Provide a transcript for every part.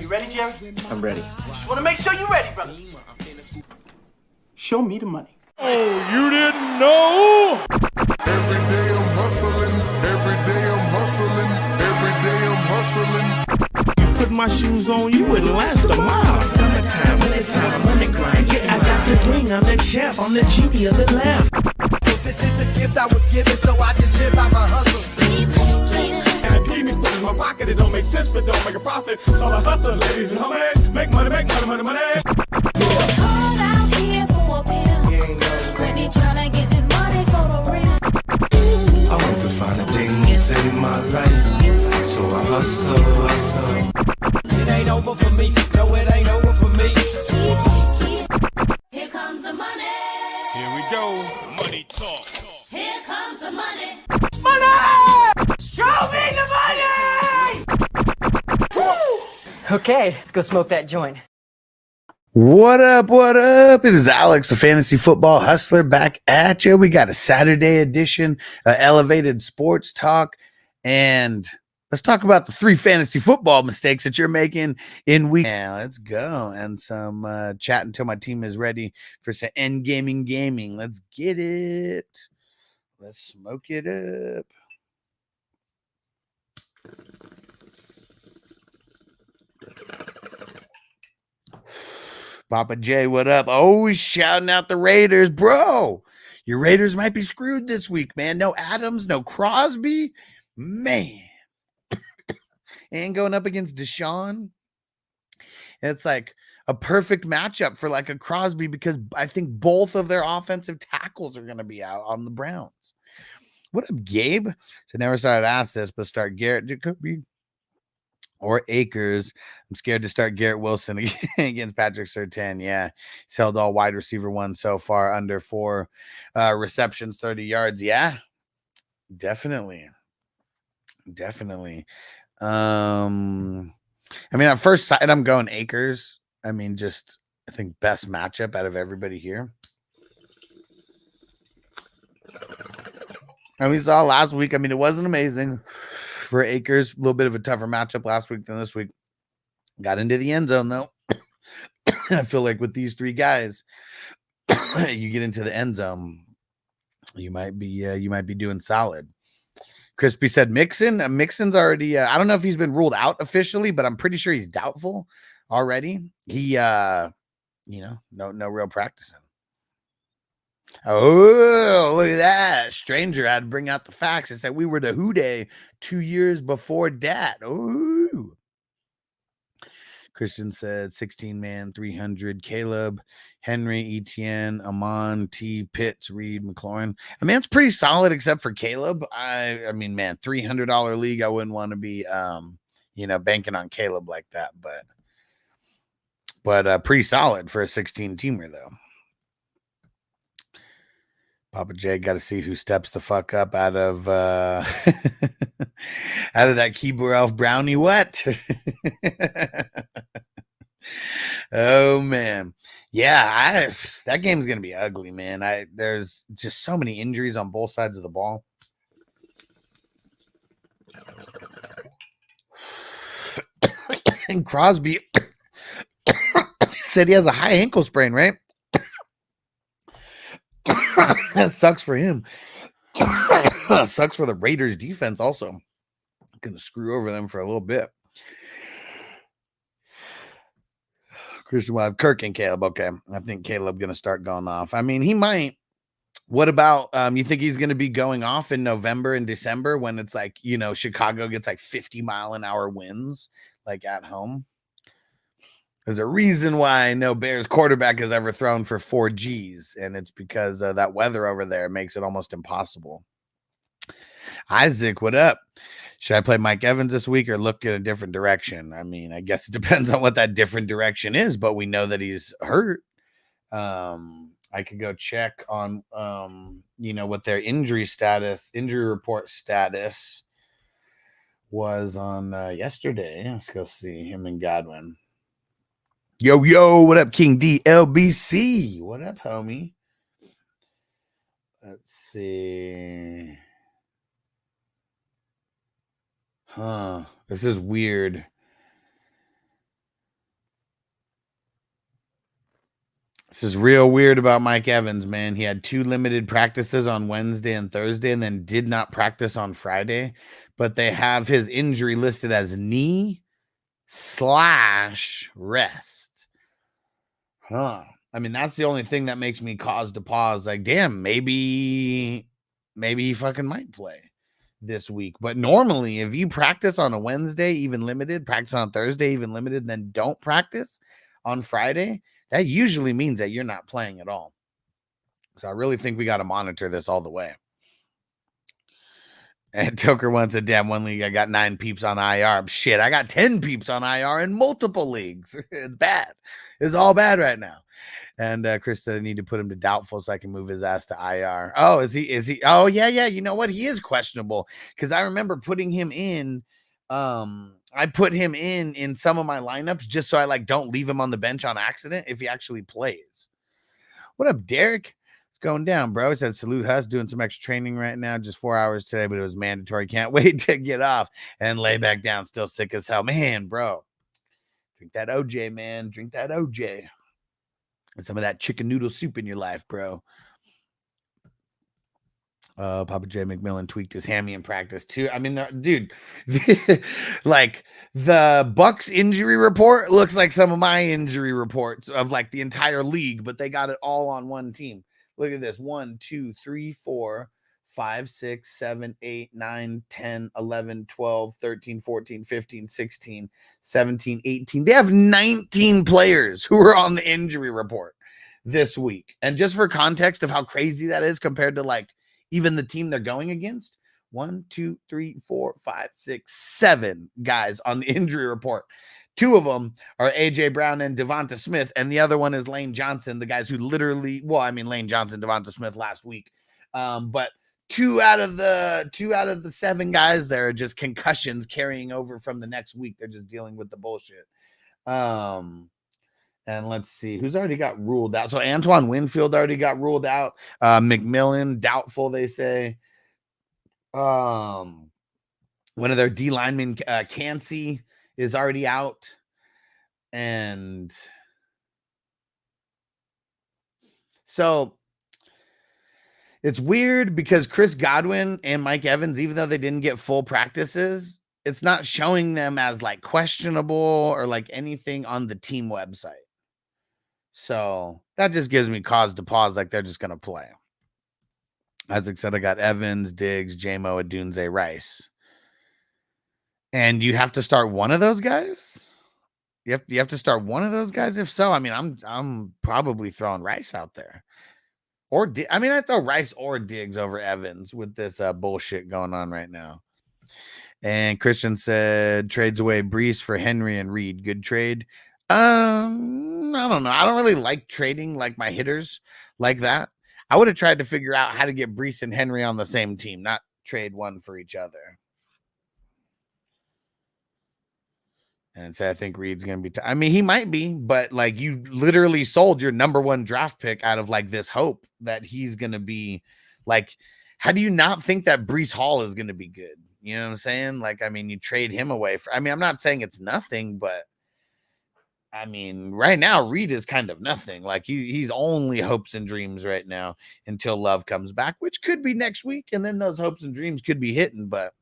You ready, Jerry? I'm ready. Just want to make sure you're ready, brother. Show me the money. Oh, you didn't know? Every day I'm hustling. Every day I'm hustling. Every day I'm hustling. You put my shoes on, you wouldn't last a mile. Summertime, wintertime, I'm on the grind. Yeah, I got the ring, I'm the champ, I'm the genie of the lamp. This is the gift I was given, so I just live by my hustle. And keep me put in my pocket, it don't make sense, but don't make a profit. So I hustle, ladies and homies. Make money, money, money, money. Called out here for a pill. Really tryna get this money for the real. I want to find the things in my life, so I hustle. It ain't over for me. No, it ain't over for me. Here comes the money. Here we go. Money talk. Here comes the money. Show me the money! Okay, let's go smoke that joint. What up? What up? It is Alex, the Fantasy Football Hustler, back at you. We got a Saturday edition, elevated sports talk, and let's talk about the 3 fantasy football mistakes that you're making in week. Yeah, let's go. And some chat until my team is ready for some end gaming. Let's get it. Let's smoke it up. Papa J, what up? Always shouting out the Raiders, bro. Your Raiders might be screwed this week, man. No Adams, no Crosby. Man. And going up against Deshaun. It's like a perfect matchup for like a Crosby because I think both of their offensive tackles are going to be out on the Browns. What up, Gabe? So never started to ask this, but start Garrett Jacoby or Akers. I'm scared to start Garrett Wilson against Patrick Surtain. Yeah, he's held all wide receiver 1 so far, under 4 receptions, 30 yards. Yeah, definitely. I mean, at first sight, I'm going Akers. I mean, just I think best matchup out of everybody here. And we saw last week. I mean, it wasn't amazing for Akers. A little bit of a tougher matchup last week than this week. Got into the end zone though. I feel like with these 3 guys, you get into the end zone, you might be doing solid. Crispy said Mixon. Mixon's already. I don't know if he's been ruled out officially, but I'm pretty sure he's doubtful already. He, no real practicing. Oh, look at that. Stranger had to bring out the facts and said we were the Who Day 2 years before that. Oh, Christian said 16 man, 300. Caleb, Henry, Etienne, Amon, T, Pitts, Reed, McLaurin. I mean, it's pretty solid except for Caleb. I mean, man, $300 league. I wouldn't want to be, banking on Caleb like that, but pretty solid for a 16 teamer though. Papa J, got to see who steps the fuck up out of out of that Keebler Elf brownie. What? Oh man, yeah. That game's gonna be ugly, man. There's just so many injuries on both sides of the ball. And Crosby said he has a high ankle sprain, right? That sucks for him. Sucks for the Raiders defense also. Gonna screw over them for a little bit. Christian will have Kirk and Caleb. Okay. I think Caleb gonna start going off. I mean, he might. What about you think he's gonna be going off in November and December when it's like, Chicago gets like 50-mile-an-hour winds like at home? There's a reason why no Bears quarterback has ever thrown for 4 Gs, and it's because that weather over there makes it almost impossible. Isaac, what up? Should I play Mike Evans this week or look in a different direction? I mean, I guess it depends on what that different direction is, but we know that he's hurt. I could go check on, what their injury report status was on yesterday. Let's go see him and Godwin. Yo, what up, King D LBC? What up, homie? Let's see. This is weird. This is real weird about Mike Evans, man. He had 2 limited practices on Wednesday and Thursday and then did not practice on Friday. But they have his injury listed as knee/rest. Huh. I mean, that's the only thing that makes me cause to pause. Like, damn, maybe he fucking might play this week. But normally, if you practice on a Wednesday, even limited, practice on Thursday, even limited, then don't practice on Friday, that usually means that you're not playing at all. So I really think we got to monitor this all the way. And Toker wants a damn one league. I got 9 peeps on IR. Shit, I got 10 peeps on IR in multiple leagues. It's bad. It's all bad right now. And Chris said I need to put him to doubtful so I can move his ass to IR. Oh, is he? Oh, yeah. You know what? He is questionable because I remember putting him in. I put him in some of my lineups just so I like don't leave him on the bench on accident if he actually plays. What up, Derek? It's going down, bro. He said salute Huss, doing some extra training right now, just 4 hours today, but it was mandatory. Can't wait to get off and lay back down. Still sick as hell, man, bro. Drink that OJ, man. Drink that OJ. And some of that chicken noodle soup in your life, bro. Papa J McMillan tweaked his hammy in practice too. I mean, dude, like the Bucks injury report looks like some of my injury reports of like the entire league, but they got it all on one team. Look at this: 1, 2, 3, 4, 5, 6, 7, 8, 9, 10, 11, 12, 13, 14, 15, 16, 17, 18. They have 19 players who are on the injury report this week. And just for context of how crazy that is compared to like even the team they're going against, 1, 2, 3, 4, 5, 6, 7 guys on the injury report. 2 of them are AJ Brown and Devonta Smith, and the other one is Lane Johnson, the guys who literally, well, I mean Lane Johnson, Devonta Smith last week. But 2 out of the 7 guys there are just concussions carrying over from the next week. They're just dealing with the bullshit. And let's see who's already got ruled out. So Antoine Winfield already got ruled out. McMillan, doubtful, they say. One of their D linemen, Cansey, is already out. And so it's weird because Chris Godwin and Mike Evans, even though they didn't get full practices, it's not showing them as like questionable or like anything on the team website. So that just gives me cause to pause, like they're just going to play. As I said, I got Evans, Diggs, J-Mo, Adunze, Rice. And you have to start one of those guys? You have to start one of those guys? If so, I mean, I'm probably throwing Rice out there. Or I throw Rice or Diggs over Evans with this bullshit going on right now. And Christian said trades away Brees for Henry and Reed. Good trade. I don't know. I don't really like trading like my hitters like that. I would have tried to figure out how to get Brees and Henry on the same team, not trade one for each other. And so I think Reed's going to be, I mean, he might be, but like you literally sold your number 1 draft pick out of like this hope that he's going to be like, how do you not think that Brees Hall is going to be good? You know what I'm saying? Like, I mean, you trade him away for, I mean, I'm not saying it's nothing, but I mean, right now, Reed is kind of nothing. Like he's only hopes and dreams right now until Love comes back, which could be next week. And then those hopes and dreams could be hitting, but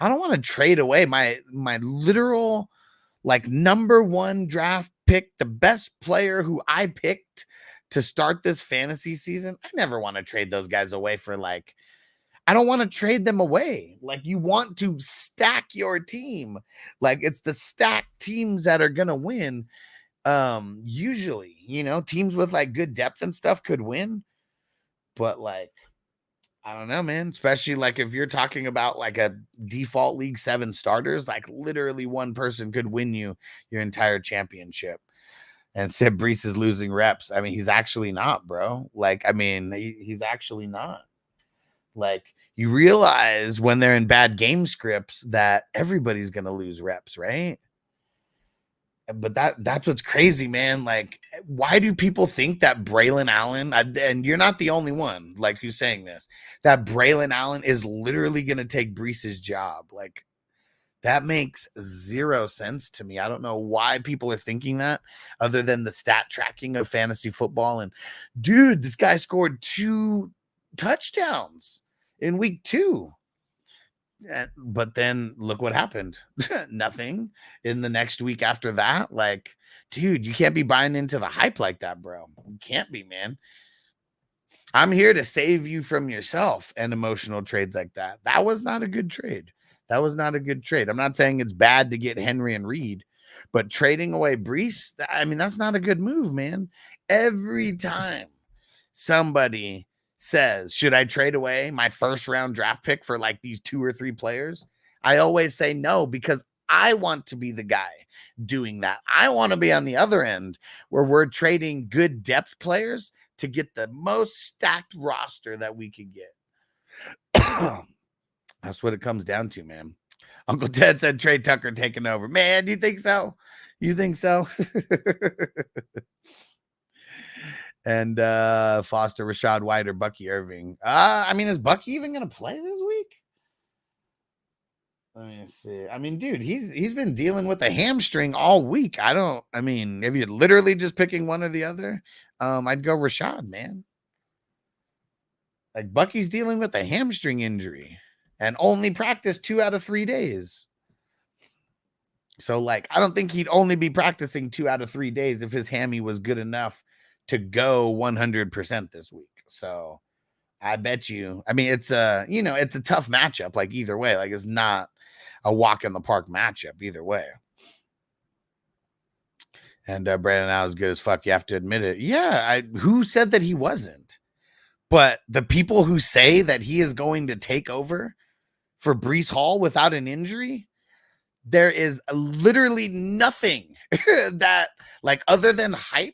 I don't want to trade away my literal, like number 1 draft pick, the best player who I picked to start this fantasy season. I never want to trade those guys away for like, I don't want to trade them away. Like you want to stack your team. Like it's the stacked teams that are going to win. Usually, you know, teams with like good depth and stuff could win, but like, I don't know, man, especially like if you're talking about like a default league 7 starters, like literally one person could win you your entire championship. And said Brees is losing reps. I mean, he's actually not, bro. Like, I mean, he's actually not. Like, you realize when they're in bad game scripts that everybody's going to lose reps, right? But that's what's crazy, man. Like, why do people think that Braylon Allen, and you're not the only one, like, who's saying this, that Braylon Allen is literally going to take Brees's job? Like, That makes zero sense to me. I don't know why people are thinking that, other than the stat tracking of fantasy football. And dude, this guy scored 2 touchdowns in week 2. But then look what happened. Nothing in the next week after that. Like, dude, you can't be buying into the hype like that, bro. You can't be, man. I'm here to save you from yourself and emotional trades like that. That was not a good trade. That was not a good trade. I'm not saying it's bad to get Henry and Reed, but trading away Brees, I mean, that's not a good move, man. Every time somebody says, should I trade away my first round draft pick for like these 2 or 3 players? I always say no, because I want to be the guy doing that. I want to be on the other end where we're trading good depth players to get the most stacked roster that we could get. That's what it comes down to, man. Uncle Ted said Trey Tucker taking over. Man, you think so? You think so? And Foster, Rashad White, or Bucky Irving. I mean, is Bucky even going to play this week? Let me see. I mean, dude, he's been dealing with a hamstring all week. I mean, if you're literally just picking one or the other, I'd go Rashad, man. Like, Bucky's dealing with a hamstring injury and only practiced 2 out of 3 days. So, like, I don't think he'd only be practicing 2 out of 3 days if his hammy was good enough to go 100% this week. So I bet you, I mean, it's a tough matchup, like either way, like it's not a walk in the park matchup either way. And Brandon, now is good as fuck. You have to admit it. Yeah. Who said that he wasn't? But the people who say that he is going to take over for Breece Hall without an injury, there is literally nothing that, like, other than hype,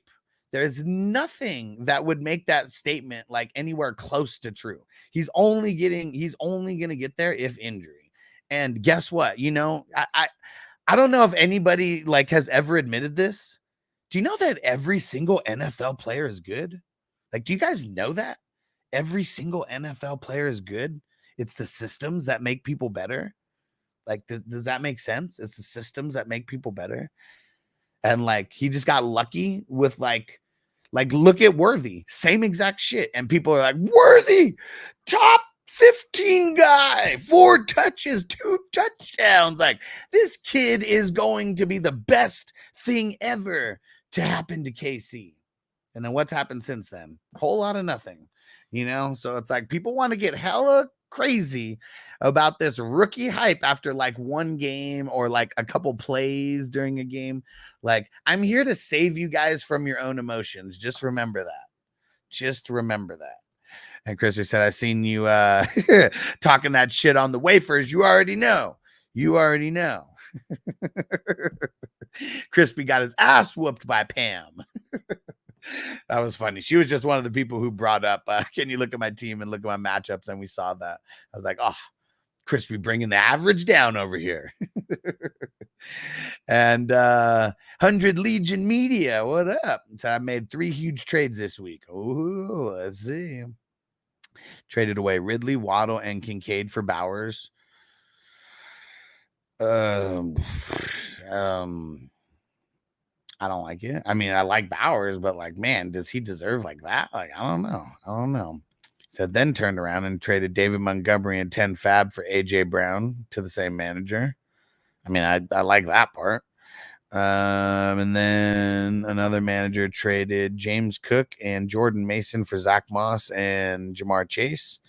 there's nothing that would make that statement like anywhere close to true. He's only going to get there if injury. And guess what? You know, I don't know if anybody like has ever admitted this. Do you know that every single NFL player is good? Like, do you guys know that? Every single NFL player is good. It's the systems that make people better. Like, does that make sense? It's the systems that make people better. And like, he just got lucky with like, look at Worthy, same exact shit. And people are like, Worthy, top 15 guy, 4 touches, 2 touchdowns. Like, this kid is going to be the best thing ever to happen to KC. And then what's happened since then? Whole lot of nothing, you know? So it's like, people want to get hella crazy about this rookie hype after like one game or like a couple plays during a game. Like, I'm here to save you guys from your own emotions. Just remember that. Just remember that. And Christy said, I seen you talking that shit on the wafers. You already know. You already know. Crispy got his ass whooped by Pam. That was funny. She was just one of the people who brought up, can you look at my team and look at my matchups? And we saw that. I was like, oh, Crispy bringing the average down over here. And 100 Legion Media, what up? So I made 3 huge trades this week. Oh, let's see. Traded away Ridley, Waddle, and Kincaid for Bowers. I don't like it. I mean, I like Bowers, but like, man, does he deserve like that? Like, I don't know. Said then turned around and traded David Montgomery and 10 fab for AJ Brown to the same manager. I mean, I like that part. And then another manager traded James Cook and Jordan Mason for Zach Moss and Jamar Chase.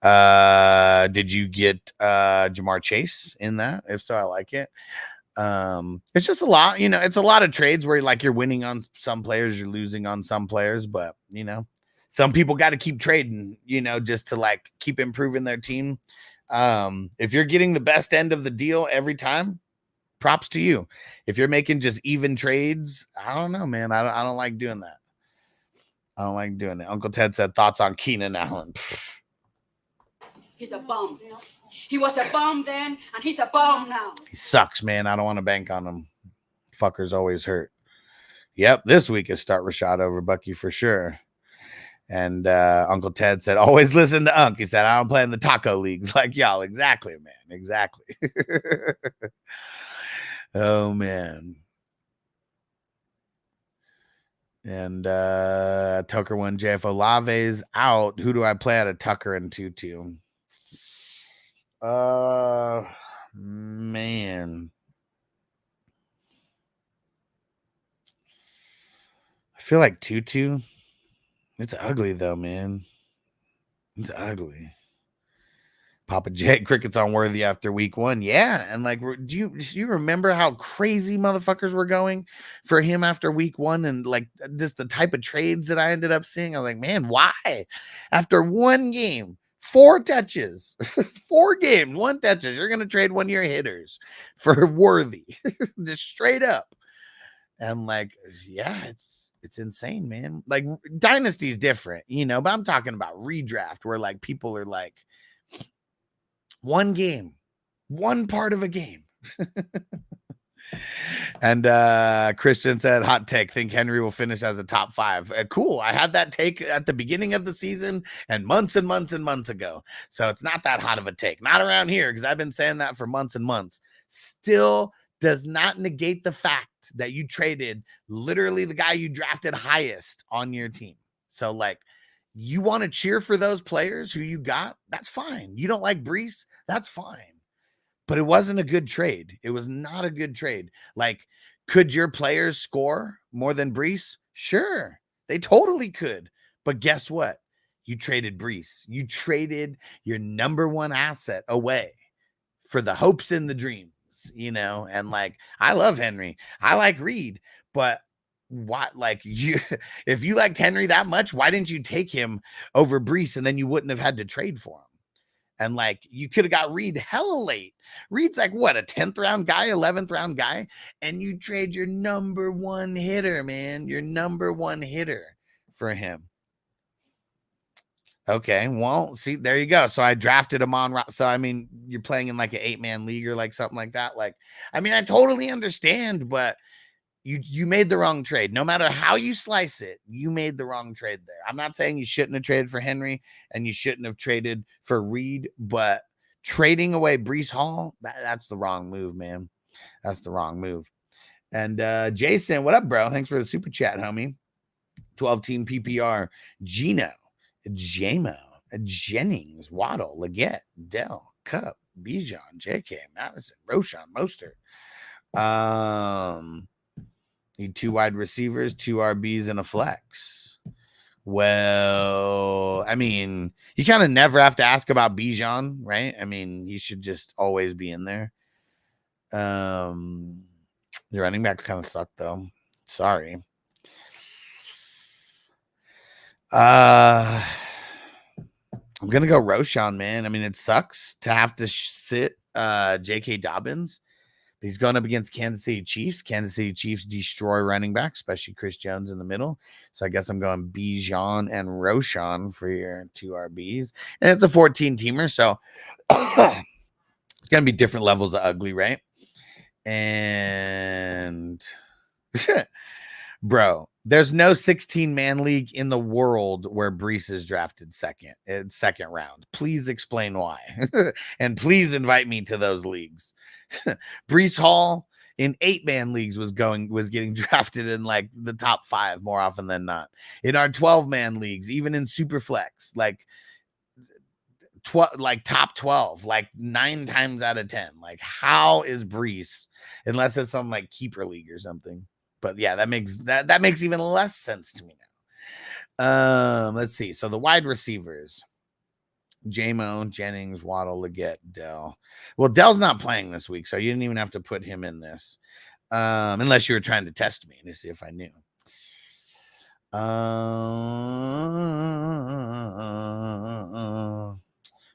Did you get Jamar Chase in that? If so, I like it. It's just a lot, you know, it's a lot of trades where like you're winning on some players, you're losing on some players, but you know, some people got to keep trading, you know, just to like keep improving their team. If you're getting the best end of the deal every time, props to you. If you're making just even trades, I don't know, man. I don't like doing that. I don't like doing it. Uncle Ted said thoughts on Keenan Allen. He's a bum. He was a bum then, and he's a bum now. He sucks, man. I don't want to bank on him. Fuckers always hurt. Yep, this week is start Rashad over Bucky for sure. And Uncle Ted said, always listen to Unc. He said, I don't play in the taco leagues like y'all. Exactly, man. Exactly. Oh, man. And Tucker won. JF Olave's out. Who do I play out of Tucker and Tutu? Man. I feel like Tutu. It's ugly though, man. It's ugly. Papa J, cricket's on worthy after week 1. Yeah. And like, do you remember how crazy motherfuckers were going for him after week 1? And like, just the type of trades that I ended up seeing. I was like, man, why? After 1 game, 4 touches, 4 games, 1 touches, you're going to trade one of your hitters for worthy, just straight up. And like, yeah, it's insane, man. Like, Dynasty's different, you know, but I'm talking about redraft where like people are like, 1 game, 1 part of a game. And Christian said, hot take, think Henry will finish as a top 5. Cool. I had that take at the beginning of the season and months ago. So it's not that hot of a take. Not around here, because I've been saying that for months and months. Still does not negate the fact that you traded literally the guy you drafted highest on your team. So like, you want to cheer for those players who you got? That's fine. You don't like Brees? That's fine. But it wasn't a good trade. It was not a good trade. Like, could your players score more than Brees? Sure, they totally could. But guess what? You traded Brees. You traded your number 1 asset away for the hopes and the dreams, you know? And like, I love Henry. I like Reed, but what, like, you, if you liked Henry that much, why didn't you take him over Brees, and then you wouldn't have had to trade for him? And like, you could have got Reed hella late. Reed's like, what, a 10th round guy, 11th round guy, and you trade your number 1 hitter, man, your number 1 hitter for him. Okay, well, see, there you go. So I drafted him on. So I mean, you're playing in like an 8-man league or like something like that. Like, I mean, I totally understand, but you made the wrong trade. No matter how you slice it, you made the wrong trade there. I'm not saying you shouldn't have traded for Henry and you shouldn't have traded for Reed, but trading away Brees Hall, that's the wrong move, man. That's the wrong move. And Jason, what up, bro? Thanks for the super chat, homie. 12-team PPR. Gino, Jamo, Jennings, Waddle, Leggett, Dell, Cup, Bijan, JK, Madison, Roshan, Mostert. Need 2 wide receivers, 2 RBs, and a flex. Well, I mean, you kind of never have to ask about Bijan, right? I mean, he should just always be in there. The running backs kind of suck, though. Sorry. I'm going to go Roshan, man. I mean, it sucks to have to sit J.K. Dobbins. But he's going up against Kansas City Chiefs. Kansas City Chiefs destroy running back, especially Chris Jones in the middle. So I guess I'm going Bijan and Roshan for your 2 RBs. And it's a 14-teamer, so it's going to be different levels of ugly, right? And bro, there's no 16-man league in the world where Brees is drafted second round. Please explain why. And please invite me to those leagues. Brees Hall in 8-man leagues was getting drafted in like the top 5 more often than not. In our 12-man leagues, even in Superflex, like top 12, like 9 times out of 10. Like, how is Brees, unless it's some like keeper league or something? But yeah, that makes even less sense to me now. Let's see. So the wide receivers: Jamo, Jennings, Waddle, Leggett, Dell. Well, Dell's not playing this week, so you didn't even have to put him in this, unless you were trying to test me to see if I knew.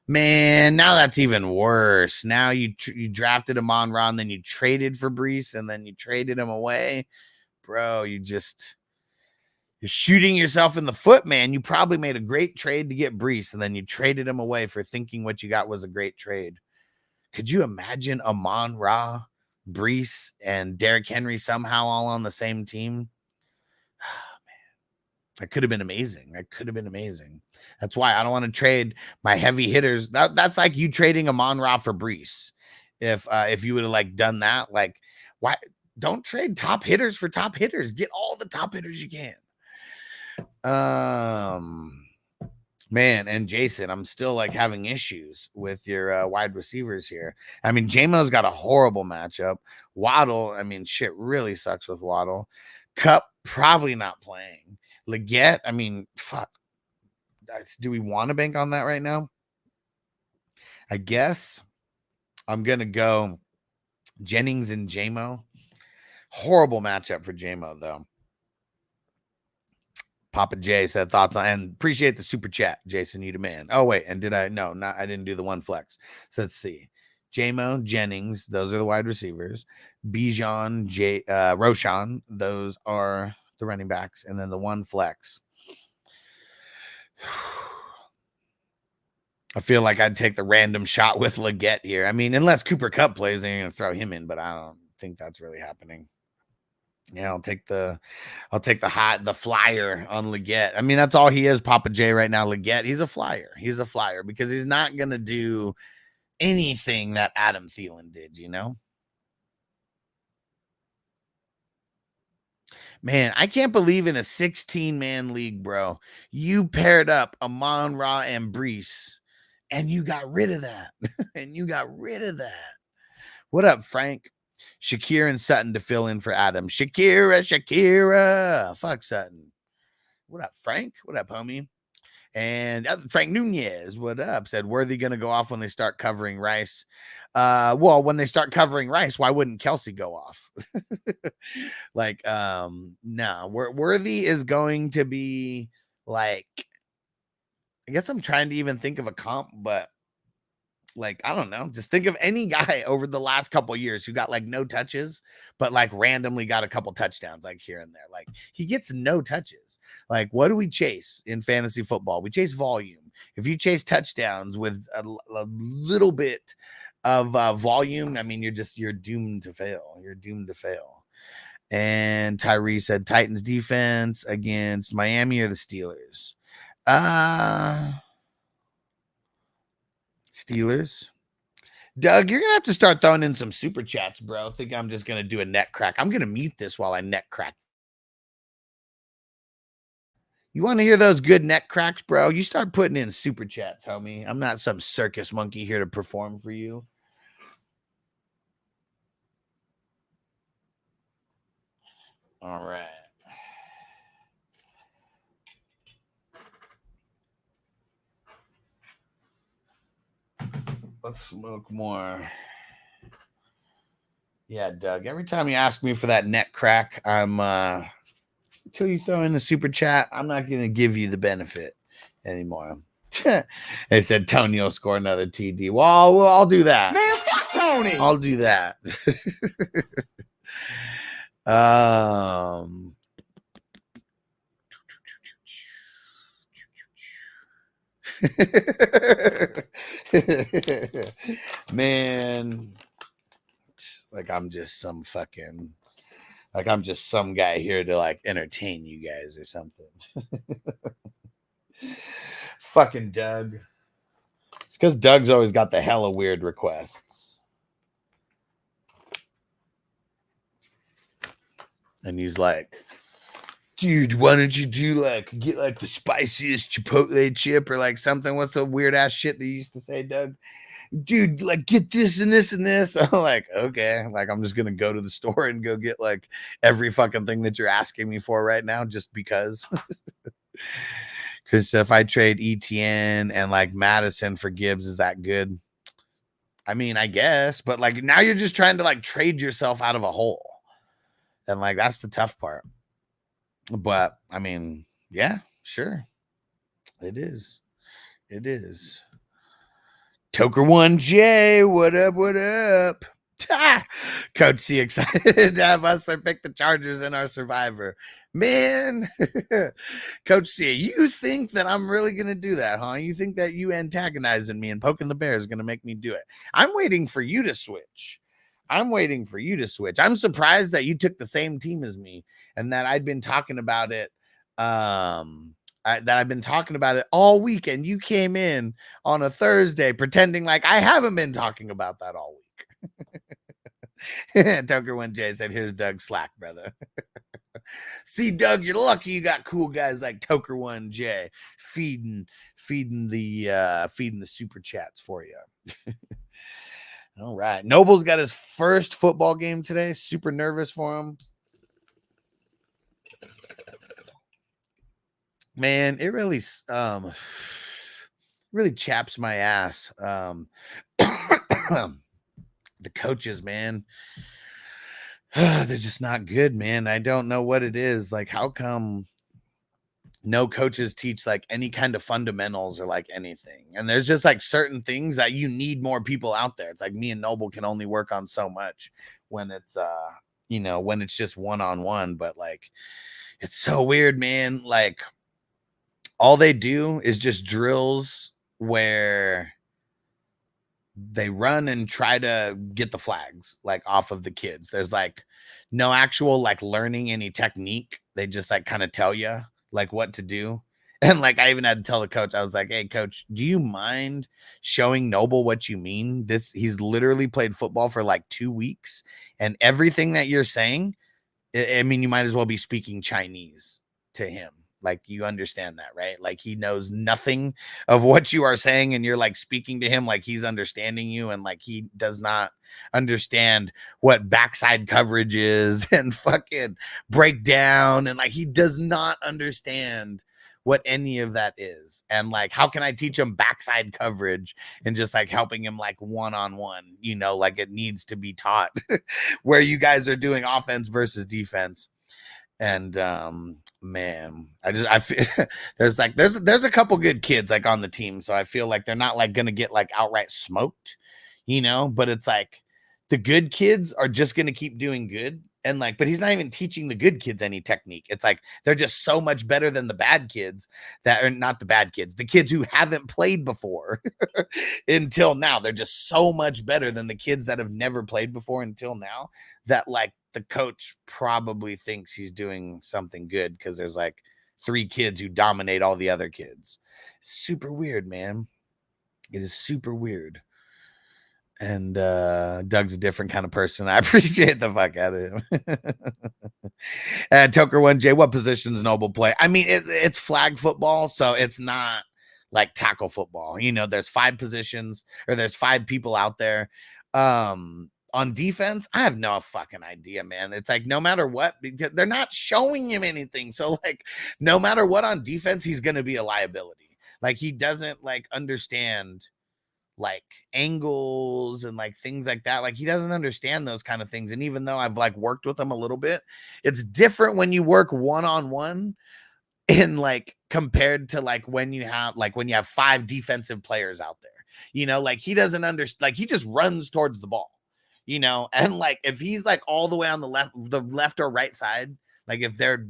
Man, now that's even worse. Now you drafted him on Ron, then you traded for Brees, and then you traded him away. Bro, you're shooting yourself in the foot, man. You probably made a great trade to get Brees, and then you traded him away for thinking what you got was a great trade. Could you imagine Amon-Ra, Brees, and Derrick Henry somehow all on the same team? Oh, man. That could have been amazing. That could have been amazing. That's why I don't want to trade my heavy hitters. That's like you trading Amon-Ra for Brees. If you would have like done that, like why don't trade top hitters for top hitters? Get all the top hitters you can. Man, and Jason, I'm still like having issues with your wide receivers here. I mean, J-Mo's got a horrible matchup. Waddle, I mean, shit really sucks with Waddle. Cup probably not playing. Leggett, I mean, fuck. Do we want to bank on that right now? I guess I'm gonna go Jennings and J-Mo. Horrible matchup for J-Mo, though. Papa J said thoughts on, and appreciate the super chat, Jason. You the man. Oh wait, and did I? No, not. I didn't do the one flex. So let's see. J-Mo, Jennings, those are the wide receivers. Bijan, Roshan, those are the running backs, and then the one flex. I feel like I'd take the random shot with Leggett here. I mean, unless Cooper Kupp plays, they're gonna throw him in, but I don't think that's really happening. Yeah, I'll take the flyer on Leggett. I mean, that's all he is, Papa J, right now. Leggett, he's a flyer. He's a flyer because he's not gonna do anything that Adam Thielen did, you know. Man, I can't believe in a 16-man league, bro, you paired up Amon-Ra and Brees, and you got rid of that. What up, Frank? Shakira and Sutton to fill in for Adam. Shakira. Fuck Sutton. What up, Frank? What up, homie? And Frank Nunez, what up? Said Worthy going to go off when they start covering Rice. Well, when they start covering Rice, why wouldn't Kelsey go off? Like, no, Worthy is going to be like, I guess I'm trying to even think of a comp, but like, I don't know. Just think of any guy over the last couple of years who got like no touches, but like randomly got a couple touchdowns, like here and there. Like he gets no touches. Like, what do we chase in fantasy football? We chase volume. If you chase touchdowns with a little bit of volume, I mean, you're doomed to fail. You're doomed to fail. And Tyree said Titans defense against Miami or the Steelers. Steelers. Doug, you're gonna have to start throwing in some super chats, bro. I think I'm just gonna do a neck crack. I'm gonna mute this while I neck crack. You want to hear those good neck cracks, bro? You start putting in super chats, homie. I'm not some circus monkey here to perform for you. All right. Let's smoke more. Yeah, Doug. Every time you ask me for that neck crack, I'm until you throw in the super chat, I'm not gonna give you the benefit anymore. They said Tony will score another TD. Well, I'll do that. Man, fuck Tony. I'll do that. Man, like I'm just some guy here to like entertain you guys or something. Fucking Doug. It's because Doug's always got the hella weird requests. And he's like, dude, why don't you get like the spiciest Chipotle chip or like something? What's the weird ass shit that you used to say, Doug? Dude, like get this and this and this. I'm like, okay. Like I'm just gonna go to the store and go get like every fucking thing that you're asking me for right now, just because. Because if I trade ETN and like Madison for Gibbs, is that good? I mean, I guess, but like now you're just trying to like trade yourself out of a hole. And like that's the tough part. But I mean, yeah, sure. It is. It is. Toker 1J, what up? What up? Coach C excited to have us pick the Chargers in our Survivor. Man, Coach C, you think that I'm really going to do that, huh? You think that you antagonizing me and poking the bear is going to make me do it? I'm waiting for you to switch. I'm surprised that you took the same team as me and that I'd been talking about it that I've been talking about it all week, and you came in on a Thursday pretending like I haven't been talking about that all week. Toker 1J said, here's Doug Slack, brother. See, Doug, you're lucky you got cool guys like Toker 1J feeding the super chats for you. All right. Noble's got his first football game today. Super nervous for him. Man, it really chaps my ass. The coaches, man. They're just not good, man. I don't know what it is. Like, how come no coaches teach like any kind of fundamentals or like anything? And there's just like certain things that you need more people out there. It's like me and Noble can only work on so much when it's when it's just one-on-one. But like, it's so weird, man. Like, all they do is just drills where they run and try to get the flags like off of the kids. There's like no actual like learning any technique. They just like kind of tell you like what to do. And like, I even had to tell the coach, I was like, hey coach, do you mind showing Noble what you mean? He's literally played football for like 2 weeks, and everything that you're saying, I mean, you might as well be speaking Chinese to him. Like, you understand that, right? Like, he knows nothing of what you are saying, and you're like speaking to him like he's understanding you, and like he does not understand what backside coverage is and fucking breakdown, and like he does not understand what any of that is. And like, how can I teach him backside coverage and just like helping him like one-on-one, like it needs to be taught where you guys are doing offense versus defense. And man, I feel there's a couple good kids like on the team, so I feel like they're not like gonna get like outright smoked, but it's like the good kids are just gonna keep doing good. And like, but he's not even teaching the good kids any technique. It's like they're just so much better than the bad kids that are not the bad kids, the kids who haven't played before until now. They're just so much better than the kids that have never played before until now, that like the coach probably thinks he's doing something good because there's like 3 kids who dominate all the other kids. Super weird, man. It is super weird. And Doug's a different kind of person. I appreciate the fuck out of him. Toker 1J, what positions Noble play? I mean, it's flag football, so it's not like tackle football. There's 5 positions, or there's 5 people out there. On defense, I have no fucking idea, man. It's like no matter what, because they're not showing him anything. So like, no matter what on defense, he's going to be a liability. Like, he doesn't like understand like angles and like things like that. Like, he doesn't understand those kind of things. And even though I've like worked with him a little bit, it's different when you work one-on-one and like compared to like when you have 5 defensive players out there. Like, he doesn't understand. Like, he just runs towards the ball. And like, if he's like all the way on the left or right side, like if they're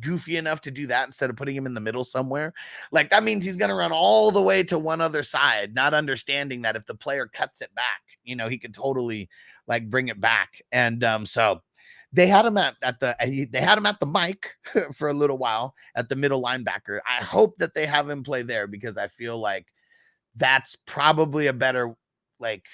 goofy enough to do that instead of putting him in the middle somewhere, like that means he's going to run all the way to one other side, not understanding that if the player cuts it back, he could totally like bring it back. And so they had him at the mic for a little while at the middle linebacker. I hope that they have him play there, because I feel like that's probably a better, like,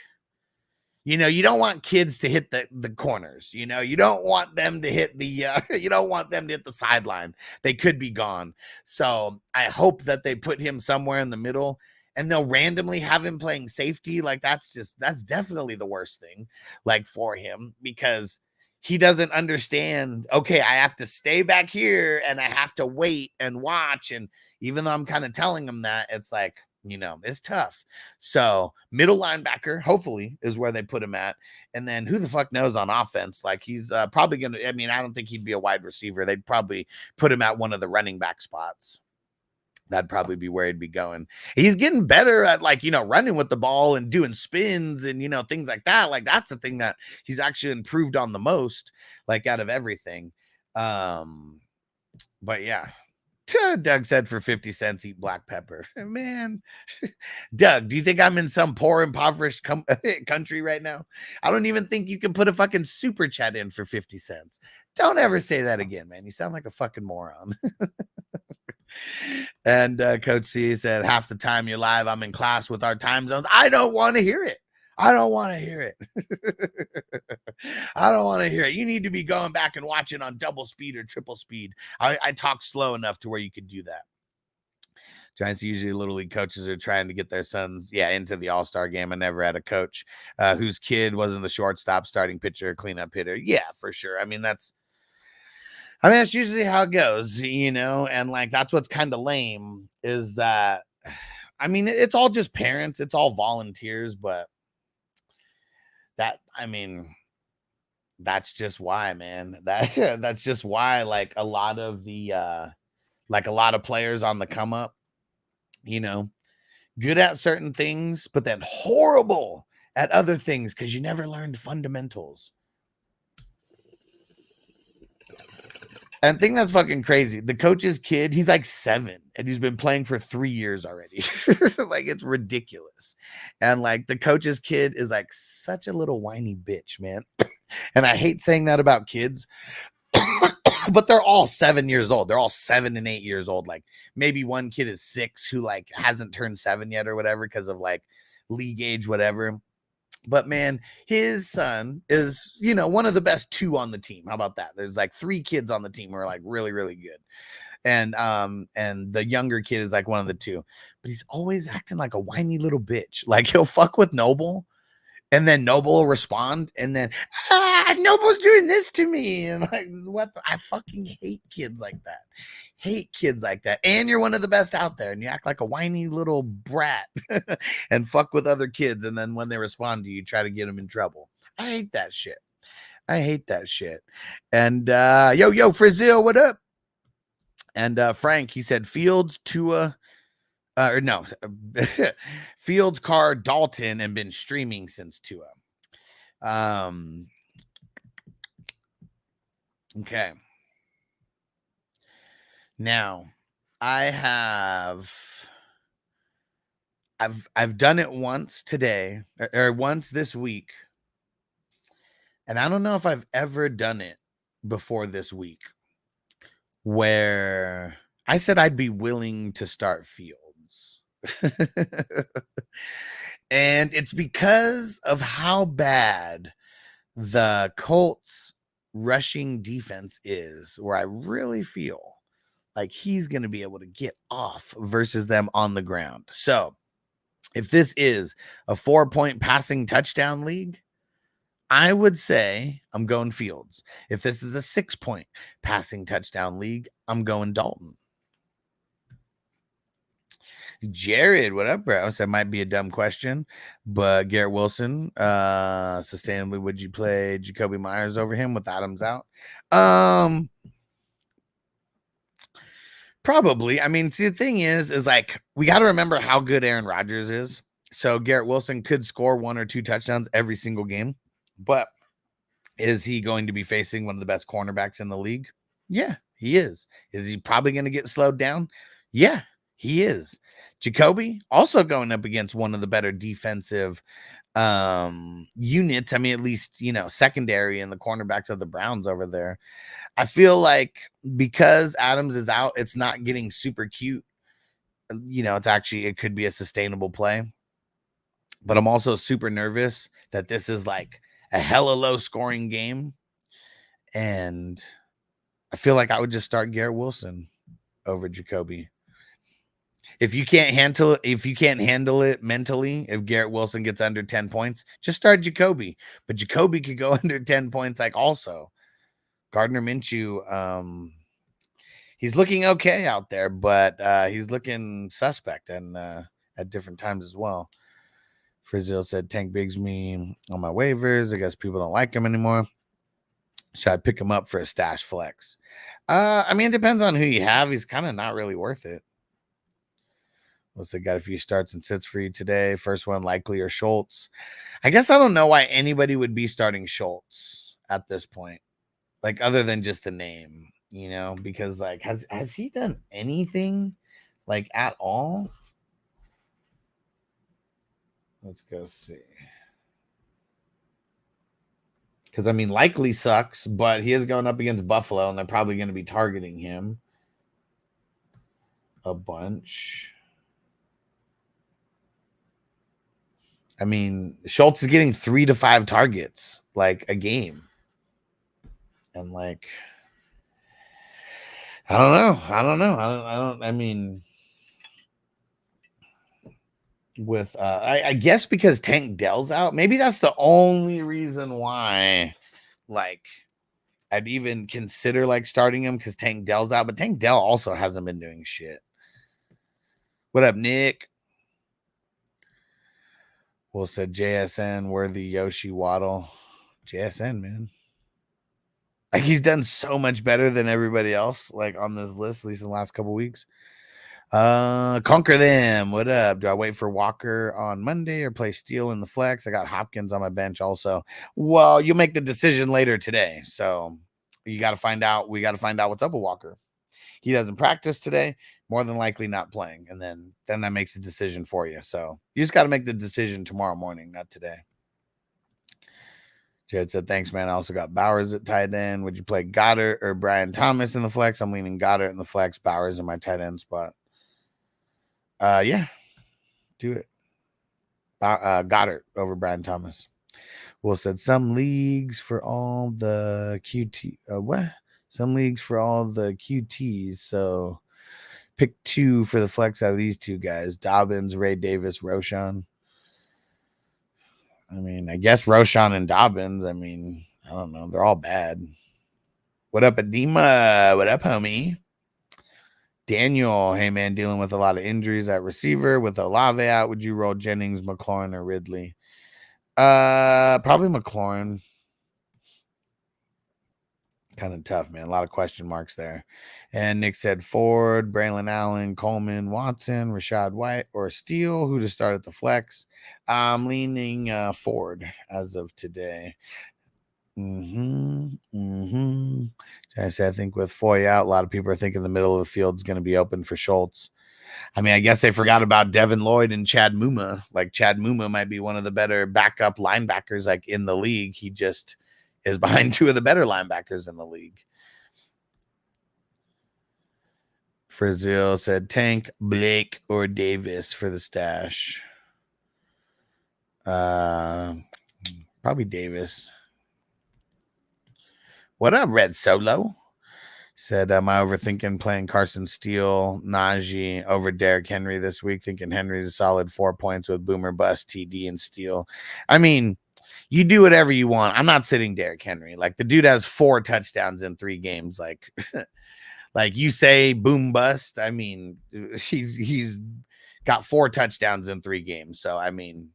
you don't want kids to hit the corners. You don't want them to hit the sideline. They could be gone. So I hope that they put him somewhere in the middle, and they'll randomly have him playing safety. Like, that's definitely the worst thing, like, for him, because he doesn't understand, okay, I have to stay back here and I have to wait and watch. And even though I'm kind of telling him that, it's like, it's tough. So middle linebacker, hopefully, is where they put him at. And then who the fuck knows on offense? Like, he's probably going to, I mean, I don't think he'd be a wide receiver. They'd probably put him at one of the running back spots. That'd probably be where he'd be going. He's getting better at like, running with the ball and doing spins and, things like that. Like, that's the thing that he's actually improved on the most, like, out of everything. But yeah, Doug said for 50 cents, eat black pepper. Man, Doug, do you think I'm in some poor, impoverished country right now? I don't even think you can put a fucking super chat in for 50 cents. Don't ever say that again, man. You sound like a fucking moron. And Coach C said, half the time you're live, I'm in class with our time zones. I don't want to hear it. I don't want to hear it. I don't want to hear it. You need to be going back and watching on double speed or triple speed. I talk slow enough to where you could do that. Giants, usually little league coaches are trying to get their sons, into the all-star game. I never had a coach whose kid wasn't the shortstop, starting pitcher, cleanup hitter. Yeah, for sure. I mean, that's usually how it goes, and like, that's what's kind of lame is that, I mean, it's all just parents. It's all volunteers, but that's just why, man. That's just why, like, a lot of players on the come up, good at certain things, but then horrible at other things because you never learned fundamentals. And I think that's fucking crazy. The coach's kid, he's like 7 and he's been playing for 3 years already. Like, it's ridiculous. And like, the coach's kid is like such a little whiny bitch, man. And I hate saying that about kids, but they're all 7 years old. They're all 7 and 8 years old. Like, maybe one kid is 6 who like hasn't turned 7 yet or whatever because of like league age, whatever. But man, his son is, one of the best 2 on the team. How about that? There's like 3 kids on the team who are like really, really good. And the younger kid is like one of the 2, but he's always acting like a whiny little bitch. Like, he'll fuck with Noble and then Noble will respond. And then, Noble's doing this to me. And like, I fucking hate kids like that. And you're one of the best out there and you act like a whiny little brat and fuck with other kids. And then when they respond to you, try to get them in trouble. I hate that shit. And yo, Frizil, what up? And Frank, he said Fields, Tua, Fields, Carr, Dalton, and been streaming since Tua. Okay. Now, I've done it once today or once this week. And I don't know if I've ever done it before this week where I said I'd be willing to start Fields. And it's because of how bad the Colts rushing defense is, where I really feel like he's going to be able to get off versus them on the ground. So if this is a 4-point passing touchdown league, I would say I'm going Fields. If this is a 6-point passing touchdown league, I'm going Dalton. Jared, what up, bro? So that might be a dumb question, but Garrett Wilson, sustainably, would you play Jacoby Myers over him with Adams out? Probably. I mean, see, the thing is like, we got to remember how good Aaron Rodgers is. So Garrett Wilson could score 1 or 2 touchdowns every single game, but is he going to be facing one of the best cornerbacks in the league? Yeah, he is. Is he probably going to get slowed down? Yeah, he is. Jacoby also going up against one of the better defensive units. I mean, at least, secondary and the cornerbacks of the Browns over there. I feel like because Adams is out, it's not getting super cute. It could be a sustainable play. But I'm also super nervous that this is like a hella low scoring game. And I feel like I would just start Garrett Wilson over Jacoby. If you can't handle it mentally, if Garrett Wilson gets under 10 points, just start Jacoby. But Jacoby could go under 10 points like also. Gardner Minshew, he's looking okay out there, but he's looking suspect and at different times as well. Frizzil said Tank Bigsby on my waivers. I guess people don't like him anymore. Should I pick him up for a stash flex? I mean, it depends on who you have. He's kind of not really worth it. Looks like got a few starts and sits for you today. First one, Likely or Schultz. I guess I don't know why anybody would be starting Schultz at this point. Like, other than just the name. you know, because like has he done anything like at all? Let's go see. Because I mean, likely sucks, but he is going up against Buffalo, and they're probably going to be targeting him a bunch. I mean, Schultz is getting 3 to 5 targets like a game. And like, I don't know. I mean, with I guess because Tank Dell's out, maybe that's the only reason why like I'd even consider like starting him, because Tank Dell's out, but Tank Dell also hasn't been doing shit. What up, Nick? Will said JSN, Worthy, Yoshi, Waddle. JSN, man. Like, he's done so much better than everybody else, like on this list, at least in the last couple weeks. Conquer them. What up? Do I wait for Walker on Monday or play Steele in the flex? I got Hopkins on my bench also. Well, you'll make the decision later today. So you got to find out. We got to find out what's up with Walker. He doesn't practice today, more than likely not playing. And then that makes a decision for you. So you just got to make the decision tomorrow morning, not today. Jed said, thanks, man. I also got Bowers at tight end. Would you play Goddard or Brian Thomas in the flex? I'm leaning Goddard in the flex, Bowers in my tight end spot. Yeah, do it. Goddard over Brian Thomas. Will said, some leagues for all the QT. What? Some leagues for all the QTs. So pick 2 for the flex out of these 2 guys. Dobbins, Ray Davis, Roshan. I mean, I guess Roshan and Dobbins. I mean, I don't know. They're all bad. What up, Adema? What up, homie? Daniel, hey, man, dealing with a lot of injuries at receiver. With Olave out, would you roll Jennings, McLaurin, or Ridley? Probably McLaurin. Kind of tough, man. A lot of question marks there. And Nick said Ford, Braylon Allen, Coleman, Watson, Rashad White, or Steele. Who to start at the flex? I'm leaning Ford as of today. I think with Foy out, a lot of people are thinking the middle of the field is going to be open for Schultz. I mean, I guess they forgot about Devin Lloyd and Chad Muma. Like, Chad Muma might be one of the better backup linebackers like in the league. He just is behind 2 of the better linebackers in the league. Frizil said Tank, Blake, or Davis for the stash. Probably Davis. What up, Red Solo? Said, am I overthinking playing Carson Steele, Najee over Derrick Henry this week? Thinking Henry's a solid 4 points with Boomer Bust, TD, and Steele. I mean, you do whatever you want. I'm not sitting Derrick Henry. Like, the dude has 4 touchdowns in 3 games. Like, like you say, boom bust. I mean, he's got 4 touchdowns in 3 games. So, I mean,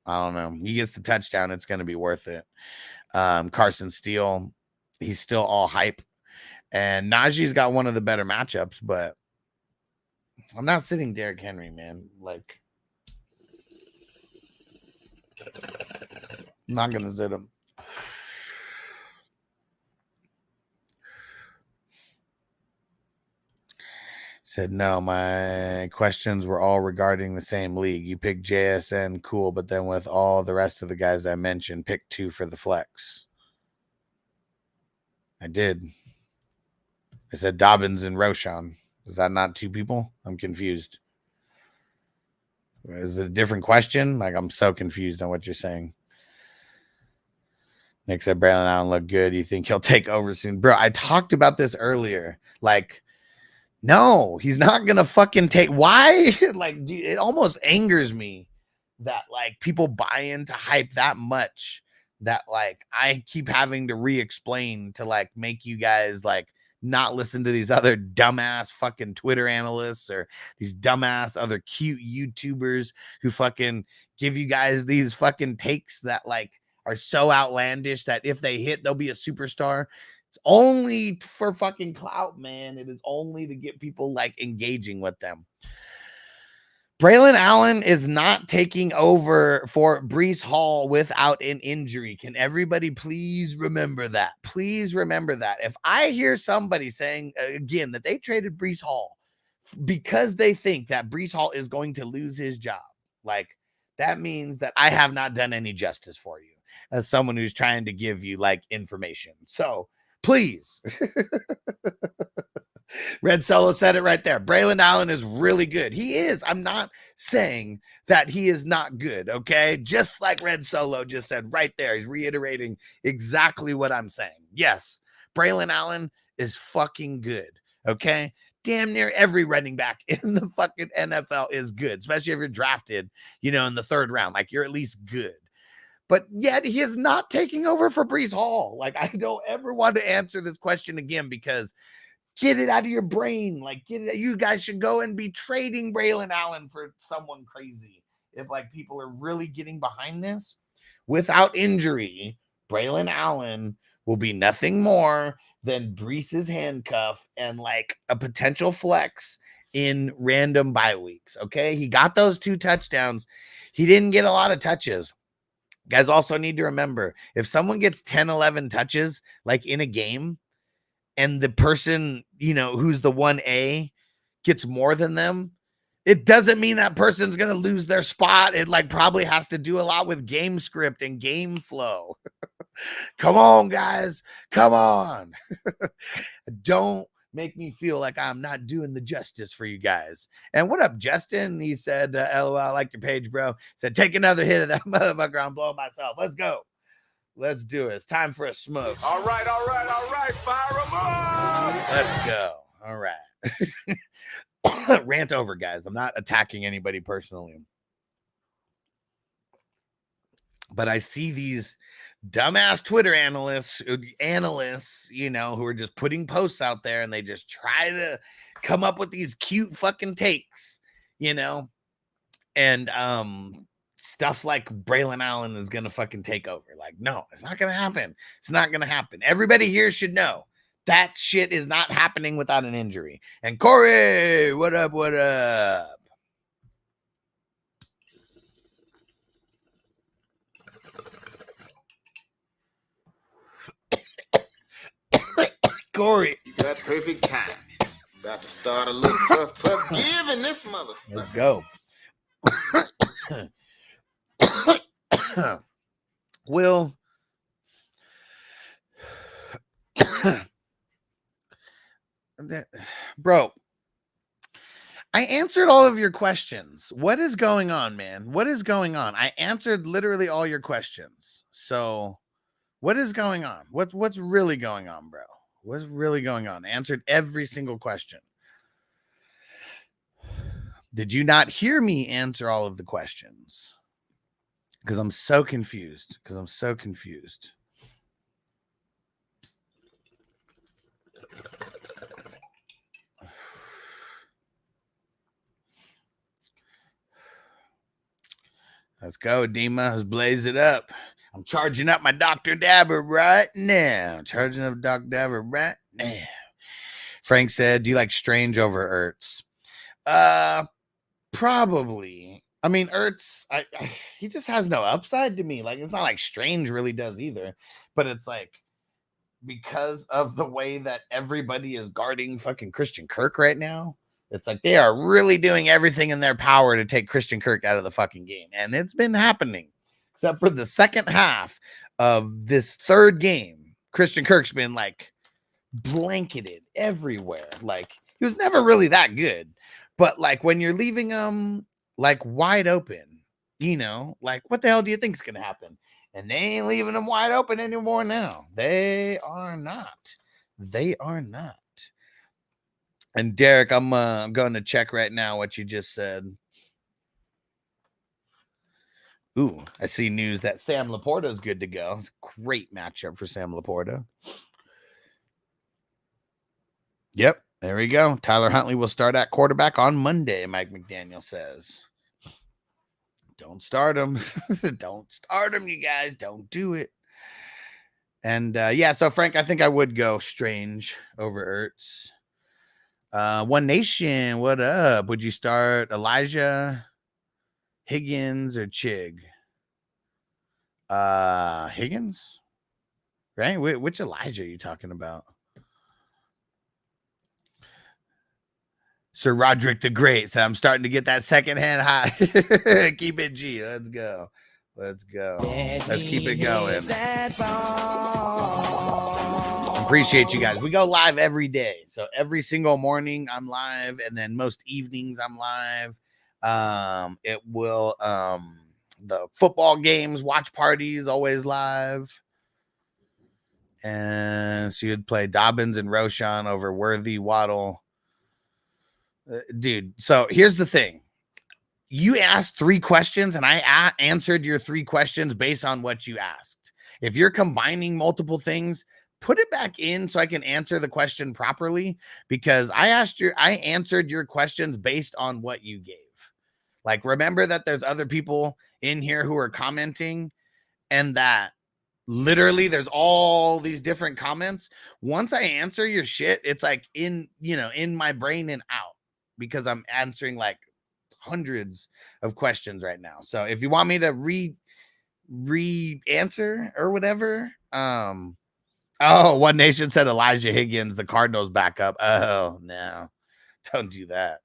I don't know. He gets the touchdown, it's going to be worth it. Carson Steele, he's still all hype. And Najee's got one of the better matchups, but I'm not sitting Derrick Henry, man. Like, I'm not going to sit him. Said, no, my questions were all regarding the same league. You picked JSN, cool, but then with all the rest of the guys I mentioned, pick 2 for the flex. I did. I said Dobbins and Roshan. Is that not 2 people? I'm confused. Is it a different question? Like, I'm so confused on what you're saying. Nick said Braylon Allen looked good. You think he'll take over soon? Bro, I talked about this earlier. Like, no, he's not going to fucking take. Why? Like, dude, it almost angers me that, like, people buy into hype that much that, like, I keep having to re-explain to, like, make you guys, like, not listen to these other dumbass fucking Twitter analysts or these dumbass other cute YouTubers who fucking give you guys these fucking takes that, like, are so outlandish that if they hit, they'll be a superstar. It's only for fucking clout, man. It is only to get people like engaging with them. Braylon Allen is not taking over for Breece Hall without an injury. Can everybody please remember that? Please remember that. If I hear somebody saying again that they traded Breece Hall because they think that Breece Hall is going to lose his job, like that means that I have not done any justice for you as someone who's trying to give you like information. So please. Red Solo said it right there. Braylon Allen is really good. He is. I'm not saying that he is not good, okay? Just like Red Solo just said right there. He's reiterating exactly what I'm saying. Yes, Braylon Allen is fucking good, okay? Damn near every running back in the fucking NFL is good, especially if you're drafted, in the 3rd round. Like, you're at least good. But yet he is not taking over for Breece Hall. Like, I don't ever want to answer this question again because get it out of your brain. Like, you guys should go and be trading Braylon Allen for someone crazy. If like people are really getting behind this, without injury, Braylon Allen will be nothing more than Breece's handcuff and like a potential flex in random bye weeks. Okay. He got those 2 touchdowns. He didn't get a lot of touches. Guys also need to remember, if someone gets 10, 11 touches, like in a game, and the person, who's the 1A gets more than them, it doesn't mean that person's going to lose their spot. It like probably has to do a lot with game script and game flow. Come on, guys. Come on. Don't make me feel like I'm not doing the justice for you guys. And what up, Justin? He said, LOL, I like your page, bro. He said, take another hit of that motherfucker. I'm blowing myself. Let's go. Let's do it. It's time for a smoke. All right. Fire them up. Let's go. All right. Rant over, guys. I'm not attacking anybody personally. But I see these dumbass Twitter analysts, who are just putting posts out there and they just try to come up with these cute fucking takes, and stuff like Braylon Allen is going to fucking take over. Like, no, it's not going to happen. It's not going to happen. Everybody here should know that shit is not happening without an injury. And Corey, what up? What up? Corey. You got perfect time. About to start a little forgiving this mother. Let's go. Will, bro, I answered all of your questions. What is going on, man? What is going on? I answered literally all your questions. So what is going on? What's really going on, bro? What's really going on? I answered every single question. Did you not hear me answer all of the questions? Because I'm so confused. Let's go, Dima. Let's blaze it up. I'm charging up my Dr. Dabber right now. Frank said, do you like Strange over Ertz? Probably. I mean, Ertz, he just has no upside to me. Like, it's not like Strange really does either. But it's like, because of the way that everybody is guarding fucking Christian Kirk right now, it's like they are really doing everything in their power to take Christian Kirk out of the fucking game. And it's been happening. Except for the second half of this 3rd game, Christian Kirk's been like blanketed everywhere. Like, he was never really that good. But like when you're leaving him like wide open, like what the hell do you think is going to happen? And they ain't leaving them wide open anymore now. They are not. And Derek, I'm going to check right now what you just said. Ooh, I see news that Sam Laporta is good to go. It's a great matchup for Sam Laporta. Yep, there we go. Tyler Huntley will start at quarterback on Monday, Mike McDaniel says. Don't start him. Don't start him, you guys. Don't do it. And, yeah, so, Frank, I think I would go Strange over Ertz. One Nation, what up? Would you start Elijah Higgins or Chig? Higgins, right? Which Elijah are you talking about? Sir Roderick the Great. So I'm starting to get that second-hand high. Keep it G. Let's go. Let's keep it going. Appreciate you guys. We go live every day. So every single morning I'm live, and then most evenings I'm live. It will the football games, watch parties, always live. And so you'd play Dobbins and Roshan over Worthy, Waddle. Dude, so here's the thing. You asked 3 questions, and I answered your 3 questions based on what you asked. If you're combining multiple things, put it back in so I can answer the question properly, because I answered your questions based on what you gave. Like, remember that there's other people in here who are commenting, and that literally there's all these different comments. Once I answer your shit, it's like in my brain and out, because I'm answering like hundreds of questions right now. So if you want me to re-answer or whatever, One Nation said Elijah Higgins, the Cardinals backup. Oh no, don't do that.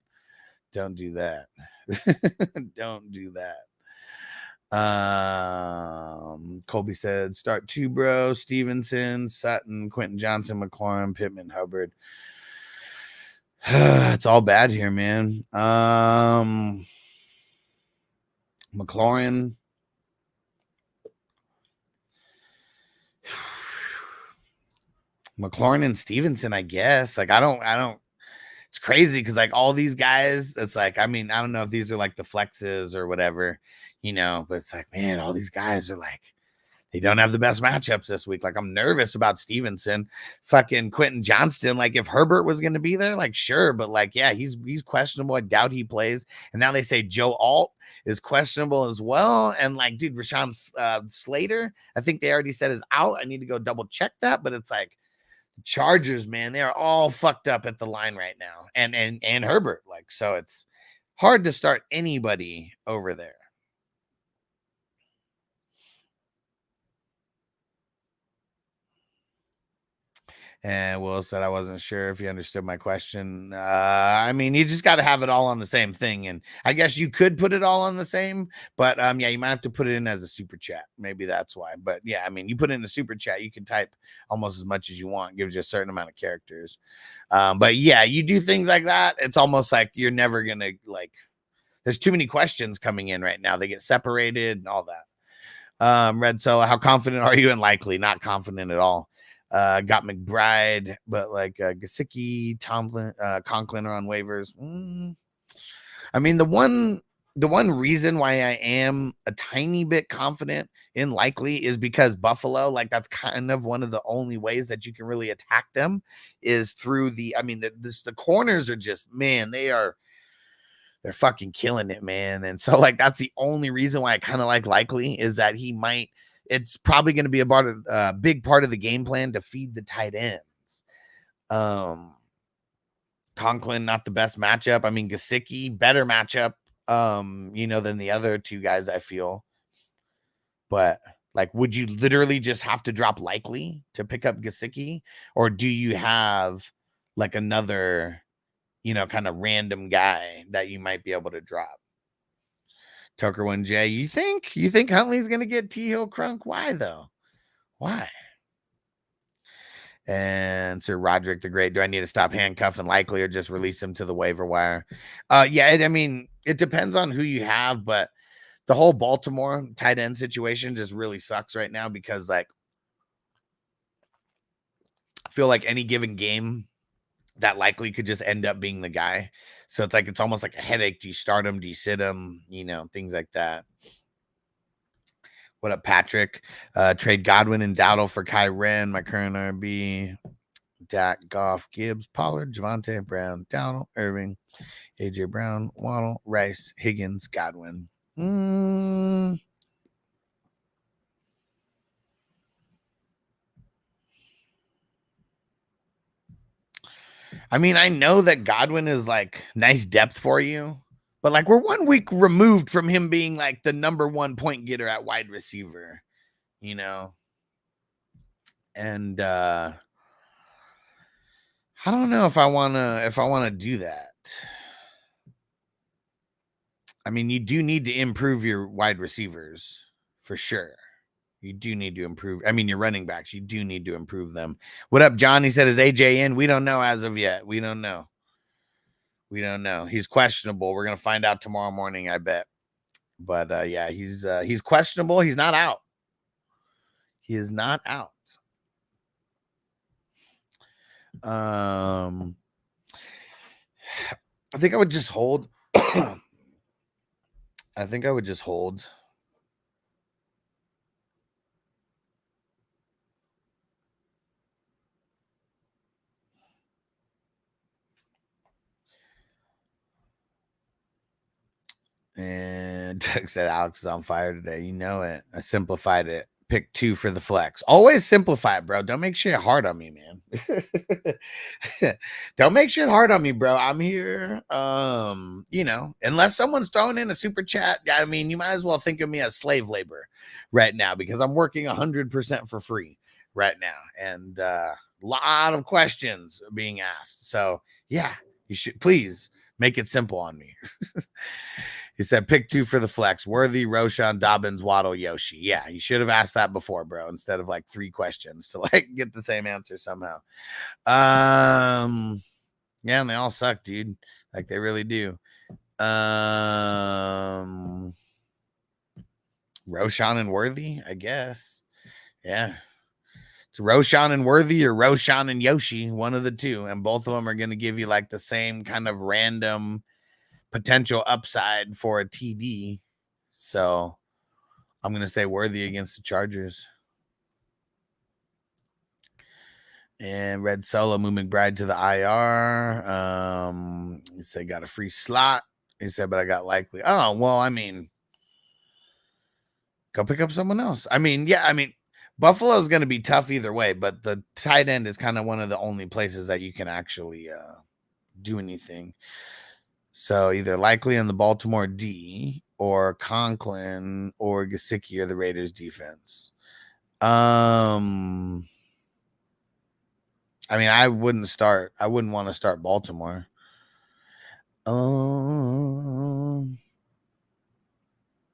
Don't do that. Don't do that. Colby said start 2, bro. Stevenson, Sutton, Quentin Johnson, McLaurin, Pittman, Hubbard. It's all bad here, man. McLaurin. McLaurin and Stevenson, I guess. Like, I don't. It's crazy because like all these guys, it's like, I mean, I don't know if these are like the flexes or whatever, but it's like, man, all these guys are like, they don't have the best matchups this week. Like, I'm nervous about Stevenson. Fucking Quentin Johnston. Like, if Herbert was going to be there, like, sure. But like, yeah, he's questionable. I doubt he plays. And now they say Joe Alt is questionable as well. And like, dude, Rashawn Slater, I think they already said is out. I need to go double check that. But it's like, Chargers, man, they are all fucked up at the line right now. And Herbert. Like, so it's hard to start anybody over there. And Will said, I wasn't sure if you understood my question. I mean, you just got to have it all on the same thing. And I guess you could put it all on the same, but yeah, you might have to put it in as a super chat. Maybe that's why. But yeah, I mean, you put it in a super chat, you can type almost as much as you want. It gives you a certain amount of characters. But yeah, you do things like that. It's almost like you're never going to like, there's too many questions coming in right now. They get separated and all that. Red Solo, how confident are you? And likely not confident at all. Got McBride, but like Gesicki, Tomlin, Conklin are on waivers. I mean, the one reason why I am a tiny bit confident in likely is because Buffalo, like that's kind of one of the only ways that you can really attack them is through the corners are just, man, they're fucking killing it, man. And so like, that's the only reason why I kind of like likely is that it's probably going to be a big part of the game plan to feed the tight ends. Conklin, not the best matchup. I mean, Gesicki, better matchup, than the other 2 guys, I feel. But like, would you literally just have to drop likely to pick up Gesicki? Or do you have like another, kind of random guy that you might be able to drop? Tucker 1J, you think Huntley's gonna get T-Hill Crunk? Why though? Why? And Sir Roderick the Great, do I need to stop handcuffing likely or just release him to the waiver wire? Yeah, I mean, it depends on who you have, but the whole Baltimore tight end situation just really sucks right now because like I feel like any given game that likely could just end up being the guy. So it's like, it's almost like a headache. Do you start him? Do you sit him? Things like that. What up, Patrick? Trade Godwin and Dowdle for Kai Ren. My current RB. Dak, Goff, Gibbs, Pollard, Javonte, Brown, Dowdle, Irving, AJ Brown, Waddle, Rice, Higgins, Godwin. I mean, I know that Godwin is like nice depth for you, But like we're 1 week removed from him being like the =1 point getter at wide receiver, you know. And I don't know if I wanna do that. I mean, you do need to improve your wide receivers for sure. You do need to improve. I mean, your running backs, you do need to improve them. What up, John? He said, is AJ in? We don't know as of yet. We don't know. We don't know. He's questionable. We're gonna find out tomorrow morning, I bet. But yeah, he's questionable. He's not out. He is not out. I think I would just hold. I think I would just hold. And Doug said Alex is on fire today. You know it. I simplified it. Pick 2 for the flex. Always simplify it, bro. Don't make shit hard on me, man. Don't make shit hard on me, bro. I'm here. You know, unless someone's throwing in a super chat, I mean, you might as well think of me as slave labor right now because I'm working 100% for free right now. And a lot of questions being asked. So yeah, you should please make it simple on me. He said, pick 2 for the flex. Worthy, Roshan, Dobbins, Waddle, Yoshi. Yeah, you should have asked that before, bro, instead of like 3 questions to like get the same answer somehow. Yeah, and they all suck, dude. Like they really do. Roshan and Worthy, I guess. Yeah. It's Roshan and Worthy or Roshan and Yoshi, one of the two. And both of them are going to give you like the same kind of random potential upside for a TD. So I'm going to say Worthy against the Chargers. And Red Solo move McBride to the IR. He said got a free slot. He said, but I got likely. Oh, well, I mean, go pick up someone else. I mean, yeah, I mean, Buffalo's going to be tough either way, but the tight end is kind of one of the only places that you can actually do anything. So either likely in the Baltimore D or Conklin or Gesicki or the Raiders defense. I mean, I wouldn't want to start Baltimore.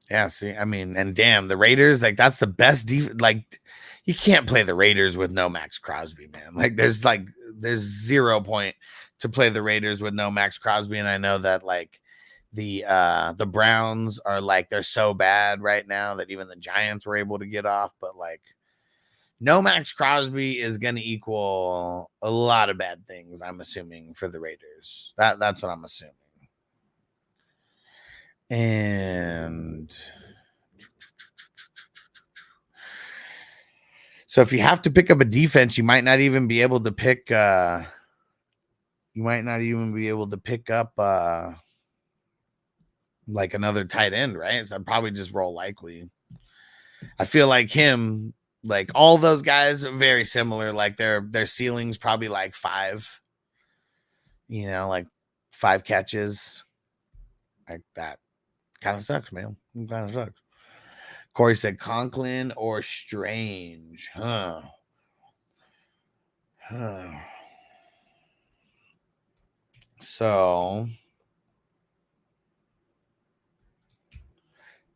Yeah, see, I mean, and damn, the Raiders, like that's the best defense. Like, you can't play the Raiders with no Max Crosby, man. Like, there's 0 point to play the Raiders with no Max Crosby, and I know that like the Browns are like they're so bad right now that even the Giants were able to get off, but like no Max Crosby is going to equal a lot of bad things, I'm assuming, for the Raiders. That's what I'm assuming. And so if you have to pick up a defense, you might not even be able to pick up like another tight end, right? So I'd probably just roll likely. I feel like him, like all those guys are very similar. Like their ceiling's probably like 5, you know, like 5 catches. Like that kind of sucks, man. It kind of sucks. Corey said Conklin or Strange. Huh. So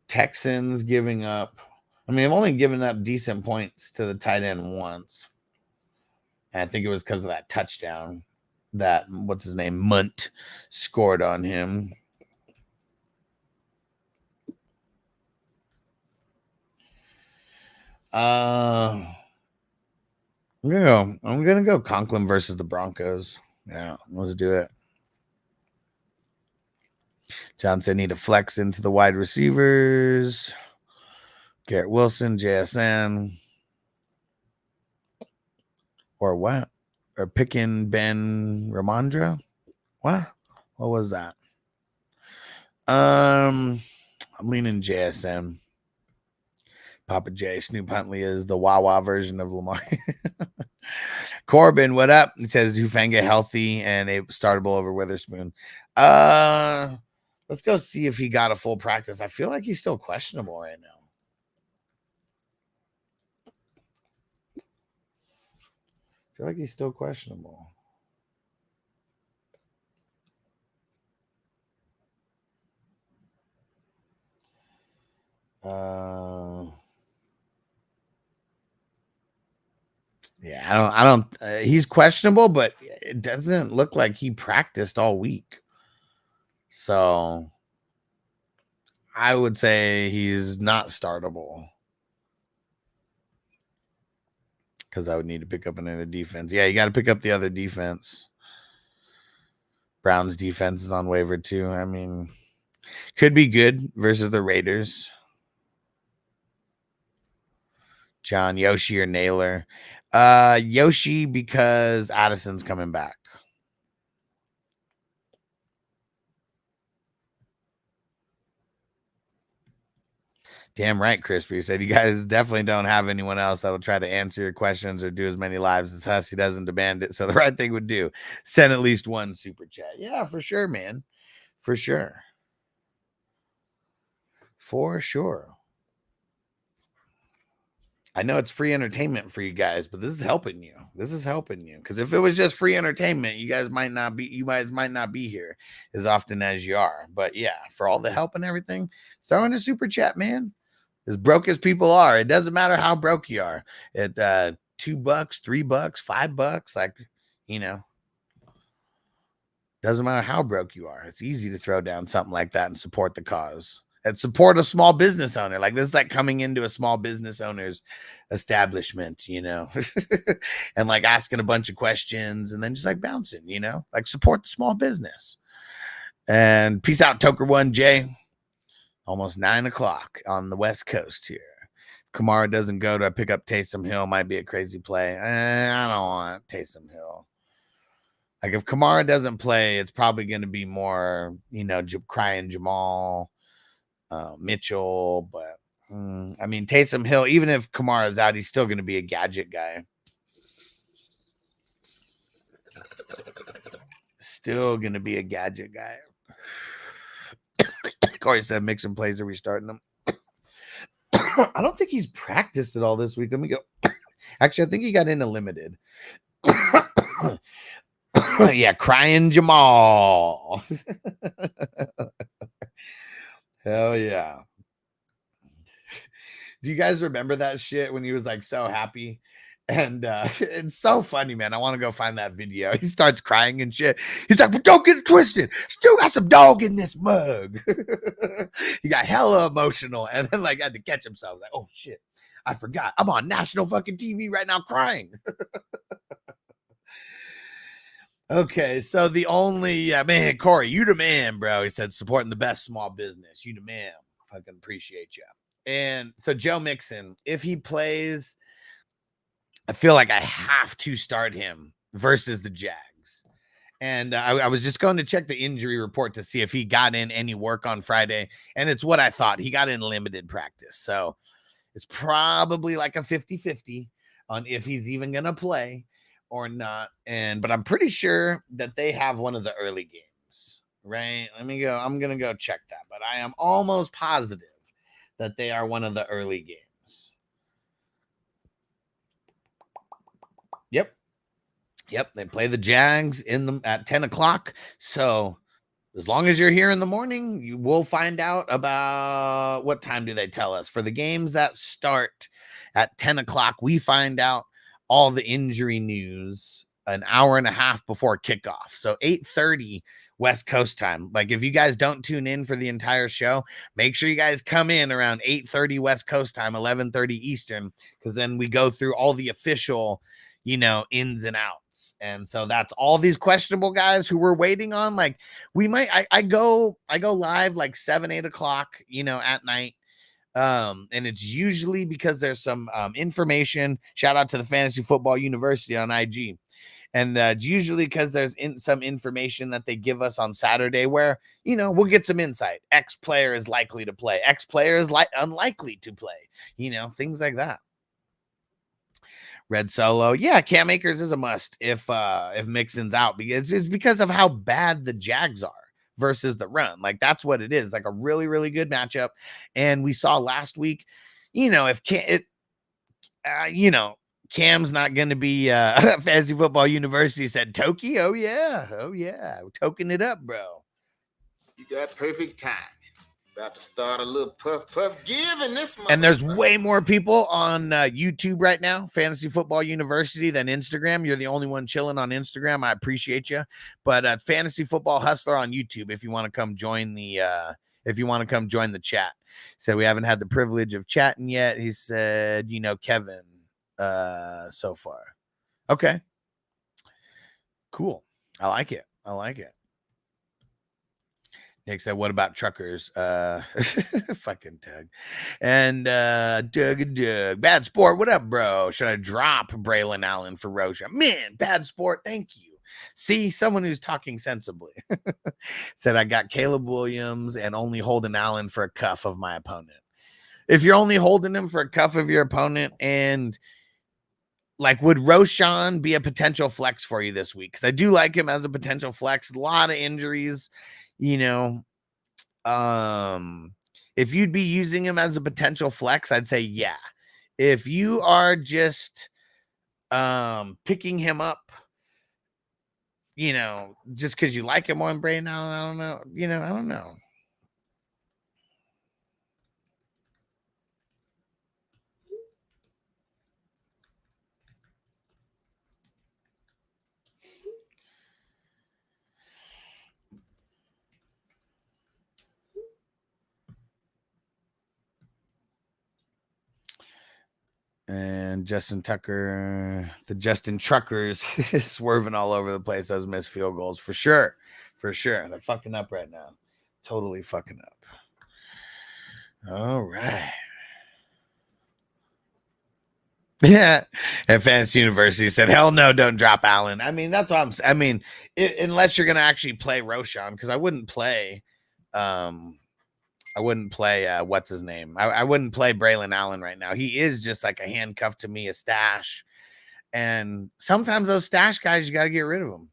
Texans giving up. I mean, I've only given up decent points to the tight end once. And I think it was because of that touchdown that, what's his name, Munt scored on him. I'm gonna go Conklin versus the Broncos. Yeah, let's do it. John said need to flex into the wide receivers. Garrett Wilson, JSN. Or what? Or picking Ben Ramondre? What was that? I'm leaning JSN. Papa J. Snoop Huntley is the Wawa version of Lamar. Corbin, what up? He says Hufanga healthy and a startable over Witherspoon. Let's go see if he got a full practice. I feel like he's still questionable right now. I feel like he's still questionable. Yeah, I don't. He's questionable, but it doesn't look like he practiced all week. So I would say he's not startable because I would need to pick up another defense. Yeah, you got to pick up the other defense. Browns defense is on waiver too. I mean, could be good versus the Raiders. John, Yoshi, or Naylor. Yoshi, because Addison's coming back. Damn right, Crispy said you guys definitely don't have anyone else that will try to answer your questions or do as many lives as us. He doesn't demand it. So the right thing would do, send at least one super chat. Yeah, for sure, man. For sure. For sure. I know it's free entertainment for you guys, but this is helping you. This is helping you. Because if it was just free entertainment, you guys might not be here as often as you are. But yeah, for all the help and everything, throw in a super chat, man. As broke as people are, it doesn't matter how broke you are. At $2, $3, $5, like, you know, doesn't matter how broke you are. It's easy to throw down something like that and support the cause. And support a small business owner. Like this is like coming into a small business owner's establishment, you know, and like asking a bunch of questions and then just like bouncing, you know, like support the small business. And peace out, Toker1J. Almost 9 o'clock on the West Coast here. If Kamara doesn't go to pick up Taysom Hill, might be a crazy play. I don't want Taysom Hill. Like if Kamara doesn't play, it's probably going to be more, you know, crying Jamal. Mitchell, but I mean Taysom Hill, even if Kamara's out, he's still going to be a gadget guy. Still going to be a gadget guy. Corey said Mixon plays, are we starting him? I don't think he's practiced at all this week. Let me go. Actually, I think he got into limited. Yeah, crying Jamal. Hell yeah. Do you guys remember that shit when he was like so happy? And it's so funny, man. I want to go find that video. He starts crying and shit. He's like, but don't get it twisted. Still got some dog in this mug. He got hella emotional and then like had to catch himself. Like, oh shit, I forgot. I'm on national fucking TV right now crying. Okay, so the only man, Corey, you the man, bro. He said supporting the best small business. You the man. Fucking appreciate you. And so Joe Mixon, if he plays, I feel like I have to start him versus the Jags. And I was just going to check the injury report to see if he got in any work on Friday. And it's what I thought. He got in limited practice. So it's probably like a 50-50 on if he's even going to play or not. But I'm pretty sure that they have one of the early games, right? Let me go. I'm going to go check that, but I am almost positive that they are one of the early games. Yep. They play the Jags at 10 o'clock. So as long as you're here in the morning, you will find out about what time do they tell us for the games that start at 10 o'clock. We find out all the injury news an hour and a half before kickoff. So 8:30 West Coast time. Like if you guys don't tune in for the entire show, make sure you guys come in around 8:30 West Coast time, 11:30 Eastern, because then we go through all the official, you know, ins and outs. And so that's all these questionable guys who we're waiting on. Like we might, I go live like 7-8 o'clock, you know, at night. And it's usually because there's some information. Shout out to the Fantasy Football University on IG. And usually because there's some information that they give us on Saturday where, you know, we'll get some insight. X player is likely to play. X player is unlikely to play. You know, things like that. Red Solo. Yeah, Cam Akers is a must if Mixon's out. Because it's because of how bad the Jags are. versus the run. Like, that's what it is. Like a really, really good matchup. And we saw last week, you know, if you know, Cam's not going to be Fantasy Football University said, Toki, oh yeah, toking it up, bro. You got perfect time. About to start a little puff giving this. And there's way more people on YouTube right now, Fantasy Football University, than Instagram. You're the only one chilling on Instagram. I appreciate you. But Fantasy Football Hustler on YouTube, if you want to come join the chat. So we haven't had the privilege of chatting yet. He said, you know, Kevin, so far. Okay. Cool. I like it. Nick said, what about truckers? Fucking Doug. And Doug. Bad Sport, what up, bro? Should I drop Braylon Allen for Rocha? Man, Bad Sport, thank you. See, someone who's talking sensibly. Said, I got Caleb Williams and only holding Allen for a cuff of my opponent. If you're only holding him for a cuff of your opponent, and like, would Roshan be a potential flex for you this week? Because I do like him as a potential flex. A lot of injuries. You know, if you'd be using him as a potential flex, I'd say, yeah. If you are just picking him up, you know, just because you like him on Brain Allen, I don't know. You know, I don't know. And Justin Tucker, the Justin Truckers, swerving all over the place. Those missed field goals for sure. They're fucking up right now. Totally fucking up. All right. Yeah. And Fantasy University said, hell no, don't drop Allen. I mean, that's what unless you're going to actually play Roshan, because I wouldn't play what's his name? I wouldn't play Braylon Allen right now. He is just like a handcuff to me, a stash. And sometimes those stash guys, you got to get rid of them.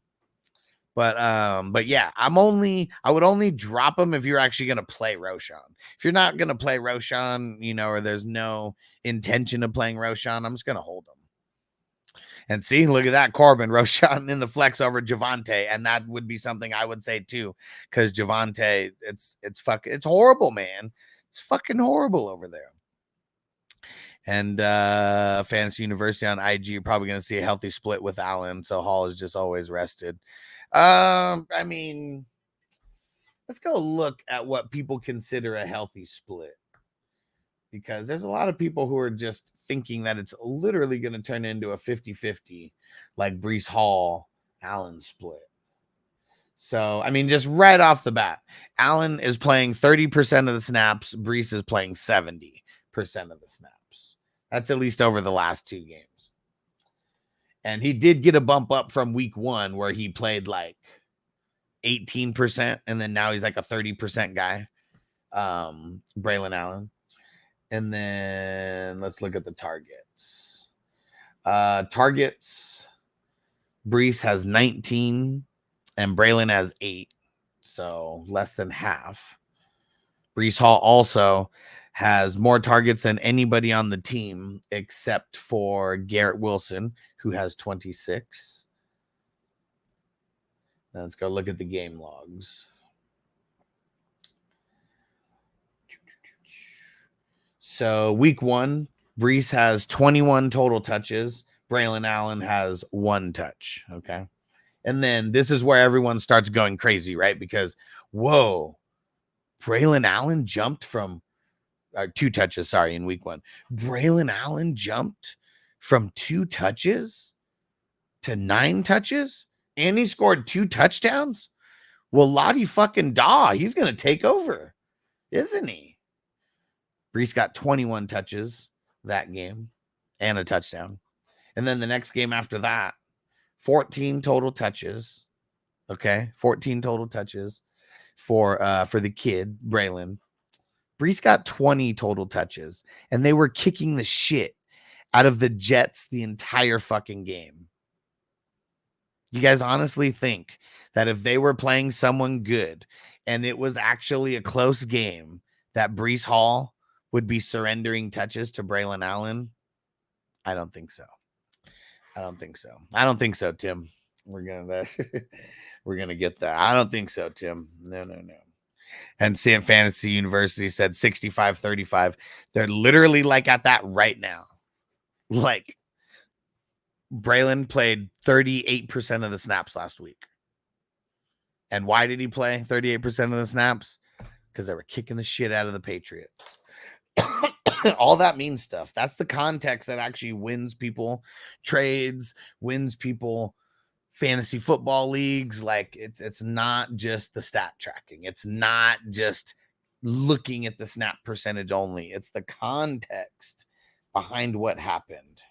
But yeah, I would only drop him if you're actually going to play Roshan. If you're not going to play Roshan, you know, or there's no intention of playing Roshan, I'm just going to hold him. And see, look at that, Corbin, Roshan in the flex over Javonte, and that would be something I would say too, because Javonte, it's horrible, man. It's fucking horrible over there. And Fantasy University on IG, you're probably going to see a healthy split with Allen, so Hall is just always rested. I mean, let's go look at what people consider a healthy split. Because there's a lot of people who are just thinking that it's literally going to turn into a 50-50, like Breece Hall, Allen split. So, I mean, just right off the bat, Allen is playing 30% of the snaps. Breece is playing 70% of the snaps. That's at least over the last 2 games. And he did get a bump up from week 1 where he played like 18%. And then now he's like a 30% guy. Braylon Allen. And then let's look at the targets. Targets, Breece has 19 and Braylon has 8. So less than half. Breece Hall also has more targets than anybody on the team except for Garrett Wilson, who has 26. Now let's go look at the game logs. So week 1, Breece has 21 total touches. Braylon Allen has 1 touch. Okay. And then this is where everyone starts going crazy, right? Because, whoa, Braylon Allen jumped from 2 touches, in week 1. Braylon Allen jumped from 2 touches to 9 touches, and he scored 2 touchdowns. Well, Lottie fucking Daw, he's going to take over, isn't he? Breece got 21 touches that game and a touchdown. And then the next game after that, 14 total touches. Okay, 14 total touches for the kid, Braylon. Breece got 20 total touches, and they were kicking the shit out of the Jets the entire fucking game. You guys honestly think that if they were playing someone good and it was actually a close game, that Breece Hall would be surrendering touches to Braylon Allen? I don't think so. I don't think so, Tim. We're gonna get that. I don't think so, Tim. No. And Sam Fantasy University said 65-35. They're literally like at that right now. Like, Braylon played 38% of the snaps last week. And why did he play 38% of the snaps? Because they were kicking the shit out of the Patriots. All that means stuff. That's the context that actually wins people trades, wins people fantasy football leagues. Like, it's not just the stat tracking. It's not just looking at the snap percentage only. It's the context behind what happened.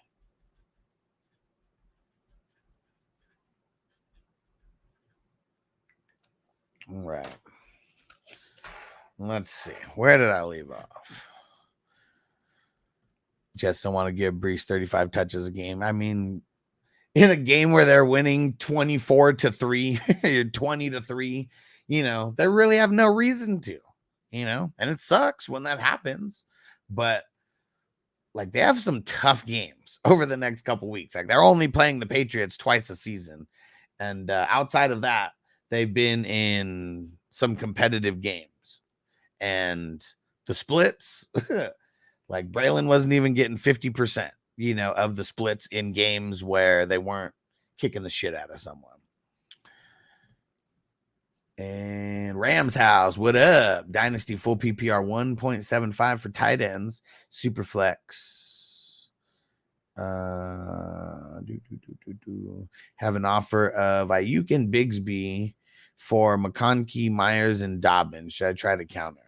All right. Let's see. Where did I leave off? Jets don't want to give Breece 35 touches a game. I mean, in a game where they're winning 24-3, 20-3, they really have no reason to, and it sucks when that happens. But like, they have some tough games over the next couple weeks. Like, they're only playing the Patriots twice a season. And outside of that, they've been in some competitive games. And the splits, like, Braylon wasn't even getting 50%, of the splits in games where they weren't kicking the shit out of someone. And Rams House, what up? Dynasty full PPR 1.75 for tight ends. Superflex. Have an offer of Ayuk and Bigsby for McConkey, Myers, and Dobbins. Should I try to counter?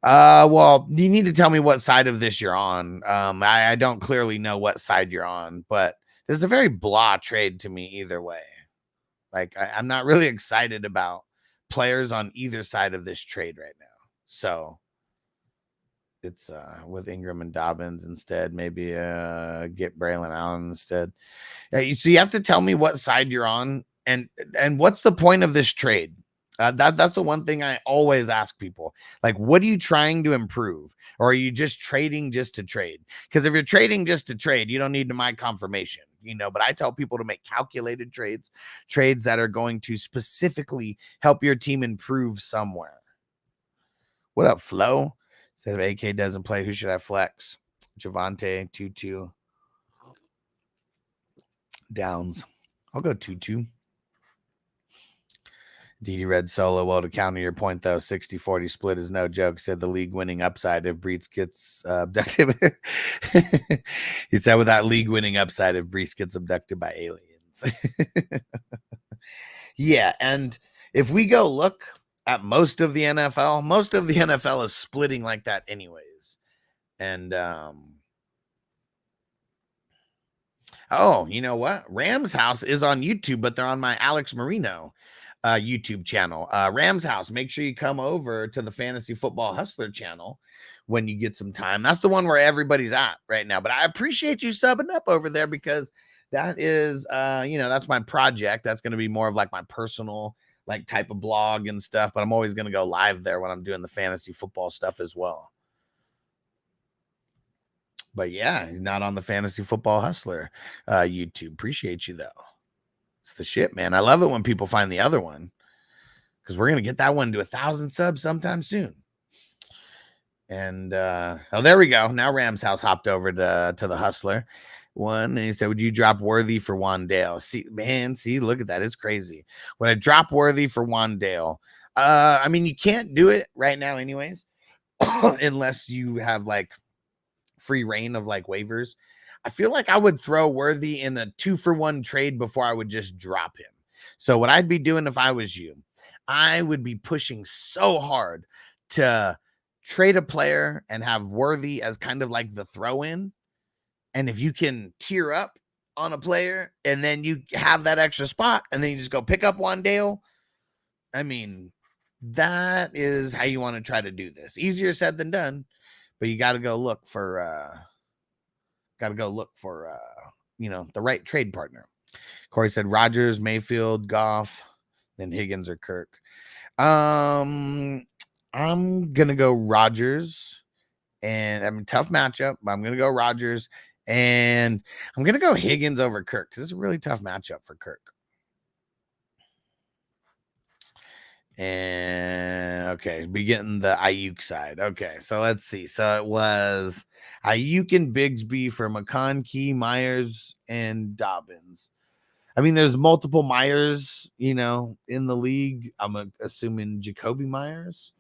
Well, you need to tell me what side of this you're on. I don't clearly know what side you're on, but this is a very blah trade to me either way. Like, I'm not really excited about players on either side of this trade right now. So it's with Ingram and Dobbins instead. Maybe get Braylon Allen instead. So you have to tell me what side you're on and what's the point of this trade. That's the one thing I always ask people. Like, what are you trying to improve? Or are you just trading just to trade? Because if you're trading just to trade, you don't need my confirmation, but I tell people to make calculated trades that are going to specifically help your team improve somewhere. What up, Flo? Said if AK doesn't play, who should I flex? Javante, Tutu. Downs. I'll go Tutu. DD Red Solo. Well, to counter your point, though, 60-40 split is no joke. Said the league winning upside if Breece gets abducted. He said with that league winning upside if Breece gets abducted by aliens. Yeah, and if we go look at most of the NFL is splitting like that anyways. And oh, you know what? Rams House is on YouTube, but they're on my Alex Marino YouTube channel. Rams House, make sure you come over to the Fantasy Football Hustler channel when you get some time. That's the one where everybody's at right now. But I appreciate you subbing up over there because that is, that's my project. That's going to be more of like my personal like type of blog and stuff. But I'm always going to go live there when I'm doing the fantasy football stuff as well. But yeah, he's not on the Fantasy Football Hustler YouTube. Appreciate you though. It's the shit, man. I love it when people find the other one because we're going to get that one to 1,000 subs sometime soon. And oh, there we go. Now Rams House hopped over to the Hustler one. And he said, would you drop Worthy for Wandale? See, look at that. It's crazy. When I drop Worthy for Wandale, I mean, you can't do it right now anyways, unless you have like free reign of like waivers. I feel like I would throw Worthy in a 2-for-1 trade before I would just drop him. So what I'd be doing if I was you, I would be pushing so hard to trade a player and have Worthy as kind of like the throw-in. And if you can tier up on a player and then you have that extra spot and then you just go pick up Wandale, I mean, that is how you want to try to do this. Easier said than done, but you got to go look for the right trade partner. Corey said Rodgers, Mayfield, Goff, then Higgins or Kirk. I'm gonna go Rodgers, and I mean tough matchup, but I'm gonna go Rodgers, and I'm gonna go Higgins over Kirk because it's a really tough matchup for Kirk. And okay, we getting the Ayuk side. Okay, so let's see. So it was Ayuk and Bigsby for McConkey, Myers, and Dobbins. I mean, there's multiple Myers, in the league. I'm assuming Jacoby Myers.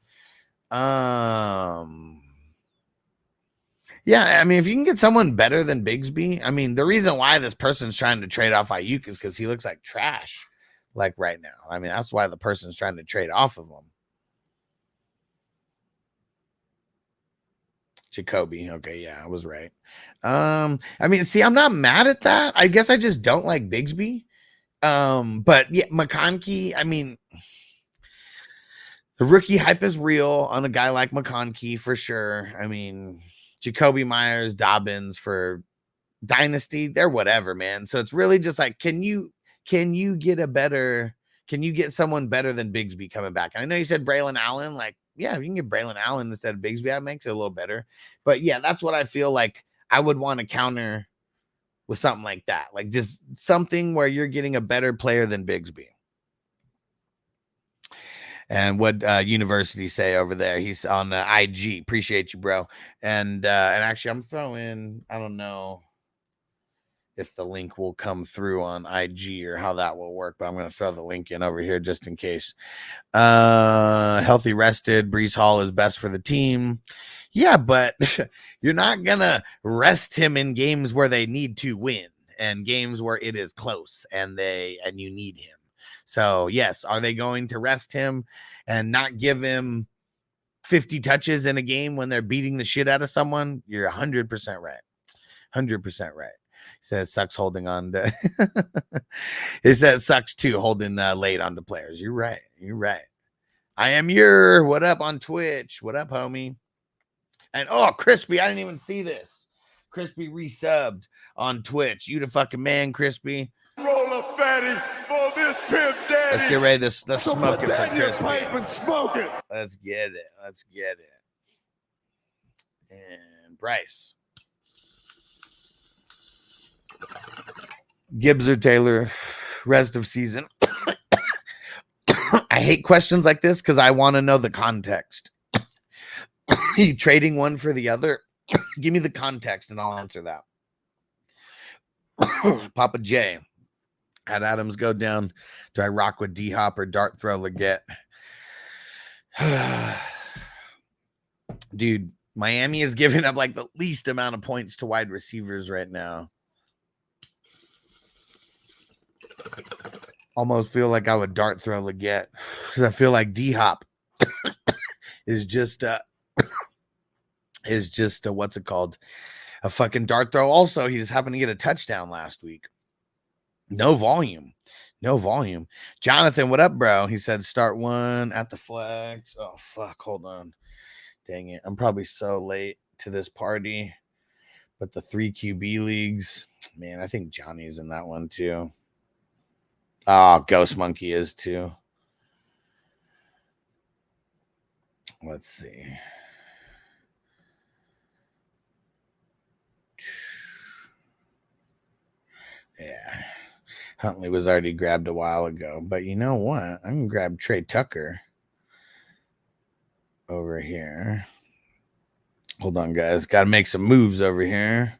Yeah, I mean, if you can get someone better than Bigsby, I mean, the reason why this person's trying to trade off Ayuk is because he looks like trash, like right now. I mean, that's why the person's trying to trade off of him. Jacoby. Okay, yeah, I was right. I mean, see, I'm not mad at that. I guess I just don't like Bigsby. But yeah, McConkey, I mean, the rookie hype is real on a guy like McConkey for sure. I mean, Jacoby Myers, Dobbins for Dynasty, they're whatever, man. So it's really just like, can you get someone better than Bigsby coming back? I know you said Braylon Allen, like, yeah, if you can get Braylon Allen instead of Bigsby, that makes it a little better. But yeah, that's what I feel like I would want to counter with something like that. Like just something where you're getting a better player than Bigsby. And what University say over there? He's on IG. Appreciate you, bro. And actually, I'm throwing. I don't know if the link will come through on IG or how that will work, but I'm going to throw the link in over here just in case. Healthy, rested. Breece Hall is best for the team. Yeah, but you're not going to rest him in games where they need to win and games where it is close and you need him. So, yes, are they going to rest him and not give him 50 touches in a game when they're beating the shit out of someone? You're 100% right. 100% right. He says sucks holding on to it says sucks too holding late on to players. You're right. You're right. I am your what up on Twitch? What up, homie? And oh, Crispy, I didn't even see this. Crispy resubbed on Twitch. You the fucking man, Crispy. Roll a fatty for this pimp daddy. Let's get ready to smoke it for Crispy. Smoke it. Let's get it. Let's get it. And Bryce. Gibbs or Taylor, rest of season. I hate questions like this because I want to know the context. You trading one for the other? Give me the context and I'll answer that. Papa J. Had Adams go down. Do I rock with D-Hop or dart throw Leggett? Dude, Miami is giving up like the least amount of points to wide receivers right now. Almost feel like I would dart throw Leggett because I feel like D-Hop is just what's it called? A fucking dart throw. Also, he just happened to get a touchdown last week. No volume. Jonathan, what up, bro? He said start one at the flex. Oh, fuck. Hold on. Dang it. I'm probably so late to this party. But the 3 QB leagues, man, I think Johnny's in that one too. Oh, Ghost Monkey is too. Let's see. Yeah. Huntley was already grabbed a while ago. But you know what? I can grab Trey Tucker over here. Hold on, guys. Got to make some moves over here.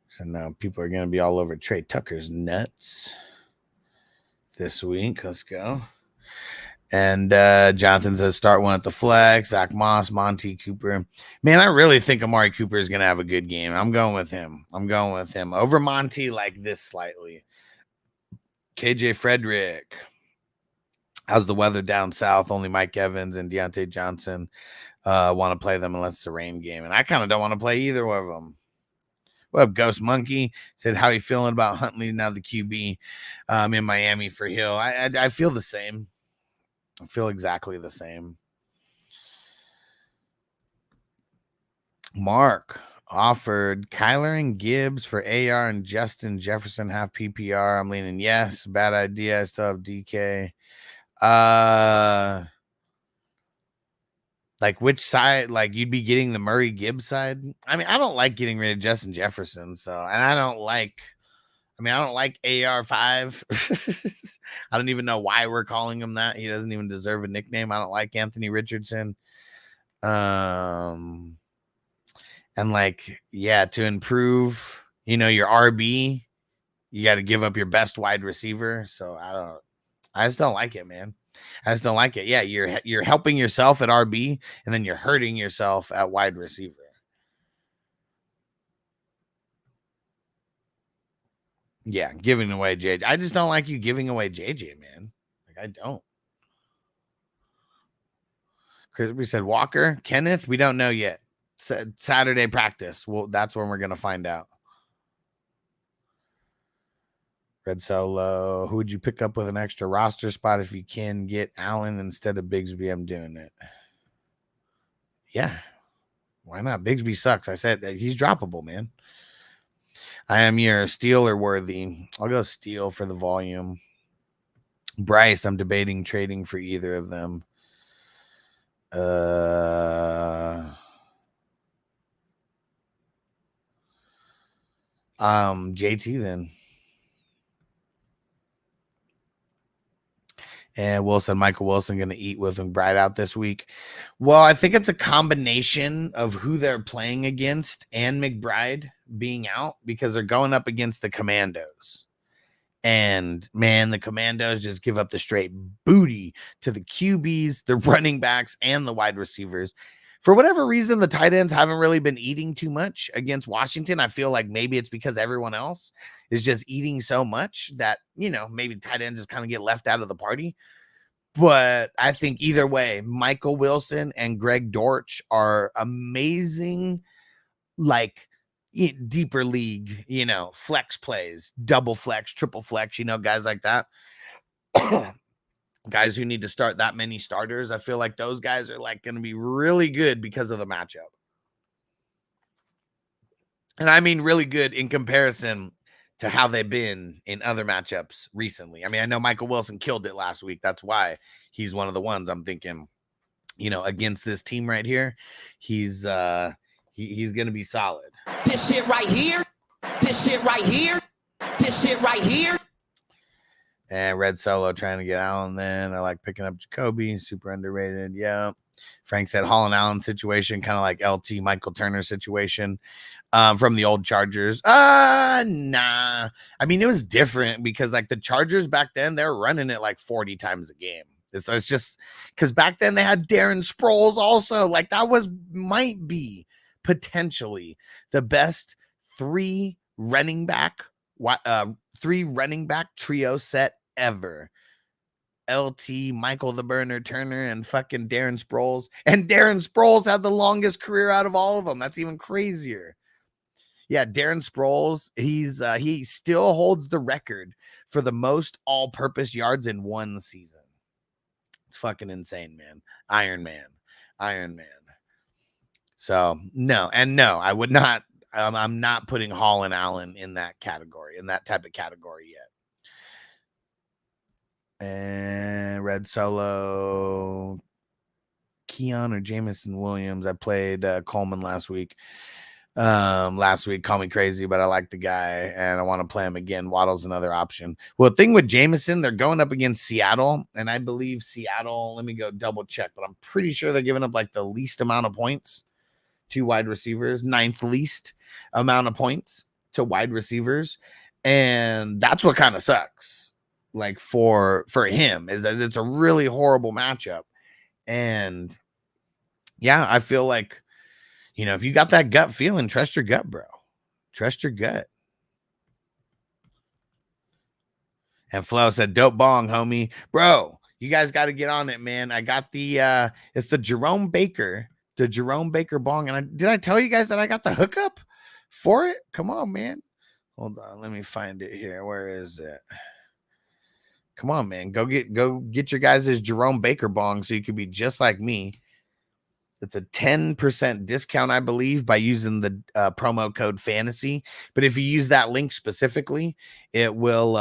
So now people are going to be all over Trey Tucker's nuts this week. Let's go. And Jonathan says start one at the flex. Zach Moss, Monty Cooper. Man, I really think Amari Cooper is going to have a good game. I'm going with him. Over Monty like this slightly. KJ Frederick. How's the weather down south? Only Mike Evans and Deontay Johnson want to play them unless it's a rain game. And I kind of don't want to play either of them. What up, Ghost Monkey? Said, how you feeling about Huntley now the QB in Miami for Hill? I feel the same. I feel exactly the same. Mark. Offered Kyler and Gibbs for AR and Justin Jefferson half PPR. I'm leaning yes. Bad idea. I still have DK. Like which side? Like you'd be getting the Murray Gibbs side? I mean, I don't like getting rid of Justin Jefferson. So, and I don't like AR5. I don't even know why we're calling him that. He doesn't even deserve a nickname. I don't like Anthony Richardson. And like, yeah, to improve, your RB, you got to give up your best wide receiver. So I just don't like it, man. I just don't like it. Yeah, you're helping yourself at RB, and then you're hurting yourself at wide receiver. Yeah, giving away JJ. I just don't like you giving away JJ, man. Like, I don't. Crispy said Walker, Kenneth, we don't know yet. Saturday practice. Well, that's when we're going to find out. Red Solo, who would you pick up with an extra roster spot if you can get Allen instead of Bigsby? I'm doing it. Yeah. Why not? Bigsby sucks. I said he's droppable, man. I am your Steele or Worthy. I'll go Steele for the volume. Bryce, I'm debating trading for either of them. JT then. And Michael Wilson going to eat with McBride out this week. Well, I think it's a combination of who they're playing against and McBride being out because they're going up against the Commandos. And, man, the Commandos just give up the straight booty to the QBs, the running backs, and the wide receivers. For whatever reason, the tight ends haven't really been eating too much against Washington. I feel like maybe it's because everyone else is just eating so much that, maybe tight ends just kind of get left out of the party. But I think either way, Michael Wilson and Greg Dortch are amazing, like, deeper league, flex plays, double flex, triple flex, guys like that. Guys who need to start that many starters. I feel like those guys are like going to be really good because of the matchup. And I mean really good in comparison to how they've been in other matchups recently. I mean, I know Michael Wilson killed it last week. That's why he's one of the ones I'm thinking, against this team right here, he's going to be solid. This shit right here. This shit right here. This shit right here. And Red Solo trying to get Allen then. I like picking up Jacoby. Super underrated. Yeah. Frank said Holland Allen situation, kind of like LT Michael Turner situation from the old Chargers. Nah. I mean, it was different because like the Chargers back then, they're running it like 40 times a game. So it's just because back then they had Darren Sproles also. Like that might be potentially the best three running back trio set ever. LT, Michael the Burner Turner, and fucking Darren Sproles. And Darren Sproles had the longest career out of all of them. That's even crazier. Yeah, Darren Sproles, he still holds the record for the most all-purpose yards in one season. It's fucking insane, man. Iron Man. So, no, I would not. I'm not putting Hall and Allen in that category, in that type of category yet. And Red Solo, Keon or Jamison Williams. I played Coleman last week. Call me crazy, but I like the guy and I want to play him again. Waddle's another option. Well, the thing with Jamison, they're going up against Seattle, and I believe Seattle, let me go double check, but I'm pretty sure they're giving up like the least amount of points to wide receivers, 9th least amount of points to wide receivers. And that's what kind of sucks. Like for him is that it's a really horrible matchup. And yeah, I feel like, if you got that gut feeling, trust your gut, bro. Trust your gut. And Flo said, dope bong, homie. Bro, you guys got to get on it, man. I got it's the Jerome Baker bong. And did I tell you guys that I got the hookup for it? Come on, man. Hold on. Let me find it here. Where is it? Come on, man. Go get your guys' Jerome Baker bong so you can be just like me It's a 10% discount, I believe, by using the promo code fantasy. But if you use that link specifically, it will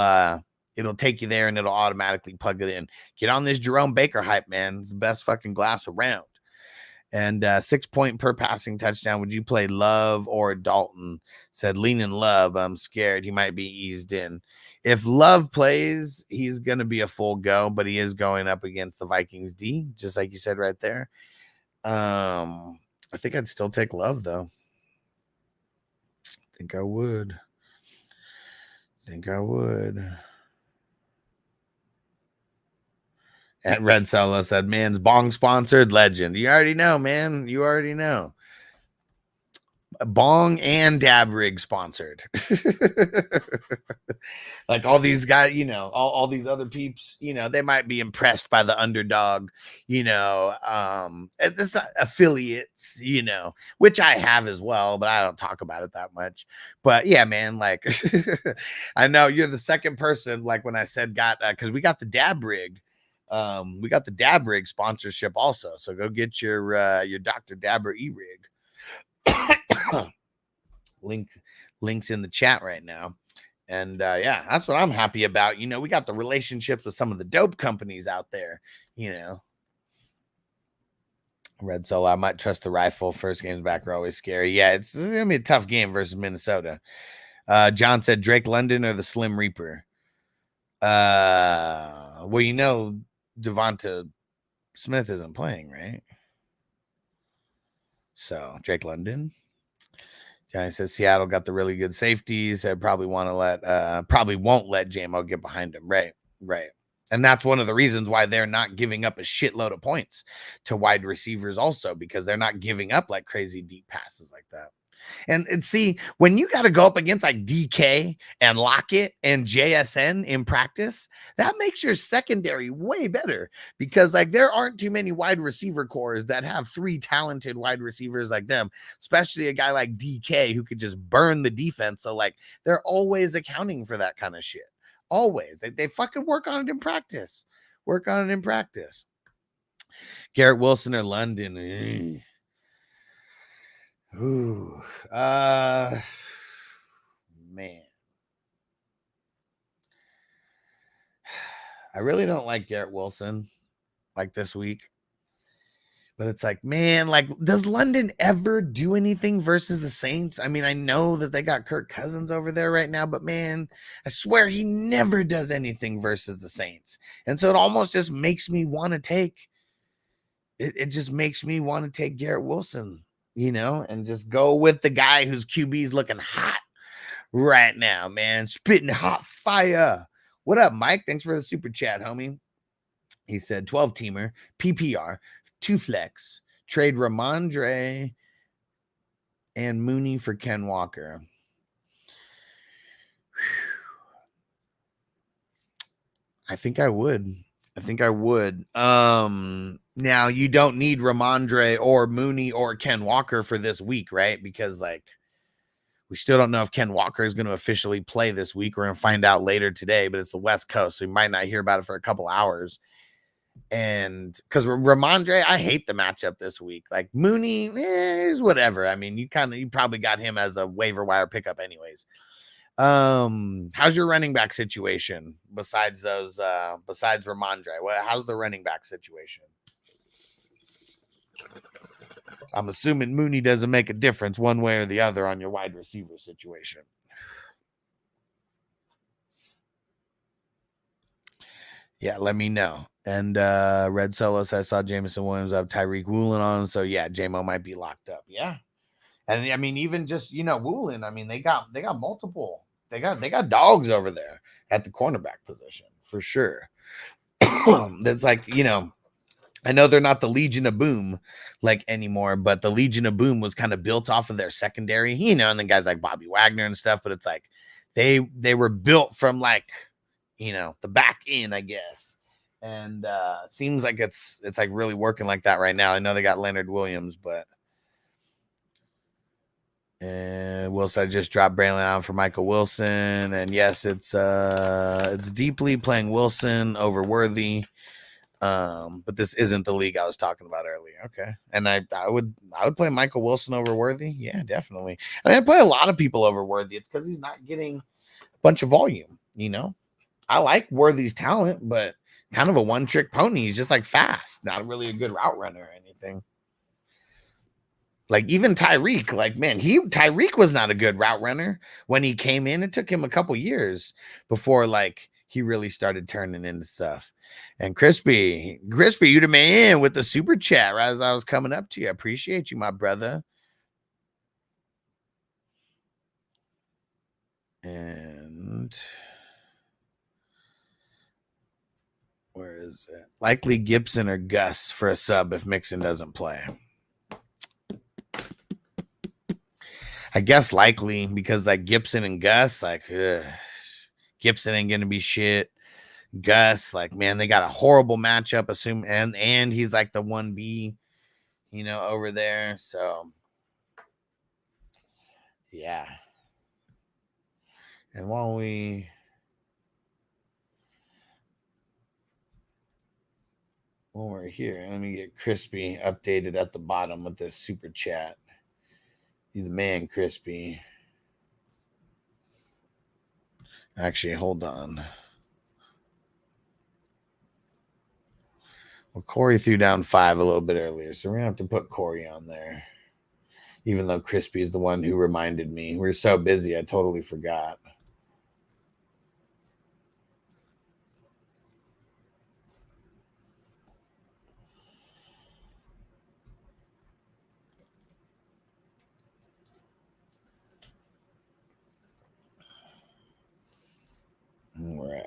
it'll take you there and it'll automatically plug it in. Get on this Jerome Baker hype, man. It's the best fucking glass around. And 6 point per passing touchdown. Would you play Love or Dalton? Said leaning Love. I'm scared he might be eased in. If Love plays, he's going to be a full go, but he is going up against the Vikings D, just like you said right there. I think I'd still take Love, though. I think I would. And Red Solo said, man's bong sponsored legend. You already know, man. You already know. Bong and Dab Rig sponsored. Like all these guys, you know, all these other peeps, you know, they might be impressed by the underdog, you know, it's not affiliates, you know, which I have as well, but I don't talk about it that much. But yeah, man, like I know you're the second person, like when I said because we got the Dab Rig. We got the Dab Rig sponsorship also. So go get your Dr. Dabber E-Rig. Links in the chat right now. And yeah, that's what I'm happy about. You know, we got the relationships with some of the dope companies out there, you know. Red Solo, I might trust the rifle. First games back are always scary. Yeah, it's gonna be a tough game versus Minnesota. John said Drake London or the Slim Reaper. Well, you know, Devonta Smith isn't playing, right? So Drake London. Johnny says Seattle got the really good safeties. I probably won't let JMO get behind him. Right. And that's one of the reasons why they're not giving up a shitload of points to wide receivers also, because they're not giving up like crazy deep passes like that. And see, when you got to go up against like DK and Lockett and JSN in practice, that makes your secondary way better, because like there aren't too many wide receiver cores that have three talented wide receivers like them, especially a guy like DK who could just burn the defense. So like they're always accounting for that kind of shit. Always. They fucking work on it in practice. Garrett Wilson or London. Ooh, man. I really don't like Garrett Wilson like this week. But it's like, man, like, does London ever do anything versus the Saints? I mean, I know that they got Kirk Cousins over there right now, but man, I swear he never does anything versus the Saints. And so it almost just makes me want to take Garrett Wilson, you know, and just go with the guy whose QB is looking hot right now, man. Spitting hot fire. What up, Mike? Thanks for the super chat, homie. He said 12-teamer, PPR, 2 flex, trade Ramondre and Mooney for Ken Walker. I think I would. Now you don't need Ramondre or Mooney or Ken Walker for this week, right? Because like we still don't know if Ken Walker is going to officially play this week. We're going to find out later today, but it's the West Coast, so you might not hear about it for a couple hours. And because Ramondre, I hate the matchup this week. Like Mooney is whatever. I mean, you probably got him as a waiver wire pickup anyways. How's your running back situation besides Ramondre? How's the running back situation? I'm assuming Mooney doesn't make a difference one way or the other on your wide receiver situation. Yeah, let me know. And Red Solo says I saw Jameson Williams have Tyreek Woolen on. So yeah, JMO might be locked up. Yeah. And I mean, even just, you know, Woolen, I mean, they got multiple. They got dogs over there at the cornerback position for sure. That's like, you know, I know they're not the Legion of Boom like anymore, but the Legion of Boom was kind of built off of their secondary, you know, and then guys like Bobby Wagner and stuff, but it's like they were built from like, you know, the back end, I guess. And seems like it's like really working like that right now. I know they got Leonard Williams, but Wilson just dropped Braylon out for Michael Wilson. And yes, it's deeply playing Wilson over Worthy. But this isn't the league I was talking about earlier. Okay. And I would play Michael Wilson over Worthy. Yeah, definitely. I mean, I play a lot of people over Worthy. It's because he's not getting a bunch of volume, you know. I like Worthy's talent, but kind of a one-trick pony. He's just like fast, not really a good route runner or anything. Like even Tyreek, like, man, Tyreek was not a good route runner when he came in. It took him a couple years before like he really started turning into stuff. And Crispy, you the man with the super chat right as I was coming up to you. I appreciate you, my brother. And where is it? Likely Gibson or Gus for a sub if Mixon doesn't play. I guess likely because like Gibson and Gus, like Gibson ain't gonna be shit. Gus, like, man, they got a horrible matchup, and he's like the 1B, you know, over there. So yeah. And while we're here, let me get Crispy updated at the bottom with this super chat. You the man, Crispy. Actually, hold on. Well, Corey threw down 5 a little bit earlier, so we're going to have to put Corey on there. Even though Crispy is the one who reminded me. We're so busy, I totally forgot. All right.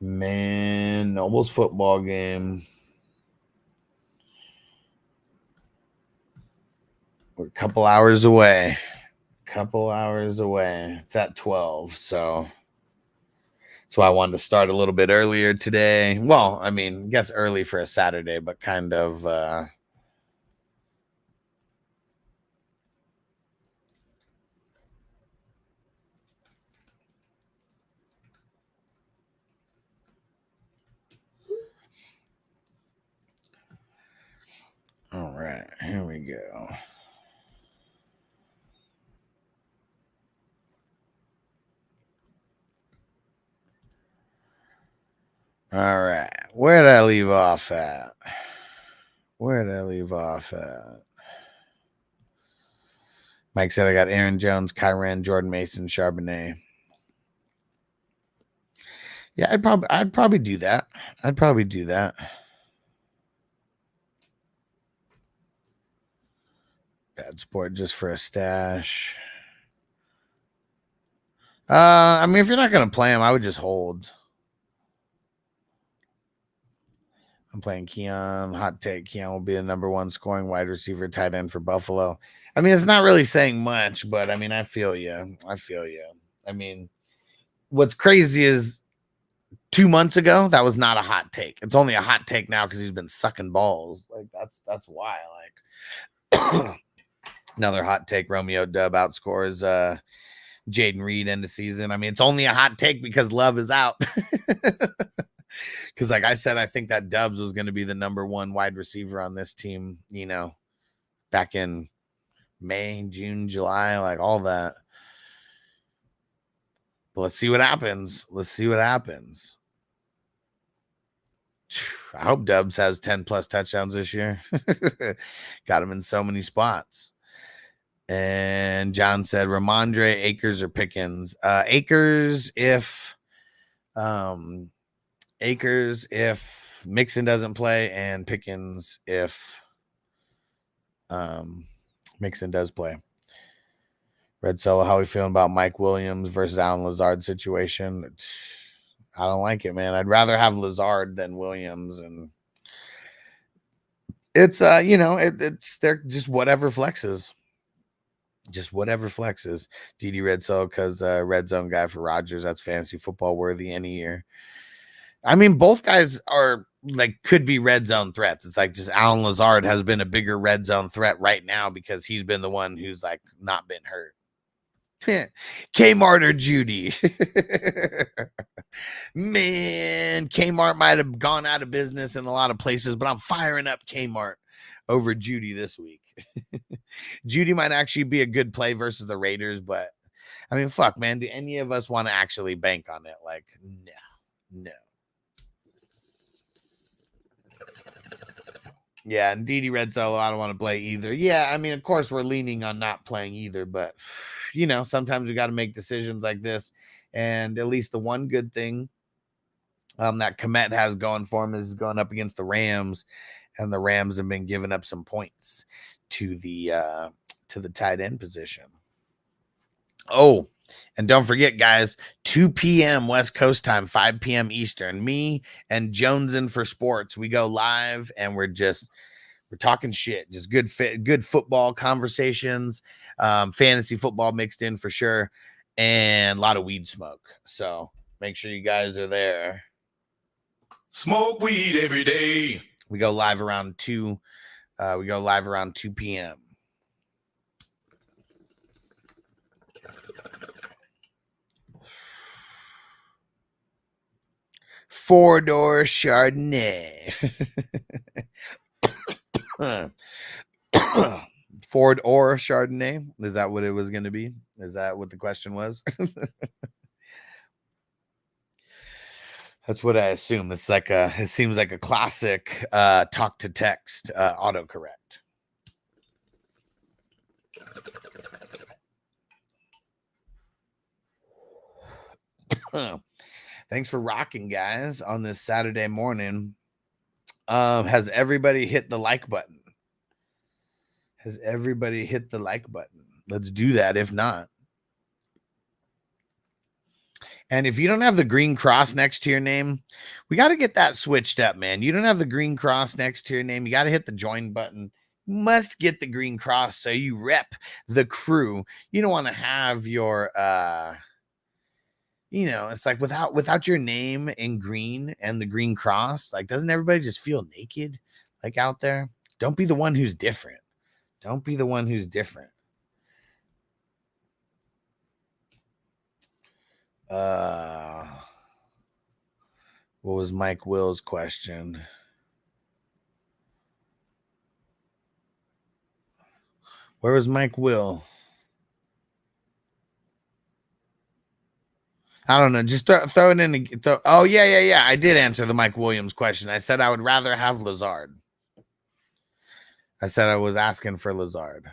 Man, Noble's football game. We're a couple hours away. It's at 12, so that's why I wanted to start a little bit earlier today. Well, I mean, I guess early for a Saturday, but kind of all right, here we go. All right. Where did I leave off at? Mike said I got Aaron Jones, Kyren, Jordan Mason, Charbonnet. Yeah, I'd probably do that. Bad sport just for a stash. I mean, if you're not gonna play him, I would just hold. I'm playing Keon. Hot take. Keon will be the number 1 scoring wide receiver tight end for Buffalo. I mean, it's not really saying much, but I mean, I feel you. I mean, what's crazy is 2 months ago, that was not a hot take. It's only a hot take now because he's been sucking balls. Like that's why. Like another hot take, Romeo Dub outscores Jaden Reed end of season. I mean, it's only a hot take because Love is out. Because like I said, I think that Dubs was going to be the number 1 wide receiver on this team, you know, back in May, June, July, like all that. But let's see what happens. I hope Dubs has 10 plus touchdowns this year. Got him in so many spots. And John said Ramondre, Akers, or Pickens. Akers if Mixon doesn't play, and Pickens if Mixon does play. Red Solo, how are we feeling about Mike Williams versus Allen Lazard situation? I don't like it, man. I'd rather have Lazard than Williams, and it's you know, it's they're just whatever flexes. DD Red Solo, because red zone guy for Rodgers. That's fantasy football worthy any year. I mean, both guys are like could be red zone threats. It's like just Allen Lazard has been a bigger red zone threat right now because he's been the one who's like not been hurt. Kmart or Judy? Man, Kmart might have gone out of business in a lot of places, but I'm firing up Kmart over Judy this week. Judy might actually be a good play versus the Raiders, but I mean, fuck, man. Do any of us want to actually bank on it? Like, no. Yeah, and Didi Red Solo, I don't want to play either. Yeah, I mean, of course, we're leaning on not playing either, but, you know, sometimes we got to make decisions like this. And at least the one good thing that Komet has going for him is going up against the Rams, and the Rams have been giving up some points to the tight end position. Oh, and don't forget, guys, 2 p.m. West Coast time, 5 p.m. Eastern. Me and Jonesin for Sports. We go live, and we're talking shit. Just good football conversations, fantasy football mixed in for sure, and a lot of weed smoke. So make sure you guys are there. Smoke weed every day. We go live around 2 p.m. Four-door Chardonnay. Ford or Chardonnay? Is that what it was going to be? Is that what the question was? That's what I assume. It seems like a classic talk to text autocorrect. Thanks for rocking, guys, on this Saturday morning. Has everybody hit the like button? Has everybody hit the like button? Let's do that. If not, and if you don't have the green cross next to your name, we got to get that switched up, man. You don't have the green cross next to your name. You got to hit the join button. You must get the green cross so you rep the crew. You don't want to have your it's like without your name in green and the green cross, like, doesn't everybody just feel naked, like, out there? Don't be the one who's different. Don't be the one who's different. What was Mike Will's question? Where was Mike Will? I don't know. Just throw it in. Oh, yeah. I did answer the Mike Williams question. I said I would rather have Lazard. I said I was asking for Lazard.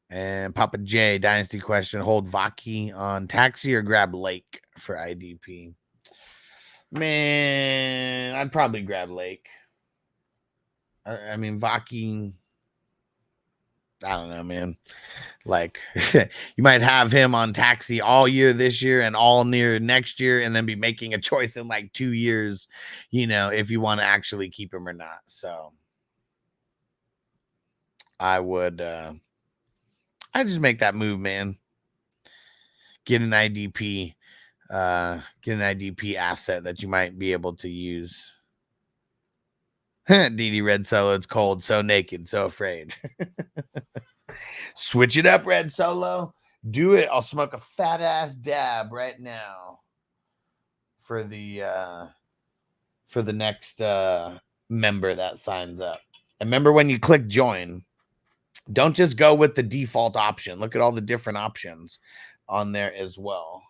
And Papa J, Dynasty question. Hold Vaki on Taxi or grab Lake for IDP? Man, I'd probably grab Lake. I mean, Vaki, I don't know, man. Like, you might have him on Taxi all year this year and all near next year, and then be making a choice in like 2 years, if you want to actually keep him or not. So I would I just make that move, man. Get an IDP asset that you might be able to use. DD Red Solo, it's cold, so naked, so afraid. Switch it up, Red Solo. Do it. I'll smoke a fat ass dab right now for the next member that signs up. And remember, when you click join, don't just go with the default option. Look at all the different options on there as well.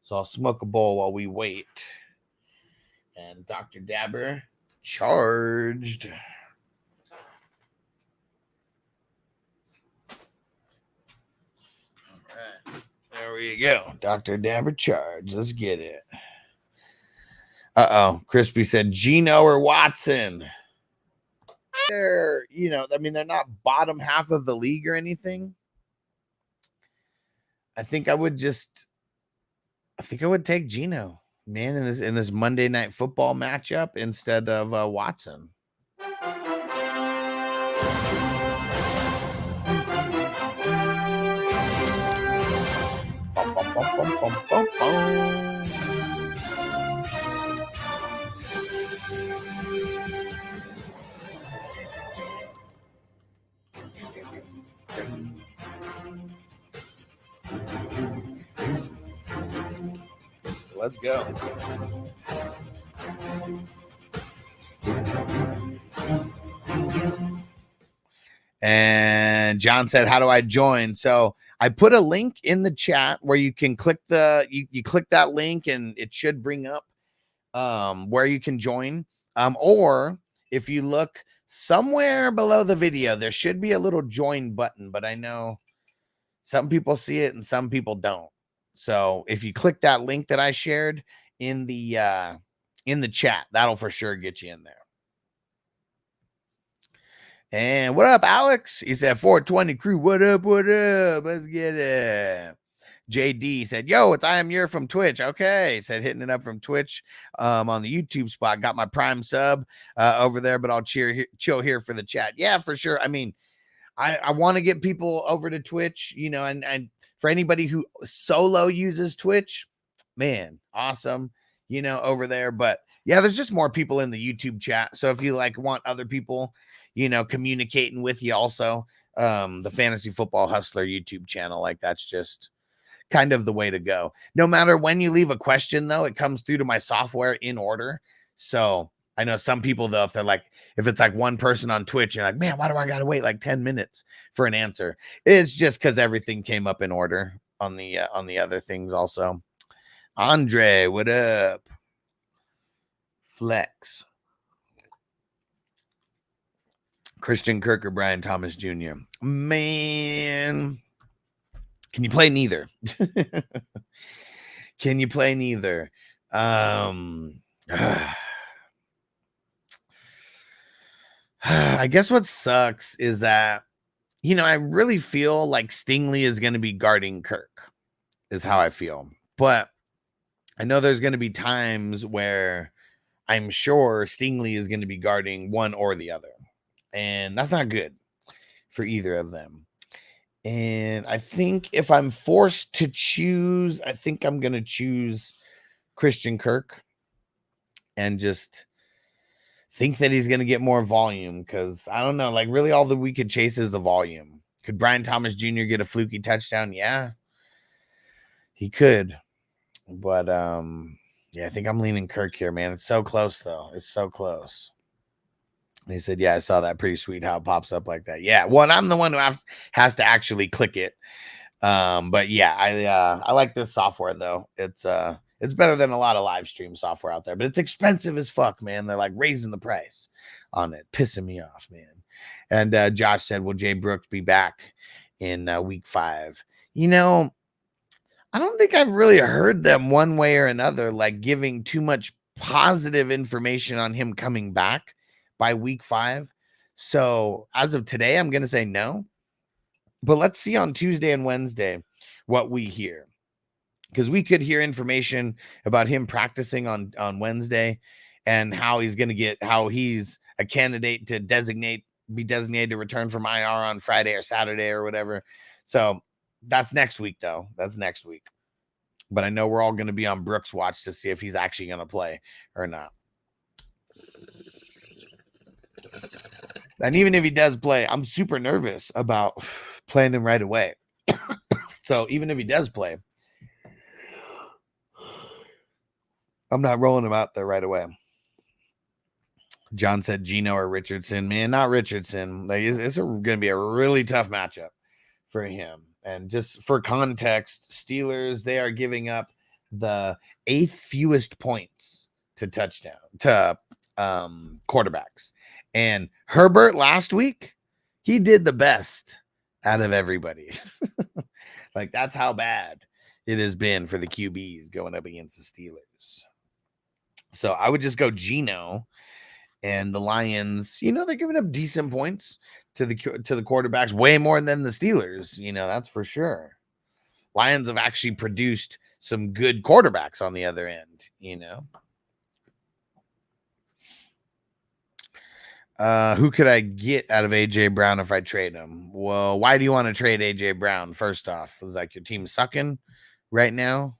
So I'll smoke a bowl while we wait. And Dr. Dabber charged. All right. There we go. Dr. Dabber charged. Let's get it. Crispy said Gino or Watson. They're, they're not bottom half of the league or anything. I think I would take Gino, man, in this Monday Night Football matchup instead of Watson. Let's go. And John said, how do I join? So I put a link in the chat where you can click you click that link and it should bring up where you can join. Or if you look somewhere below the video, there should be a little join button, but I know some people see it and some people don't. So if you click that link that I shared in the chat, that'll for sure get you in there. And what up, Alex? He said, 420 crew, what up, what up? Let's get it. JD said, yo, it's I Am Your from Twitch. Okay. He said, hitting it up from Twitch on the YouTube spot. Got my Prime sub over there, but I'll chill here for the chat. Yeah, for sure. I mean, I want to get people over to Twitch, you know, and for anybody who solo uses Twitch, man, awesome, you know, over there. But yeah, there's just more people in the YouTube chat. So if you like want other people, you know, communicating with you also, the Fantasy Football Hustler YouTube channel, like that's just kind of the way to go. No matter when you leave a question, though, it comes through to my software in order. So I know some people, though, if it's like one person on Twitch, you're like, man, why do I got to wait like 10 minutes for an answer? It's just because everything came up in order on the other things also. Andre, what up? Flex. Christian Kirk or Brian Thomas Jr. Man, can you play neither? Can you play neither? I guess what sucks is that, you know, I really feel like Stingley is going to be guarding Kirk, is how I feel. But I know there's going to be times where I'm sure Stingley is going to be guarding one or the other. And that's not good for either of them. And I think if I'm forced to choose, I think I'm going to choose Christian Kirk and just think that he's going to get more volume because I don't know, like really all that we could chase is the volume. Could Brian Thomas Jr. get a fluky touchdown? Yeah, he could. But yeah, I think I'm leaning Kirk here, man. It's so close, though. It's so close. He said, yeah, I saw that. Pretty sweet how it pops up like that. Yeah, well, I'm the one who has to actually click it. But yeah, I like this software, though. It's better than a lot of live stream software out there, but it's expensive as fuck, man. They're like raising the price on it, pissing me off, man. And Josh said, will Jay Brooks be back in week 5? You know, I don't think I've really heard them one way or another, like giving too much positive information on him coming back by week 5. So as of today, I'm going to say no. But let's see on Tuesday and Wednesday what we hear. Because we could hear information about him practicing on Wednesday and how he's a candidate to be designated to return from IR on Friday or Saturday or whatever. So that's next week, though. That's next week. But I know we're all going to be on Brooks' watch to see if he's actually going to play or not. And even if he does play, I'm super nervous about playing him right away. So even if he does play, I'm not rolling him out there right away. John said Geno or Richardson. Man, not Richardson. Like it's going to be a really tough matchup for him. And just for context, Steelers, they are giving up the 8th fewest points to quarterbacks. And Herbert last week, he did the best out of everybody. Like that's how bad it has been for the QBs going up against the Steelers. So I would just go Geno. And the Lions, you know, they're giving up decent points to the quarterbacks, way more than the Steelers, you know, that's for sure. Lions have actually produced some good quarterbacks on the other end, you know. Who could I get out of AJ Brown if I trade him? Well, why do you want to trade AJ Brown? First off, is like your team sucking right now,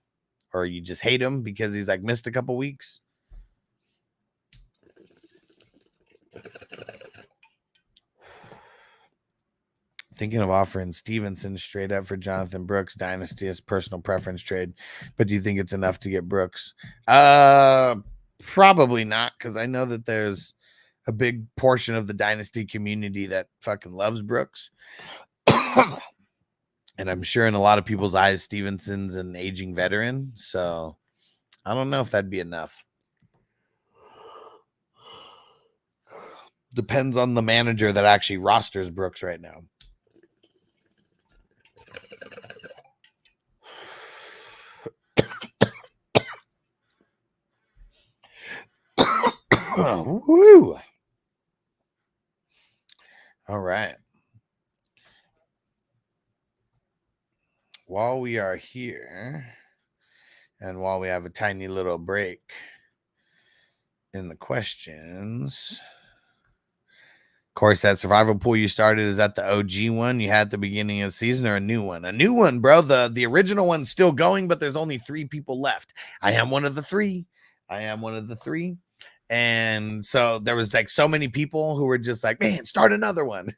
or you just hate him because he's like missed a couple weeks? Thinking of offering Stevenson straight up for Jonathan Brooks dynasty as personal preference trade, but do you think it's enough to get Brooks? Probably not, because I know that there's a big portion of the dynasty community that fucking loves Brooks. And I'm sure in a lot of people's eyes, Stevenson's an aging veteran. So I don't know if that'd be enough. Depends on the manager that actually rosters Brooks right now. Woo! All right. While we are here, and while we have a tiny little break in the questions, Corey said, survival pool you started, is that the OG one you had at the beginning of the season or a new one? A new one, bro. The original one's still going, but there's only 3 people left. I am one of the 3. And so there was like so many people who were just like, man, start another one.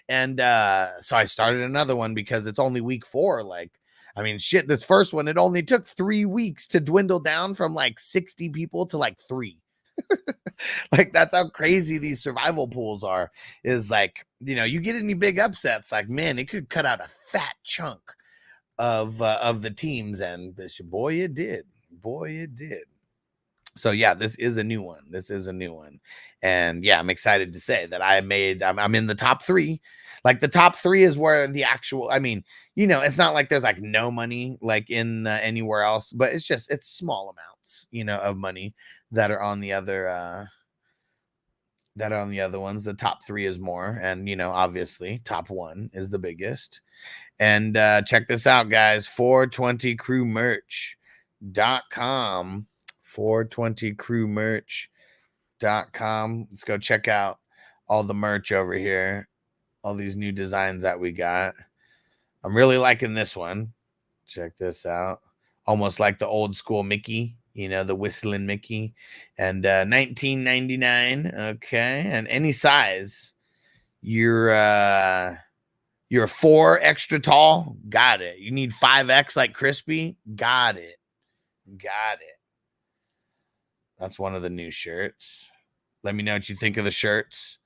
And so I started another one because it's only week 4. Like, I mean, shit, this first one, it only took 3 weeks to dwindle down from like 60 people to like 3. Like, that's how crazy these survival pools are. Is like, you know, you get any big upsets, like, man, it could cut out a fat chunk of the teams, and boy, it did. So yeah, this is a new one. And yeah, I'm excited to say that I'm in the top 3. Like, the top 3 is where the actual, I mean, you know, it's not like there's like no money like in anywhere else, but it's small amounts, you know, of money that are on the other ones. The top 3 is more, and you know, obviously top 1 is the biggest. And check this out, guys. 420crewmerch.com. 420crewmerch.com. Let's go check out all the merch over here, all these new designs that we got. I'm really liking this one. Check this out. Almost like the old school Mickey, you know, the whistling Mickey. And $19.99. Okay. And any size. You're 4 extra tall. Got it. You need 5X like Crispy. Got it. That's one of the new shirts. Let me know what you think of the shirts.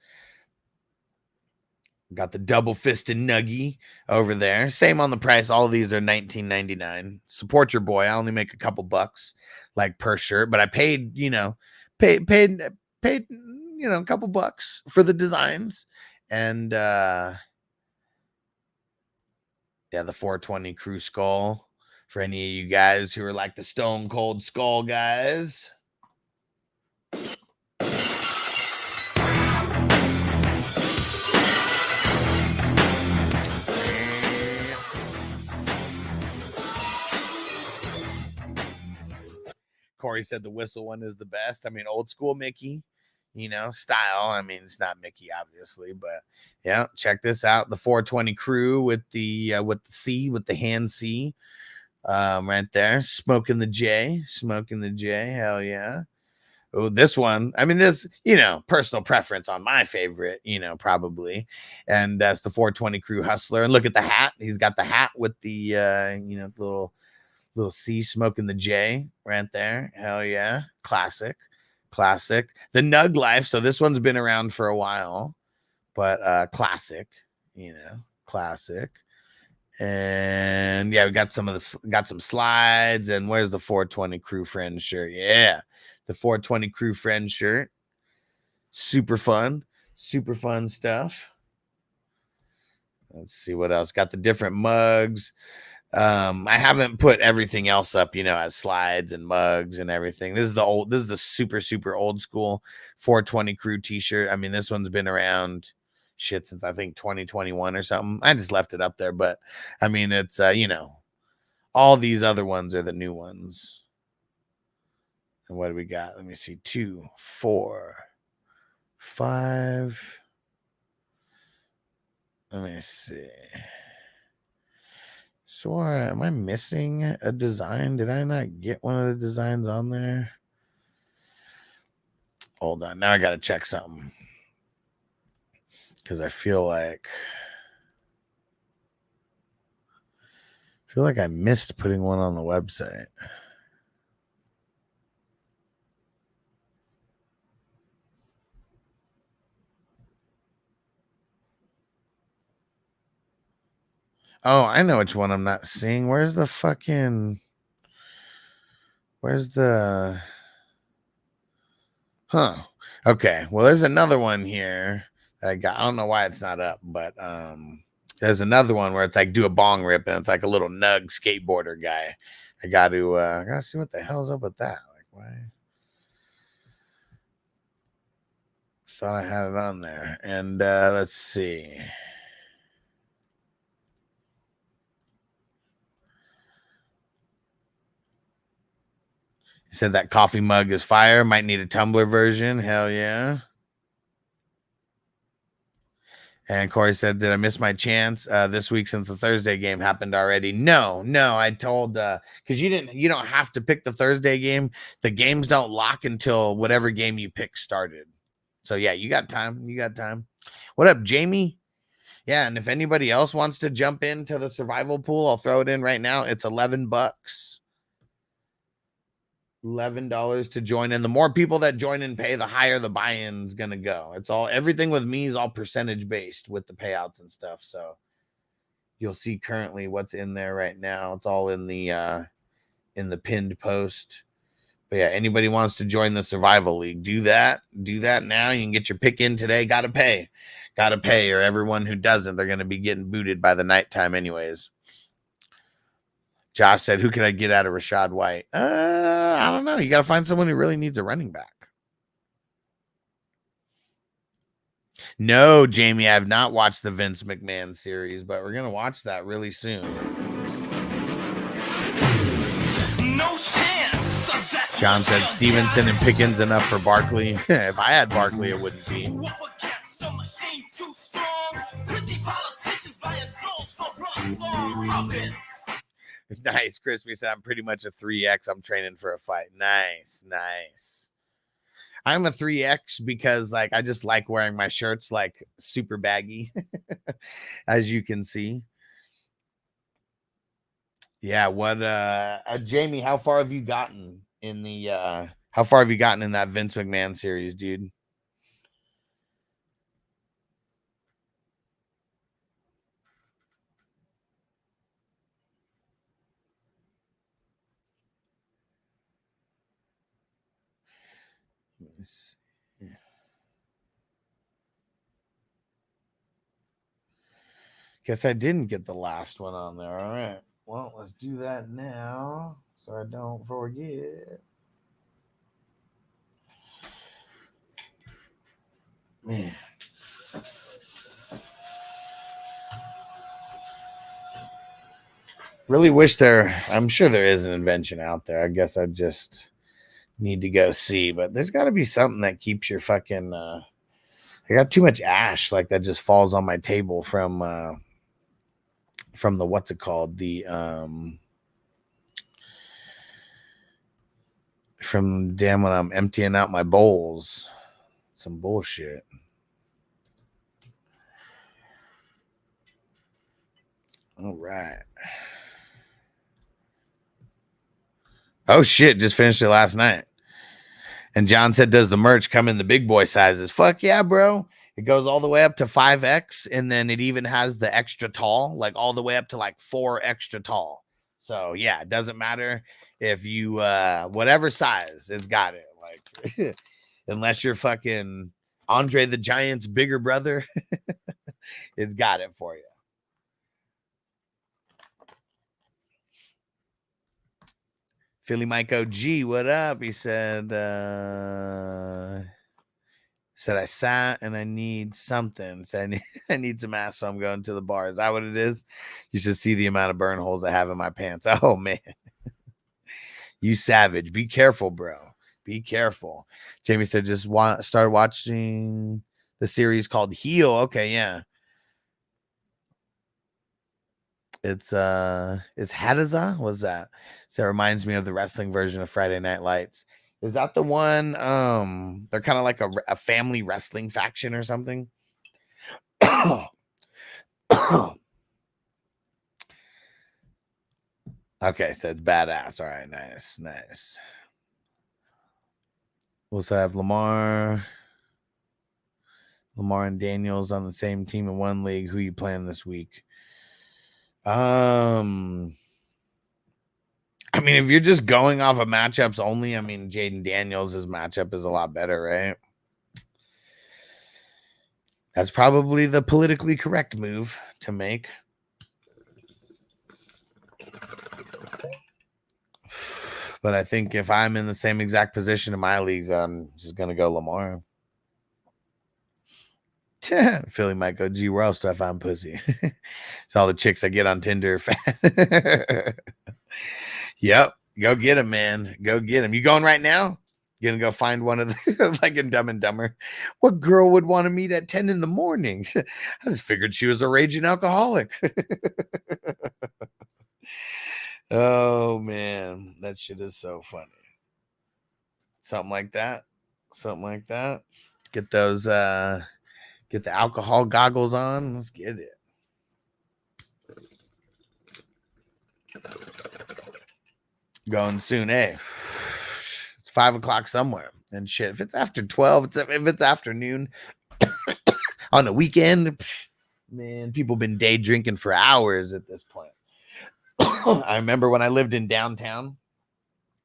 Got the double fisted nuggie over there. Same on the price. All of these are $19.99. Support your boy. I only make a couple bucks like per shirt, but I paid, you know, paid, you know, a couple bucks for the designs. And yeah, the 420 Crew Skull for any of you guys who are like the Stone Cold Skull guys. Corey said the whistle one is the best. I mean, old school Mickey, you know, style. I mean, it's not Mickey, obviously, but yeah, check this out. The 420 Crew with the C, with the hand C, right there. Smoking the J. Hell yeah. Oh, this one. I mean, this, you know, personal preference on my favorite, you know, probably. And that's the 420 Crew Hustler. And look at the hat. He's got the hat with the, you know, little C, smoking the J right there. Hell yeah. Classic. The Nug Life. So this one's been around for a while, but classic, you know, classic. And yeah, we got some slides. And where's the 420 Crew Friend shirt? Yeah, the 420 Crew Friend shirt. Super fun stuff. Let's see what else. Got the different mugs. I haven't put everything else up, you know, as slides and mugs and everything. This is the super old school 420 Crew t-shirt. I mean, this one's been around since I think 2021 or something. I just left it up there, but I mean, it's you know, all these other ones are the new ones. And what do we got? Let me see. 2, 4, 5. Let me see. So am I missing a design? Did I not get one of the designs on there? Hold on. Now I got to check something. Because I feel like feel like I missed putting one on the website. Oh, I know which one I'm not seeing. Where's the okay, well, there's another one here that I got. I don't know why it's not up, but there's another one where it's like do a bong rip and it's like a little nug skateboarder guy. I gotta see what the hell's up with that. Like, why? Thought I had it on there. And let's see. He said that coffee mug is fire. Might need a tumbler version. Hell yeah. And Corey said, did I miss my chance this week since the Thursday game happened already? No, I told because you don't have to pick the Thursday game. The games don't lock until whatever game you pick started. So yeah, you got time. What up, Jamie? Yeah, and if anybody else wants to jump into the survival pool, I'll throw it in right now. It's $11. $11 to join. And the more people that join and pay, the higher the buy-in's gonna go. Everything with me is all percentage based with the payouts and stuff. So you'll see currently what's in there right now. It's all in the pinned post. But yeah, anybody wants to join the survival league, do that now. You can get your pick in today. Gotta pay, or everyone who doesn't, they're gonna be getting booted by the nighttime anyways. Josh said, who can I get out of Rashad White? I don't know. You got to find someone who really needs a running back. No, Jamie, I have not watched the Vince McMahon series, but we're going to watch that really soon. No chance. John said, Stevenson and Pickens enough for Barkley. If I had Barkley, it wouldn't be. Nice. Crispy said, I'm pretty much a 3X. I'm training for a fight. Nice. I'm a 3X because like I just like wearing my shirts like super baggy, as you can see. Yeah, what Jamie, how far have you gotten in that Vince McMahon series, dude? Guess I didn't get the last one on there. All right. Well, let's do that now so I don't forget. Man. Really wish I'm sure there is an invention out there. I guess I just need to go see, but there's got to be something that keeps your fucking I got too much ash like that just falls on my table from the what's it called, the from damn when I'm emptying out my bowls. Some bullshit. All right. Oh shit, just finished it last night. And John said, does the merch come in the big boy sizes? Fuck yeah, bro. It goes all the way up to 5X, and then it even has the extra tall, like all the way up to like 4 extra tall. So yeah, it doesn't matter if you whatever size, it's got it. Like unless you're fucking Andre the Giant's bigger brother, it's got it for you. Philly Mike OG, what up? He said, I sat and I need something. Said I need some ass, so I'm going to the bar. Is that what it is? You should see the amount of burn holes I have in my pants. Oh, man. You savage. Be careful, bro. Be careful. Jamie said, just start watching the series called Heal. Okay, yeah. It's Hadazah? What's that? So it reminds me of the wrestling version of Friday Night Lights. Is that the one? They're kind of like a family wrestling faction or something. Okay, so it's badass. All right, nice. We'll also have Lamar and Daniels on the same team in one league. Who you playing this week? I mean, if you're just going off of matchups only, I mean, Jaden Daniels' matchup is a lot better, right? That's probably the politically correct move to make. But I think if I'm in the same exact position in my leagues, I'm just going to go Lamar. Philly might go, gee, where else do I find pussy? It's all the chicks I get on Tinder. Yep. Go get him, man. Go get him. You going right now? You gonna go find one of the like in Dumb and Dumber? What girl would want to meet at 10 in the morning? I just figured she was a raging alcoholic. Oh man, that shit is so funny. Something like that. Get those get the alcohol goggles on. Let's get it. Going soon, eh? It's 5 o'clock somewhere and shit. If it's after 12, if it's afternoon on the weekend, man, people been day drinking for hours at this point. I remember when I lived in downtown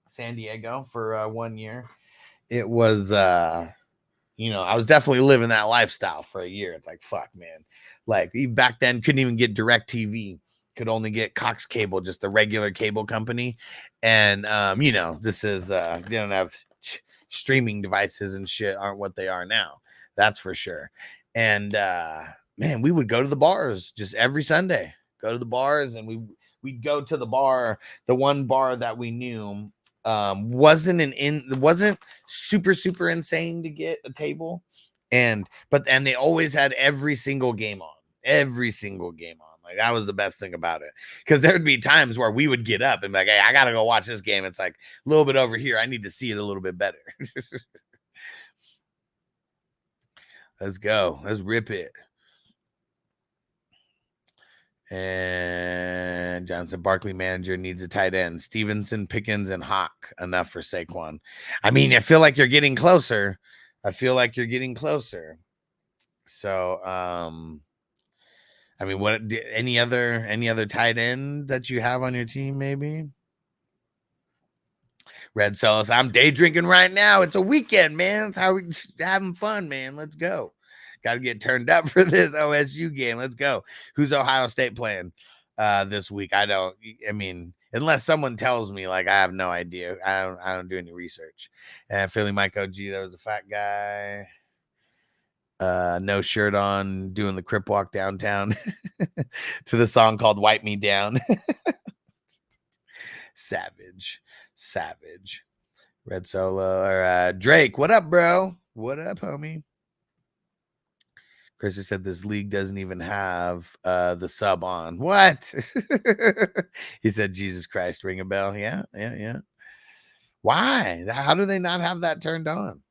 San Diego for 1 year. It was I was definitely living that lifestyle for a year. It's like, fuck, man. Like, even back then, couldn't even get DirecTV. Could only get Cox Cable, just the regular cable company. And, this is, they don't have streaming devices and shit aren't what they are now. That's for sure. And, man, we would go to the bars just every Sunday. Go to the bars, and we'd go to the bar. The one bar that we knew wasn't super insane to get a table. But they always had every single game on. Like, that was the best thing about it, because there would be times where we would get up and be like, hey, I gotta go watch this game. It's like a little bit over here. I need to see it a little bit better. Let's go. Let's rip it. And Johnson, Barkley manager needs a tight end. Stevenson, Pickens, and Hawk enough for Saquon. I mean, I feel like you're getting closer. So, I mean, what any other tight end that you have on your team, maybe? Red Solis, I'm day drinking right now. It's a weekend, man. It's how we're having fun, man. Let's go. Got to get turned up for this OSU game. Let's go. Who's Ohio State playing this week? I mean, unless someone tells me, like, I have no idea. I don't do any research. And Philly Mike OG, there was a fat guy. No shirt on, doing the Crip Walk downtown to the song called Wipe Me Down. Savage. Red Solo or Drake. What up, bro? What up, homie? Chris said this league doesn't even have the sub on. What? He said, Jesus Christ, ring a bell. Yeah. Why? How do they not have that turned on?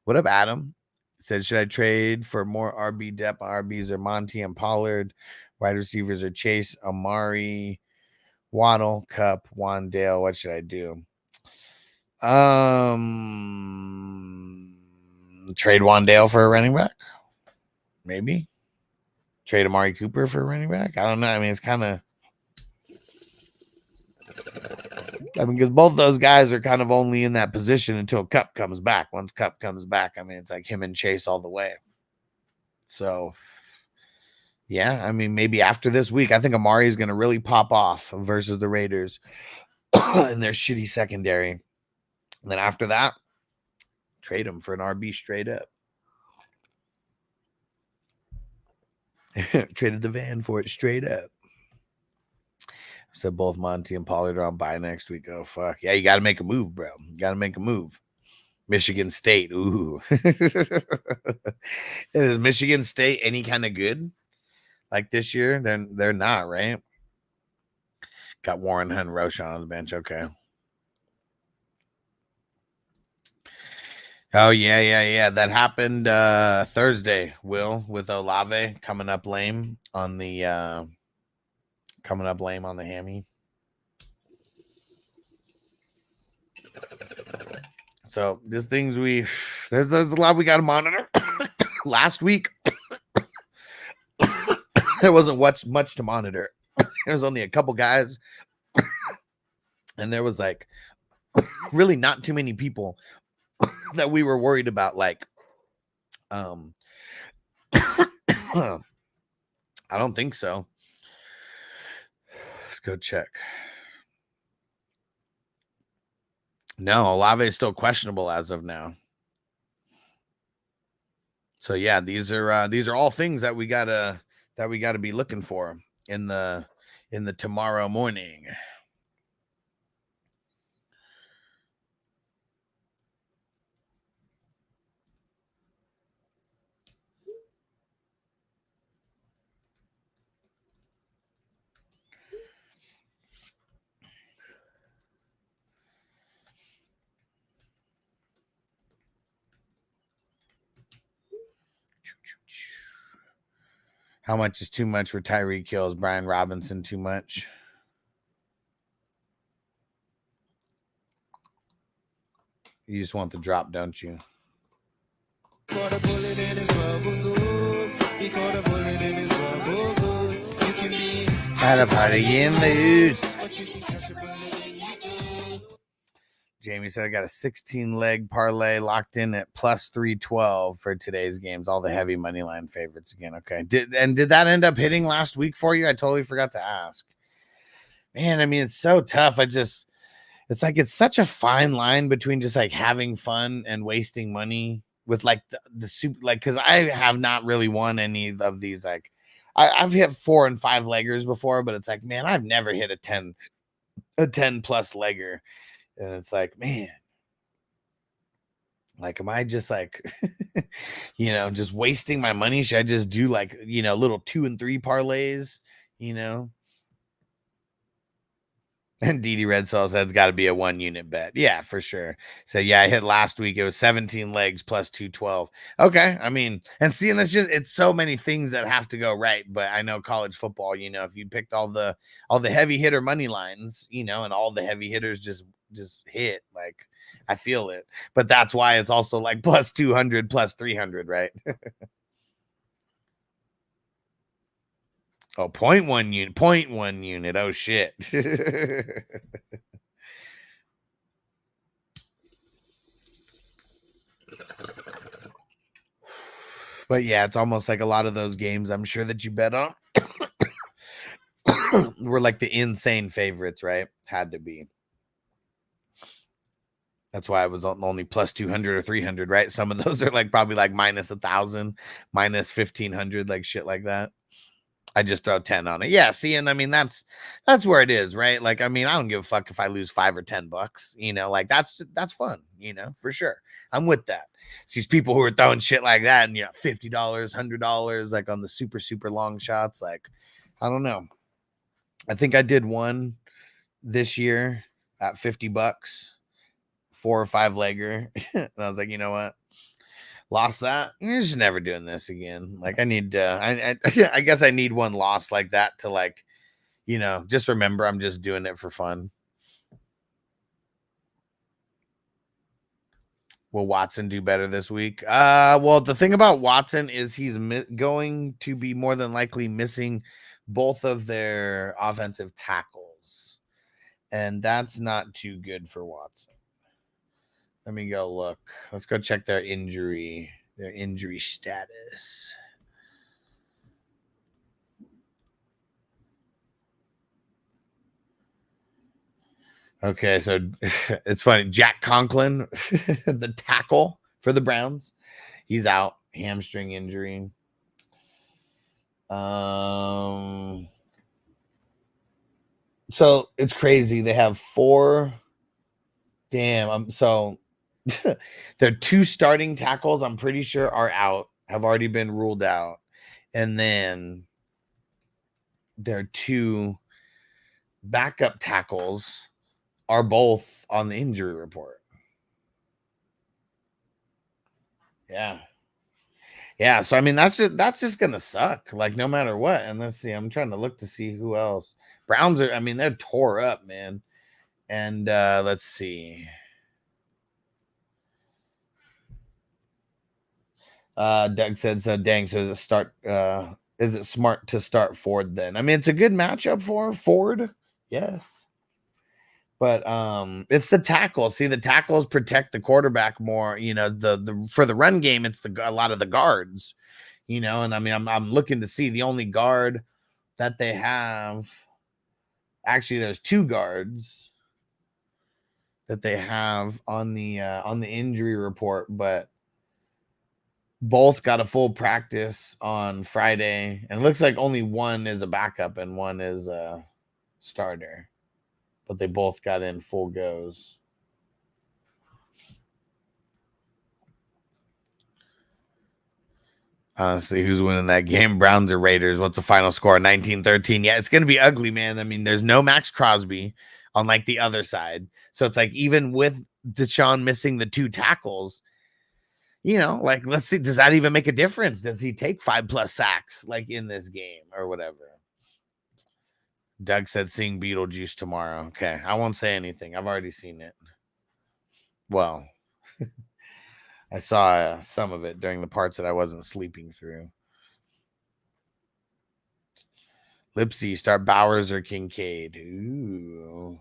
What up, Adam? Said, should I trade for more RB depth? RBs are Monty and Pollard. Wide receivers are Chase, Amari, Waddle, Cup, Wandale. What should I do? Trade Wandale for a running back? Maybe. Trade Amari Cooper for a running back? I don't know. I mean, it's kind of... because both those guys are kind of only in that position until Cup comes back. Once Cup comes back, I mean, it's like him and Chase all the way. So, yeah, I mean, maybe after this week, I think Amari is going to really pop off versus the Raiders in their shitty secondary. And then after that, trade him for an RB straight up. Traded the van for it straight up. Said both Monty and Pollard are on bye next week. Oh, fuck. Yeah, you got to make a move, bro. You got to make a move. Michigan State. Ooh. Is Michigan State any kind of good? Like this year? They're not, right? Got Warren Hunt and Roshan on the bench. Okay. Oh, yeah. That happened Thursday, Will, with Olave coming up lame on the hammy. So there's things there's a lot we got to monitor. Last week, there wasn't much to monitor. There was only a couple guys, and there was like really not too many people that we were worried about. Like, I don't think so. Let's go check. No, Olave is still questionable as of now. So yeah, these are all things that we gotta be looking for in the tomorrow morning. How much is too much for Tyreek Hill? Is Brian Robinson too much? You just want the drop, don't you? Had a party in loose. Jamie said I got a 16-leg parlay locked in at plus 312 for today's games. All the heavy money line favorites again. Okay. Did that end up hitting last week for you? I totally forgot to ask. Man, I mean, it's so tough. It's like it's such a fine line between just like having fun and wasting money with like the super, like, because I have not really won any of these. Like I've hit 4 and 5 leggers before, but it's like, man, I've never hit a 10 plus legger. And it's like, man, like, am I just like, just wasting my money? Should I just do like, little 2 and 3 parlays, And DD Red Soul said it's got to be a 1 unit bet. Yeah, for sure. So yeah, I hit last week. It was 17 legs plus 212. Okay. I mean, and seeing this, it's so many things that have to go right. But I know college football, if you picked all the heavy hitter money lines, and all the heavy hitters just hit, like, I feel it. But that's why it's also like plus 200, plus 300, right? Oh, 0.1 unit, 0.1 unit. Oh, shit. But yeah, it's almost like a lot of those games I'm sure that you bet on were like the insane favorites, right? Had to be. That's why I was only plus 200 or 300, right? Some of those are like probably like minus 1,000, minus 1,500, like shit like that. I just throw 10 on it. Yeah, see, and I mean that's where it is, right? Like, I mean, I don't give a fuck if I lose $5 or $10, like that's fun, for sure. I'm with that. It's these people who are throwing shit like that and $50, $100, like on the super, super long shots. Like, I don't know. I think I did one this year at $50, 4 or 5 legger. And I was like, you know what? Lost that. You're just never doing this again. Like, I need I guess I need one loss like that to, like, just remember I'm just doing it for fun. Will Watson do better this week? Well, the thing about Watson is he's going to be more than likely missing both of their offensive tackles, and that's not too good for Watson. Let me go look. Let's go check their injury status. Okay, so it's funny. Jack Conklin, the tackle for the Browns, he's out, hamstring injury. So it's crazy. They have 4. Damn. So their 2 starting tackles, I'm pretty sure, are out, have already been ruled out. And then their 2 backup tackles are both on the injury report. Yeah. Yeah. So, I mean, that's just going to suck, like, no matter what. And let's see, I'm trying to look to see who else. Browns are, I mean, they're tore up, man. And let's see. Doug said so. Dang. So is it smart to start Ford then? I mean, it's a good matchup for Ford. Yes. But it's the tackles. See, the tackles protect the quarterback more. You know, the for the run game, it's a lot of the guards. You know, and I mean, I'm looking to see the only guard that they have. Actually, there's 2 guards that they have on the injury report, but both got a full practice on Friday, and it looks like only one is a backup and one is a starter, but they both got in full goes. Honestly, who's winning that game? Browns or Raiders? What's the final score? 19-13. Yeah, it's going to be ugly, man. I mean, there's no Max Crosby on like the other side. So it's like even with Deshaun missing the 2 tackles, you know, like let's see, does that even make a difference? Does he take 5+ sacks like in this game or whatever? Doug said seeing Beetlejuice tomorrow. Okay, I won't say anything. I've already seen it. Well, I saw some of it during the parts that I wasn't sleeping through. Lipsy, start Bowers or Kincaid? Ooh.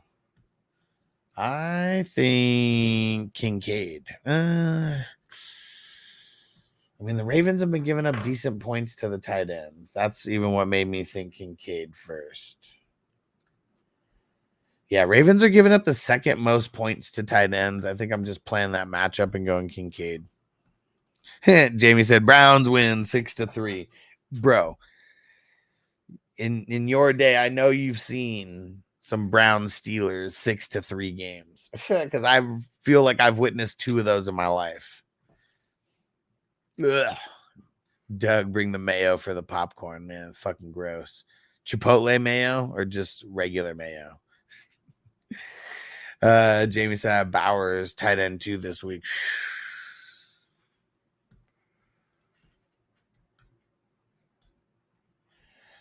I think Kincaid. I mean, the Ravens have been giving up decent points to the tight ends. That's even what made me think Kincaid first. Yeah, Ravens are giving up the 2nd most points to tight ends. I think I'm just playing that matchup and going Kincaid. Jamie said Browns win 6-3. Bro, in your day, I know you've seen some Browns Steelers 6-3 games because I feel like I've witnessed 2 of those in my life. Ugh. Doug, bring the mayo for the popcorn, man. Fucking gross. Chipotle mayo or just regular mayo? Jamie said Bowers tight end 2 this week.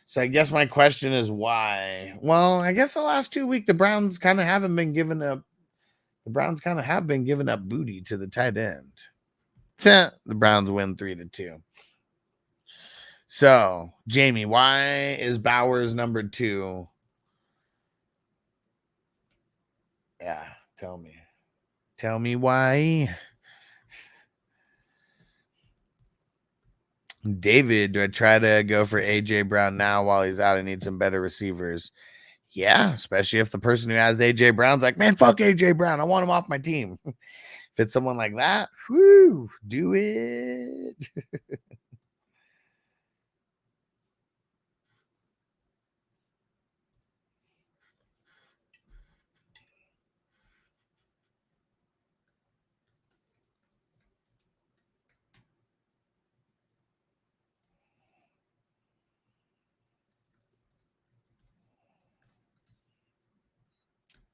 So I guess my question is why? Well, I guess the last 2 weeks the Browns kind of haven't been giving up. The Browns kind of have been giving up booty to the tight end. The Browns win 3-2. So, Jamie, why is Bowers number 2? Yeah, tell me. Tell me why. David, do I try to go for AJ Brown now while he's out? I need some better receivers. Yeah, especially if the person who has AJ Brown's like, man, fuck AJ Brown. I want him off my team. If it's someone like that, whoo, do it.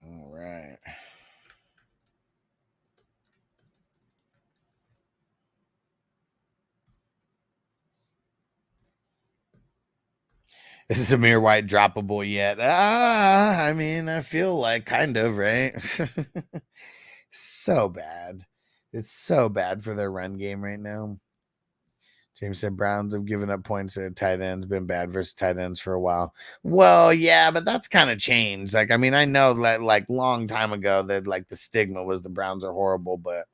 All right. Is Amir White droppable yet? I mean, I feel like kind of, right? So bad. It's so bad for their run game right now. James said Browns have given up points to tight ends, been bad versus tight ends for a while. Well, yeah, but that's kind of changed. Like, I mean, I know that like long time ago that like the stigma was the Browns are horrible, but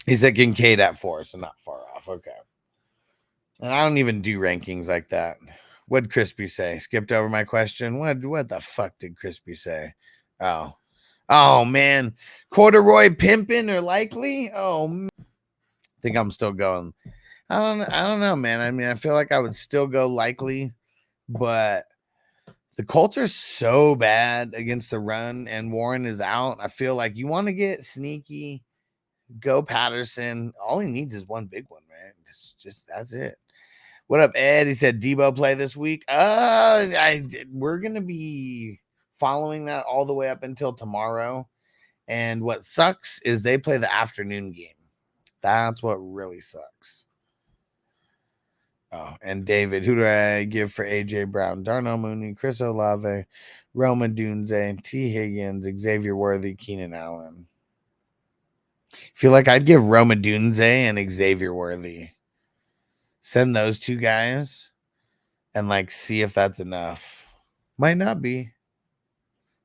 he said Kincaid at 4, so not far off. Okay. And I don't even do rankings like that. What'd Crispy say? Skipped over my question. What the fuck did Crispy say? Oh man. Corduroy pimping or likely? Oh man. I think I'm still going. I don't know, man. I mean, I feel like I would still go likely, but the Colts are so bad against the run and Warren is out. I feel like you want to get sneaky, go Patterson. All he needs is one big one, man. Just that's it. What up, Ed? He said Debo play this week. We're gonna be following that all the way up until tomorrow. And what sucks is they play the afternoon game. That's what really sucks. Oh, and David, who do I give for AJ Brown? Darnell Mooney, Chris Olave, Roma Dunze, T. Higgins, Xavier Worthy, Keenan Allen. feel like I'd give Roma Dunze and Xavier Worthy. Send those two guys and like see if that's enough. Might not be.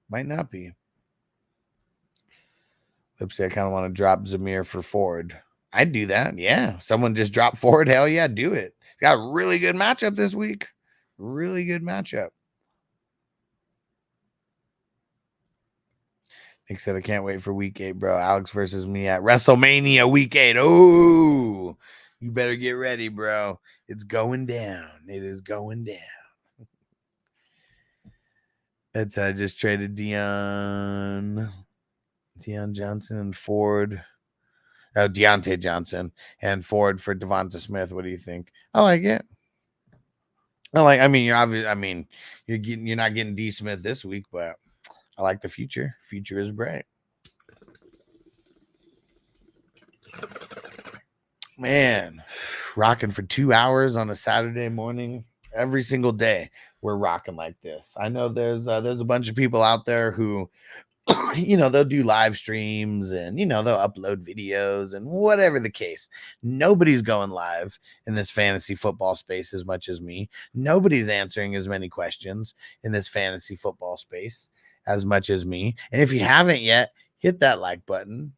Might not be. Lipsy, I kind of want to drop Zamir for Ford. I'd do that. Yeah. Someone just dropped Ford. Hell yeah, do it. He's got a really good matchup this week. Really good matchup. Nick said, I can't wait for week 8, bro. Alex versus me at WrestleMania week 8. Oh, you better get ready, bro. It's going down. It is going down. It's I just traded Deion Johnson and Ford. Oh, Deontay Johnson and Ford for Devonta Smith. What do you think? I like it. You're obvious. I mean, you're not getting D Smith this week, but I like the future. Future is bright. Man, rocking for 2 hours on a Saturday morning. Every single day we're rocking like this. I know there's a bunch of people out there who, they'll do live streams and, they'll upload videos and whatever the case. Nobody's going live in this fantasy football space as much as me. Nobody's answering as many questions in this fantasy football space as much as me. And if you haven't yet, hit that like button.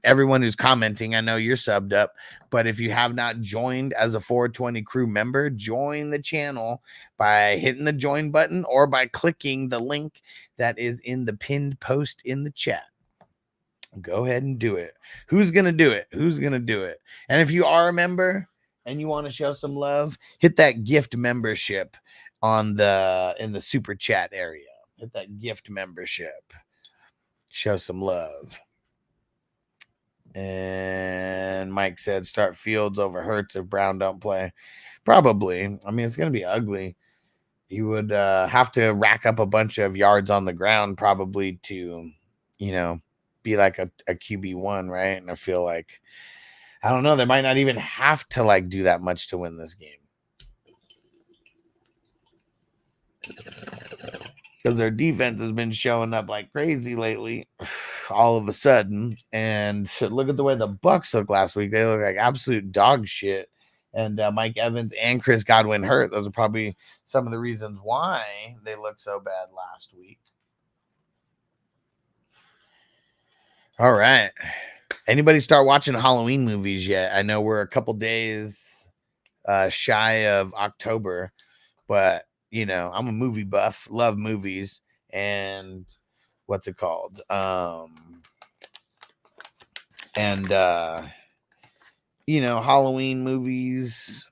Everyone who's commenting, I know you're subbed up, but if you have not joined as a 420 crew member, join the channel by hitting the join button or by clicking the link that is in the pinned post in the chat. Go ahead and do it. Who's going to do it? Who's going to do it? And if you are a member and you want to show some love, hit that gift membership in the super chat area. Hit that gift membership. Show some love. And Mike said start Fields over Hurts if Brown don't play. Probably. I mean, it's going to be ugly. You would have to rack up a bunch of yards on the ground probably to, be like a QB1, right? And I feel like, I don't know, they might not even have to like do that much to win this game. Because their defense has been showing up like crazy lately, all of a sudden. And so look at the way the Bucs look last week. They look like absolute dog shit. And Mike Evans and Chris Godwin hurt. Those are probably some of the reasons why they looked so bad last week. All right. Anybody start watching Halloween movies yet? I know we're a couple days shy of October, but I'm a movie buff, love movies, and what's it called? Halloween movies,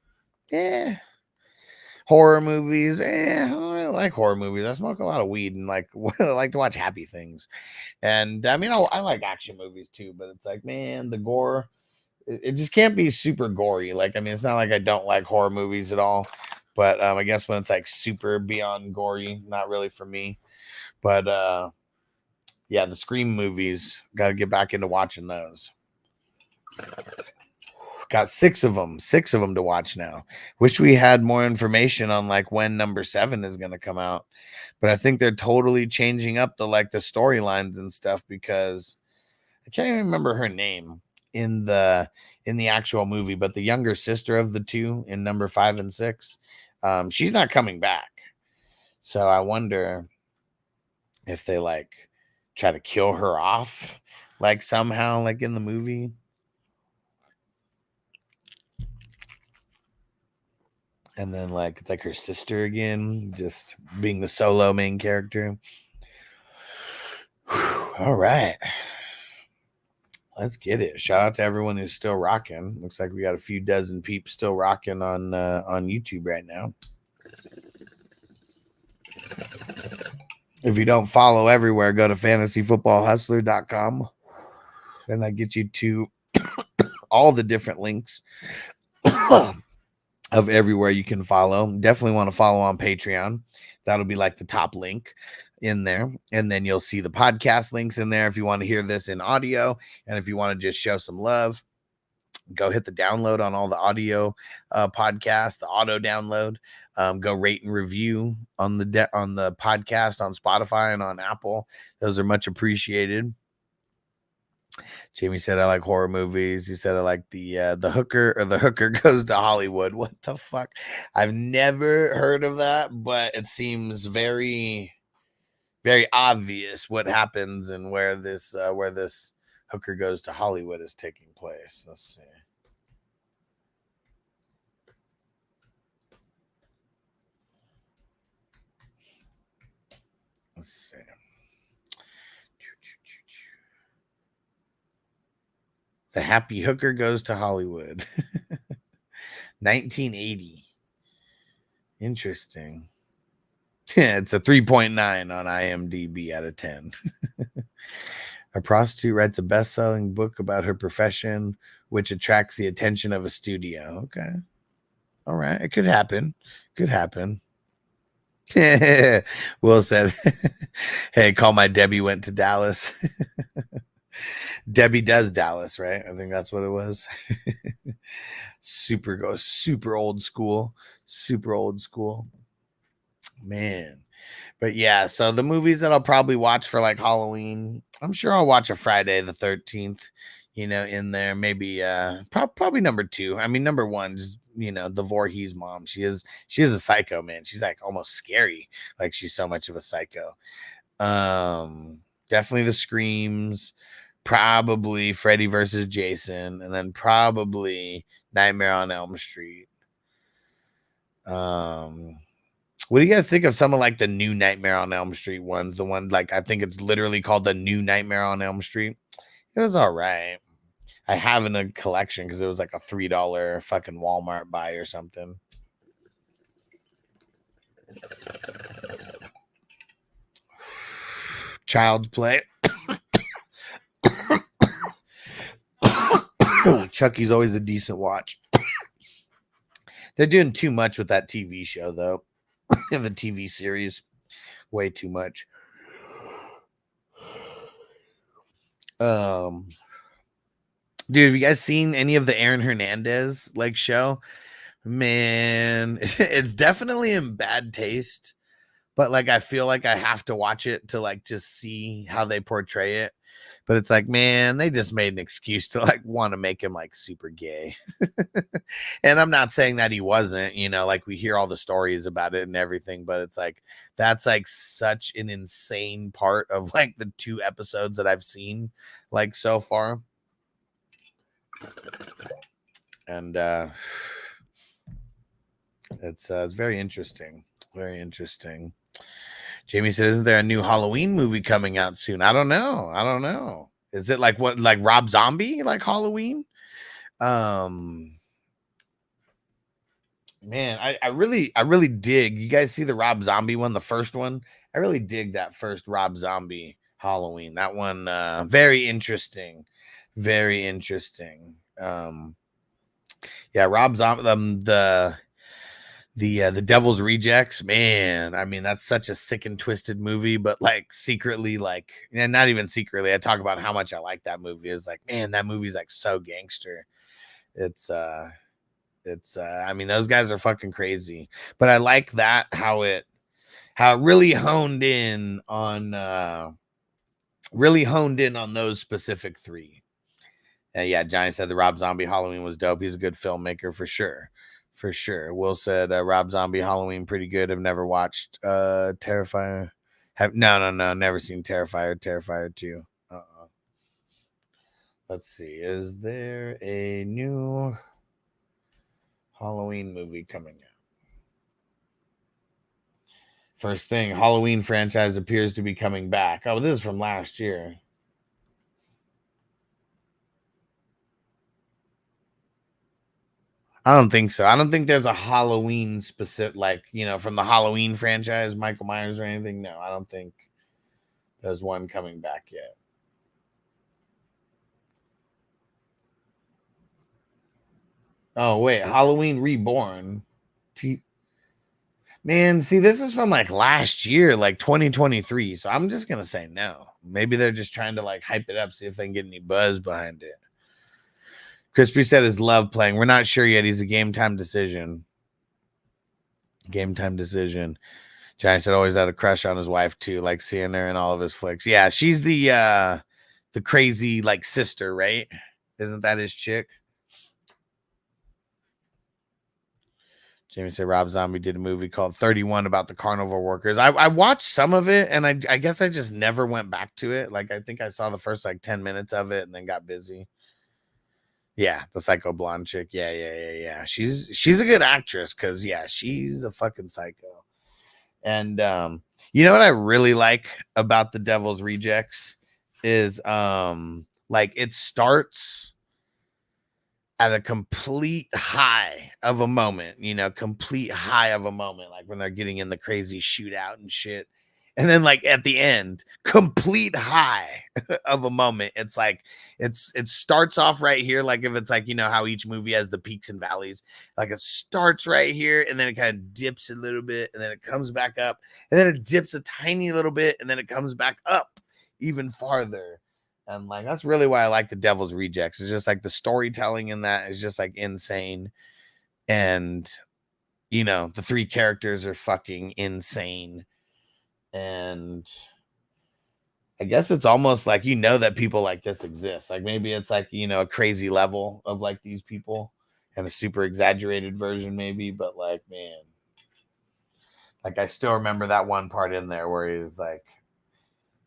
horror movies, I like horror movies. I smoke a lot of weed and I like to watch happy things. And I mean, I like action movies too, but it's like, man, the gore, it just can't be super gory. Like, I mean, it's not like I don't like horror movies at all. But I guess when it's like super beyond gory, not really for me. But the Scream movies, got to get back into watching those. Got 6 of them to watch now. Wish we had more information on like when number 7 is going to come out. But I think they're totally changing up the storylines and stuff because I can't even remember her name in the actual movie, but the younger sister of the two in number 5 and 6, she's not coming back. So I wonder if they try to kill her off somehow in the movie. And then it's like her sister again, just being the solo main character. All right. Let's get it. Shout out to everyone who's still rocking. Looks like we got a few dozen peeps still rocking on YouTube right now. If you don't follow everywhere, go to fantasyfootballhustler.com. And that gets you to all the different links of everywhere you can follow. Definitely want to follow on Patreon. That'll be the top link in there. And then you'll see the podcast links in there if you want to hear this in audio. And if you want to just show some love, go hit the download on all the audio podcasts, the auto download. Go rate and review on the podcast on Spotify and on Apple. Those are much appreciated. Jamie said I like horror movies. He said I like the hooker goes to Hollywood. What the fuck? I've never heard of that, but it seems very, very obvious what happens and where this hooker goes to Hollywood is taking place. Let's see. Let's see. The Happy Hooker Goes to Hollywood. 1980. Interesting. Yeah, it's a 3.9 on IMDb out of 10. A prostitute writes a best-selling book about her profession, which attracts the attention of a studio. Okay. All right. It could happen. Could happen. Will said, hey, call my Debbie went to Dallas. Debbie does Dallas, right? I think that's what it was. Super old school. Super old school. Man. But yeah, so the movies that I'll probably watch for like Halloween, I'm sure I'll watch a Friday the 13th, in there. Maybe probably number 2. I mean, number 1 is, the Voorhees mom. She is a psycho, man. She's like almost scary. Like she's so much of a psycho. Definitely the Screams, probably Freddy versus Jason, and then probably Nightmare on Elm Street. What do you guys think of some of like the new Nightmare on Elm Street ones? The one, like, I think it's literally called the new Nightmare on Elm Street. It was all right. I have in a collection because it was like a $3 fucking Walmart buy or something. Child's Play. Chucky's always a decent watch. They're doing too much with that TV show, though. The TV series. Way too much. Dude, have you guys seen any of the Aaron Hernandez show? Man, it's definitely in bad taste, but I feel like I have to watch it to just see how they portray it. But it's like, man, they just made an excuse to want to make him super gay. And I'm not saying that he wasn't, we hear all the stories about it and everything, but it's that's such an insane part of the 2 episodes that I've seen so far. And it's very interesting. Very interesting. Jamie says, isn't there a new Halloween movie coming out soon? I don't know. Is it what Rob Zombie Halloween? Man, I really dig. You guys see the Rob Zombie one, the first one? I really dig that first Rob Zombie Halloween. That one very interesting. Very interesting. Yeah, Rob Zombie, the Devil's Rejects, man. I mean, that's such a sick and twisted movie, but secretly, and not even secretly, I talk about how much I like that movie. Is man, that movie's so gangster. It's I mean, those guys are fucking crazy, but I like that how it really honed in on those specific 3. Yeah, Johnny said the Rob Zombie Halloween was dope. He's a good filmmaker for sure. For sure. Will said Rob Zombie Halloween pretty good. I've never watched Terrifier. No, never seen Terrifier. Terrifier 2. Let's see. Is there a new Halloween movie coming out? First thing, Halloween franchise appears to be coming back. Oh, this is from last year. I don't think so. I don't think there's a Halloween specific, from the Halloween franchise, Michael Myers or anything. No, I don't think there's one coming back yet. Oh, wait. Halloween Reborn. Man, see, this is from last year, 2023. So I'm just going to say no. Maybe they're just trying to hype it up, see if they can get any buzz behind it. Crispy said his love playing. We're not sure yet. He's a game time decision. Game time decision. Johnny said always had a crush on his wife too, seeing her in all of his flicks. Yeah, she's the the crazy like sister, right? Isn't that his chick? Jamie said Rob Zombie did a movie called 31 about the carnival workers. I watched some of it, and I guess I just never went back to it. Like, I think I saw the first like 10 minutes of it and then got busy. Yeah, the psycho blonde chick. Yeah. She's a good actress because yeah, she's a fucking psycho. And you know what I really like about the Devil's Rejects is like it starts at a complete high of a moment, complete high of a moment, like when they're getting in the crazy shootout and shit. And then like at the end, complete high of a moment. It's like it starts off right here, like if it's like, how each movie has the peaks and valleys. Like it starts right here and then it kind of dips a little bit and then it comes back up and then it dips a tiny little bit and then it comes back up even farther. And like that's really why I like the Devil's Rejects. It's just like the storytelling in that is just like insane. And the three characters are fucking insane. And I guess it's almost like that people like this exist. Like maybe it's like a crazy level of like these people and a super exaggerated version maybe, but like man, like I still remember that one part in there where he's like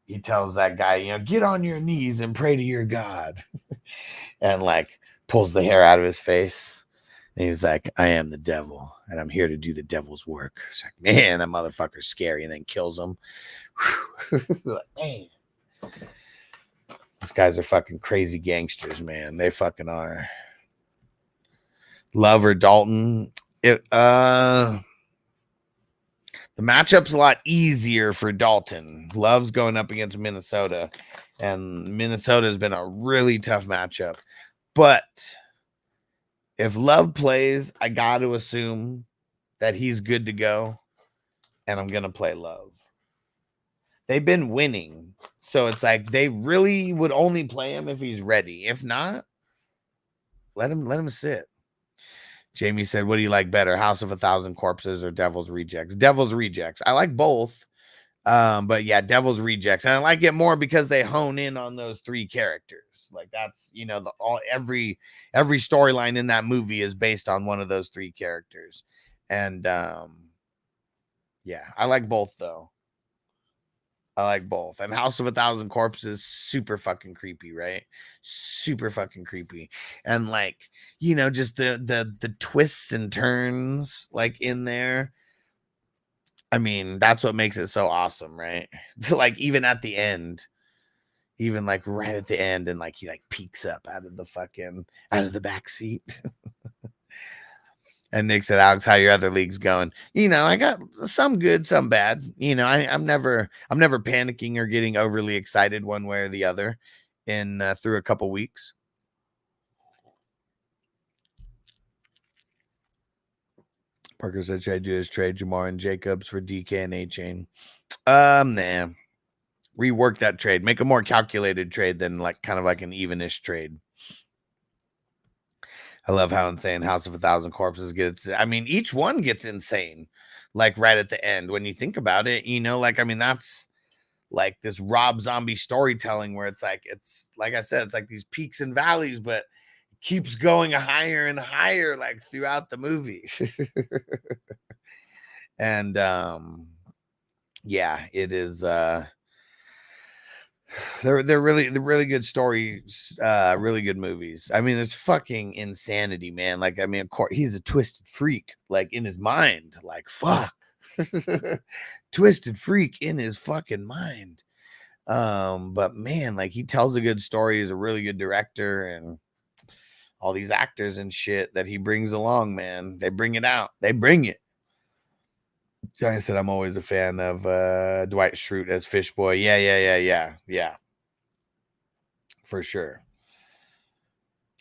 he tells that guy, get on your knees and pray to your God. And like pulls the hair out of his face. And he's like, I am the devil and I'm here to do the devil's work. It's like, man, that motherfucker's scary. And then kills him. Like, man, these guys are fucking crazy gangsters, man. They fucking are. Love or Dalton. The matchup's a lot easier for Dalton. Love's going up against Minnesota, and Minnesota has been a really tough matchup. But if Love plays, I got to assume that he's good to go, and I'm going to play Love. They've been winning, so it's like they really would only play him if he's ready. If not, let him sit. Jamie said, what do you like better, House of a Thousand Corpses or Devil's Rejects? Devil's Rejects. I like both. But yeah, Devil's Rejects. And I like it more because they hone in on those three characters. Like that's, every storyline in that movie is based on one of those three characters. And yeah, I like both though. I like both. And House of a Thousand Corpses, super fucking creepy, right? Super fucking creepy. And like, just the twists and turns like in there. I mean, that's what makes it so awesome, right? So like even at the end, even like right at the end, and like he like peeks up out of the back seat. And Nick said, Alex, how your other leagues going? I got some good, some bad. I'm never panicking or getting overly excited one way or the other through a couple weeks. Parker said, should I do this trade, Jamar and Jacobs for DK and A-Chain? Nah. Rework that trade. Make a more calculated trade than like kind of like an evenish trade. I love how insane House of a Thousand Corpses gets. I mean, each one gets insane, like right at the end. When you think about it, like, I mean, that's like this Rob Zombie storytelling where it's like I said, it's like these peaks and valleys, but it keeps going higher and higher, like throughout the movie. And yeah, it is. They're really good stories, really good movies. I mean, it's fucking insanity, man. Like, I mean, of course, he's a twisted freak, like in his mind, like fuck, twisted freak in his fucking mind. But man, like he tells a good story. He's a really good director, and all these actors and shit that he brings along, man, they bring it out. They bring it. Johnny said, I'm always a fan of Dwight Schrute as Fishboy. Yeah. For sure.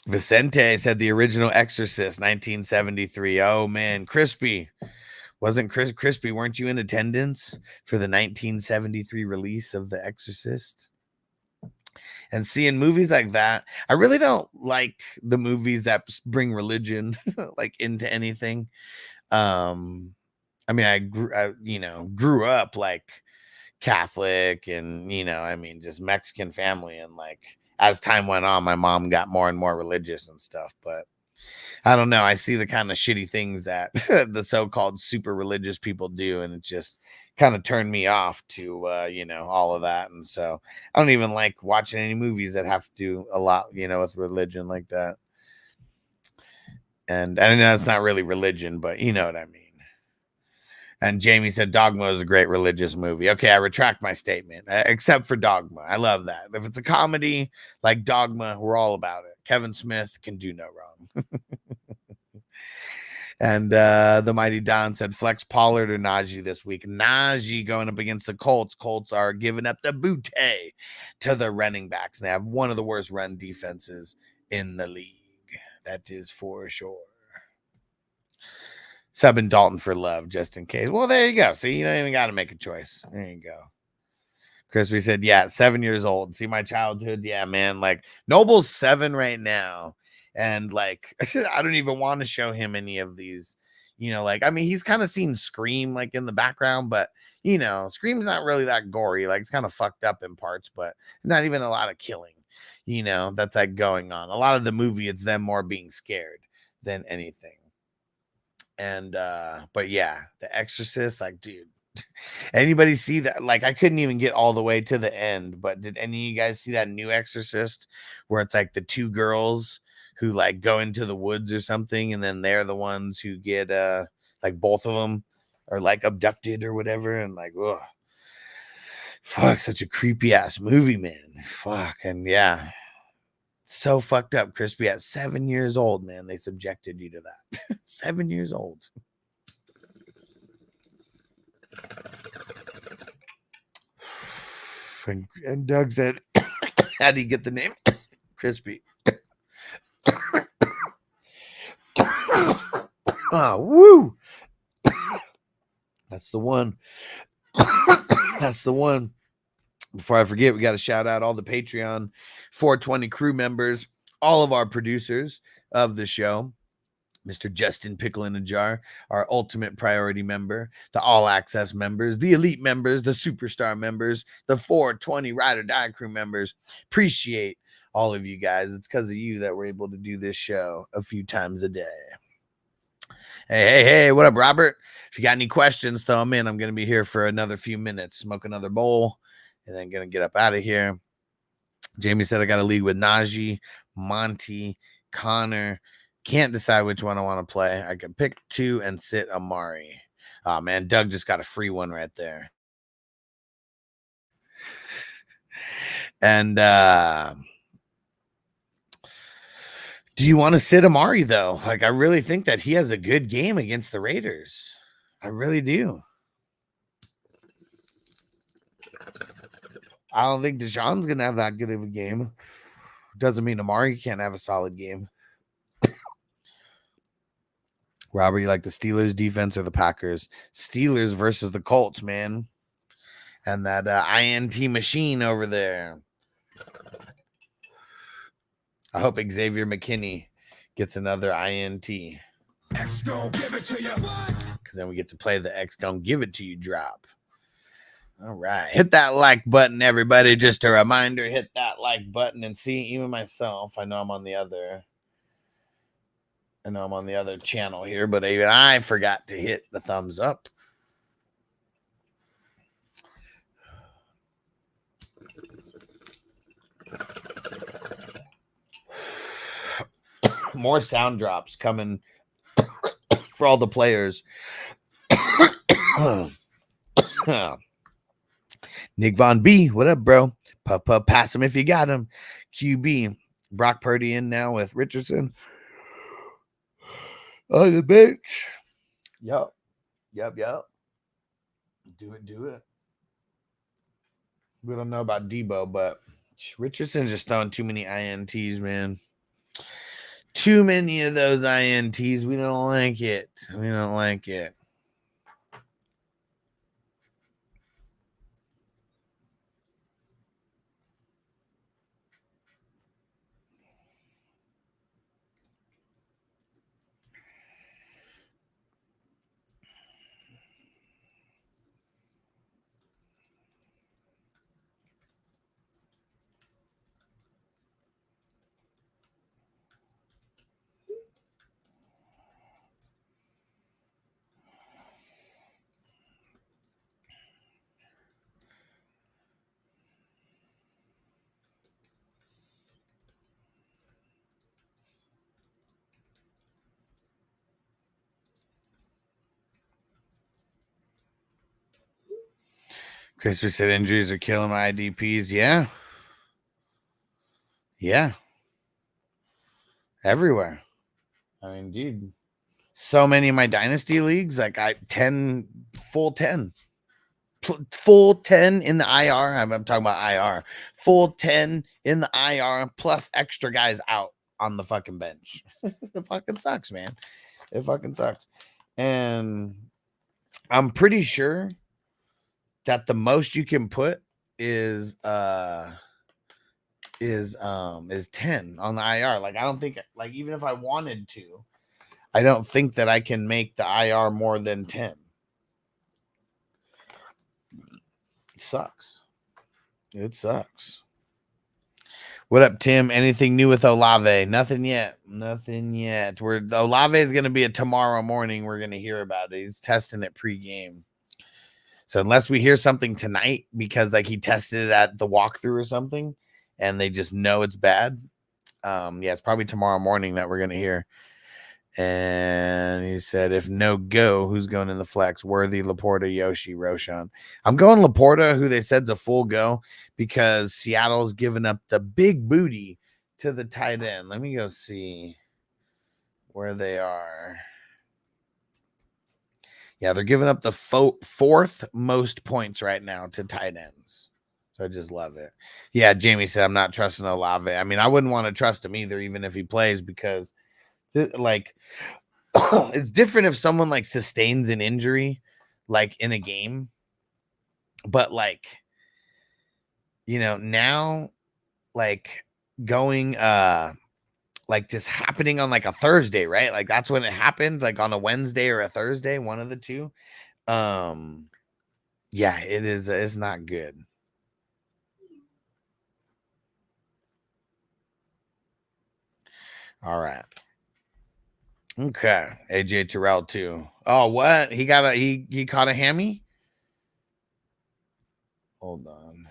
Vicente said the original Exorcist, 1973. Oh, man. Crispy. Wasn't Crispy, weren't you in attendance for the 1973 release of The Exorcist? And seeing movies like that, I really don't like the movies that bring religion like into anything. I mean, I grew up like Catholic and, you know, I mean, just Mexican family. And like, as time went on, my mom got more and more religious and stuff. But I don't know. I see the kind of shitty things that the so-called super religious people do. And it just kind of turned me off to, you know, all of that. And so I don't even like watching any movies that have to do a lot, you know, with religion like that. And I know it's not really religion, but you know what I mean. And Jamie said Dogma is a great religious movie. Okay, I retract my statement, except for Dogma. I love that. If it's a comedy like Dogma, we're all about it. Kevin Smith can do no wrong. And the Mighty Don said flex Pollard or Najee this week. Najee going up against the Colts. Colts are giving up the booty to the running backs. They have one of the worst run defenses in the league. That is for sure. Subbing Dalton for Love, just in case. Well, there you go. See, you don't even got to make a choice. There you go. Crispy said, yeah, 7 years old. See my childhood? Yeah, man. Like, Noble's 7 right now. And, like, I don't even want to show him any of these. You know, like, I mean, he's kind of seen Scream, like, in the background. But, you know, Scream's not really that gory. Like, it's kind of fucked up in parts. But not even a lot of killing, you know, that's, like, going on. A lot of the movie, it's them more being scared than anything. And but yeah, The Exorcist, like, dude, anybody see that? Like, I couldn't even get all the way to the end, but did any of you guys see that new Exorcist where it's like the 2 girls who like go into the woods or something, and then they're the ones who get like both of them are like abducted or whatever, and like, oh fuck, such a creepy ass movie, man. Fuck. And yeah, so fucked up. Crispy at 7 years old, man. They subjected you to that. 7 years old. And Doug said, how do you get the name? Crispy. Oh, woo. That's the one. That's the one. Before I forget, we got to shout out all the Patreon 420 crew members, all of our producers of the show, Mr. Justin Pickle in a Jar, our ultimate priority member, the all access members, the elite members, the superstar members, the 420 Ride or Die crew members. Appreciate all of you guys. It's because of you that we're able to do this show a few times a day. Hey, what up, Robert? If you got any questions, throw them in. I'm going to be here for another few minutes, smoke another bowl, and then going to get up out of here. Jamie said I got a league with Najee, Monty, Connor. Can't decide which one I want to play. I can pick 2 and sit Amari. Oh, man, Doug just got a free one right there. And do you want to sit Amari, though? Like, I really think that he has a good game against the Raiders. I really do. I don't think Deshaun's going to have that good of a game. Doesn't mean Amari can't have a solid game. Robert, you like the Steelers defense or the Packers? Steelers versus the Colts, man. And that INT machine over there. I hope Xavier McKinney gets another INT. X gon' give it to you. Because then we get to play the X gon' give it to you drop. All right. Hit that like button, everybody. Just a reminder, hit that like button. And see, even myself, I know I'm on the other channel here, but even I forgot to hit the thumbs up. More sound drops coming for all the players. Nick Von B, what up, bro? Pass him if you got him. QB, Brock Purdy in now with Richardson on the bench. Yup. Do it. We don't know about Debo, but Richardson's just throwing too many INTs, man. Too many of those INTs. We don't like it. Chris, we said injuries are killing my IDPs. Yeah. Yeah. Everywhere. I mean, dude, so many of my dynasty leagues, like full 10 in the IR. I'm talking about IR. Full 10 in the IR plus extra guys out on the fucking bench. It fucking sucks, man. It fucking sucks. And I'm pretty sure that the most you can put is 10 on the IR. Like, I don't think, like, even if I wanted to, I don't think that I can make the IR more than 10. It sucks. It sucks. What up, Tim? Anything new with Olave? Nothing yet. Nothing yet. Olave is going to be a tomorrow morning. We're going to hear about it. He's testing it pregame. So unless we hear something tonight, because like he tested it at the walkthrough or something, and they just know it's bad. Yeah, it's probably tomorrow morning that we're going to hear. And he said, if no go, who's going in the flex? Worthy, Laporta, Yoshi, Roshan. I'm going Laporta, who they said's a full go, because Seattle's given up the big booty to the tight end. Let me go see where they are. Yeah, they're giving up the fourth most points right now to tight ends. So I just love it. Yeah, Jamie said, I'm not trusting Olave. I mean, I wouldn't want to trust him either, even if he plays, because like it's different if someone like sustains an injury like in a game, but like, you know, now like going like just happening on like a Thursday, right? Like that's when it happened, like on a Wednesday or a Thursday, one of the two. Yeah, it is. It's not good. All right. Okay. AJ Terrell too. Oh, what? He got he caught a hammy? Hold on.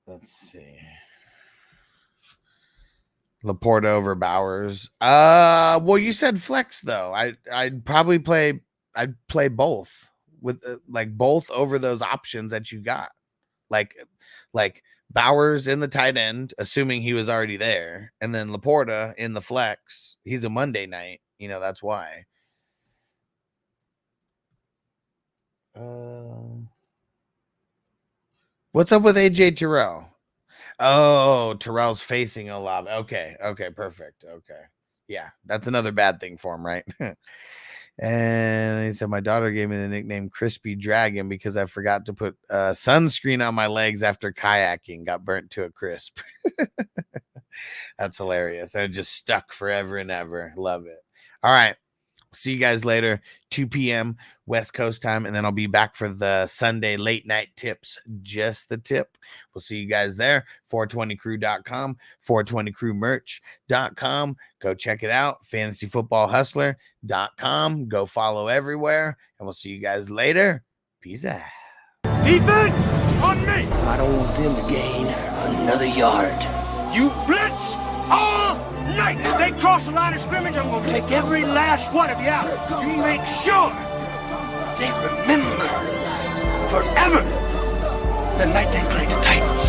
Let's see. Laporta over Bowers. Well, you said flex though. I'd probably play. I'd play both with like both over those options that you got. Like Bowers in the tight end, assuming he was already there, and then Laporta in the flex. He's a Monday night. You know, that's why. What's up with AJ Terrell? Oh, Terrell's facing Olave. Okay, perfect. Okay. Yeah, that's another bad thing for him, right? And he said, my daughter gave me the nickname Crispy Dragon because I forgot to put sunscreen on my legs after kayaking. Got burnt to a crisp. That's hilarious. And it just stuck forever and ever. Love it. All right. See you guys later, 2 p.m. West Coast time, and then I'll be back for the Sunday late night tips, just the tip. We'll see you guys there, 420crew.com, 420crewmerch.com. Go check it out, fantasyfootballhustler.com. Go follow everywhere, and we'll see you guys later. Peace out. Defense on me. I don't want them to gain another yard. You blitz all night. If they cross the line of scrimmage, I'm going to take every last one of you out. You make sure they remember forever the night they played the Titans.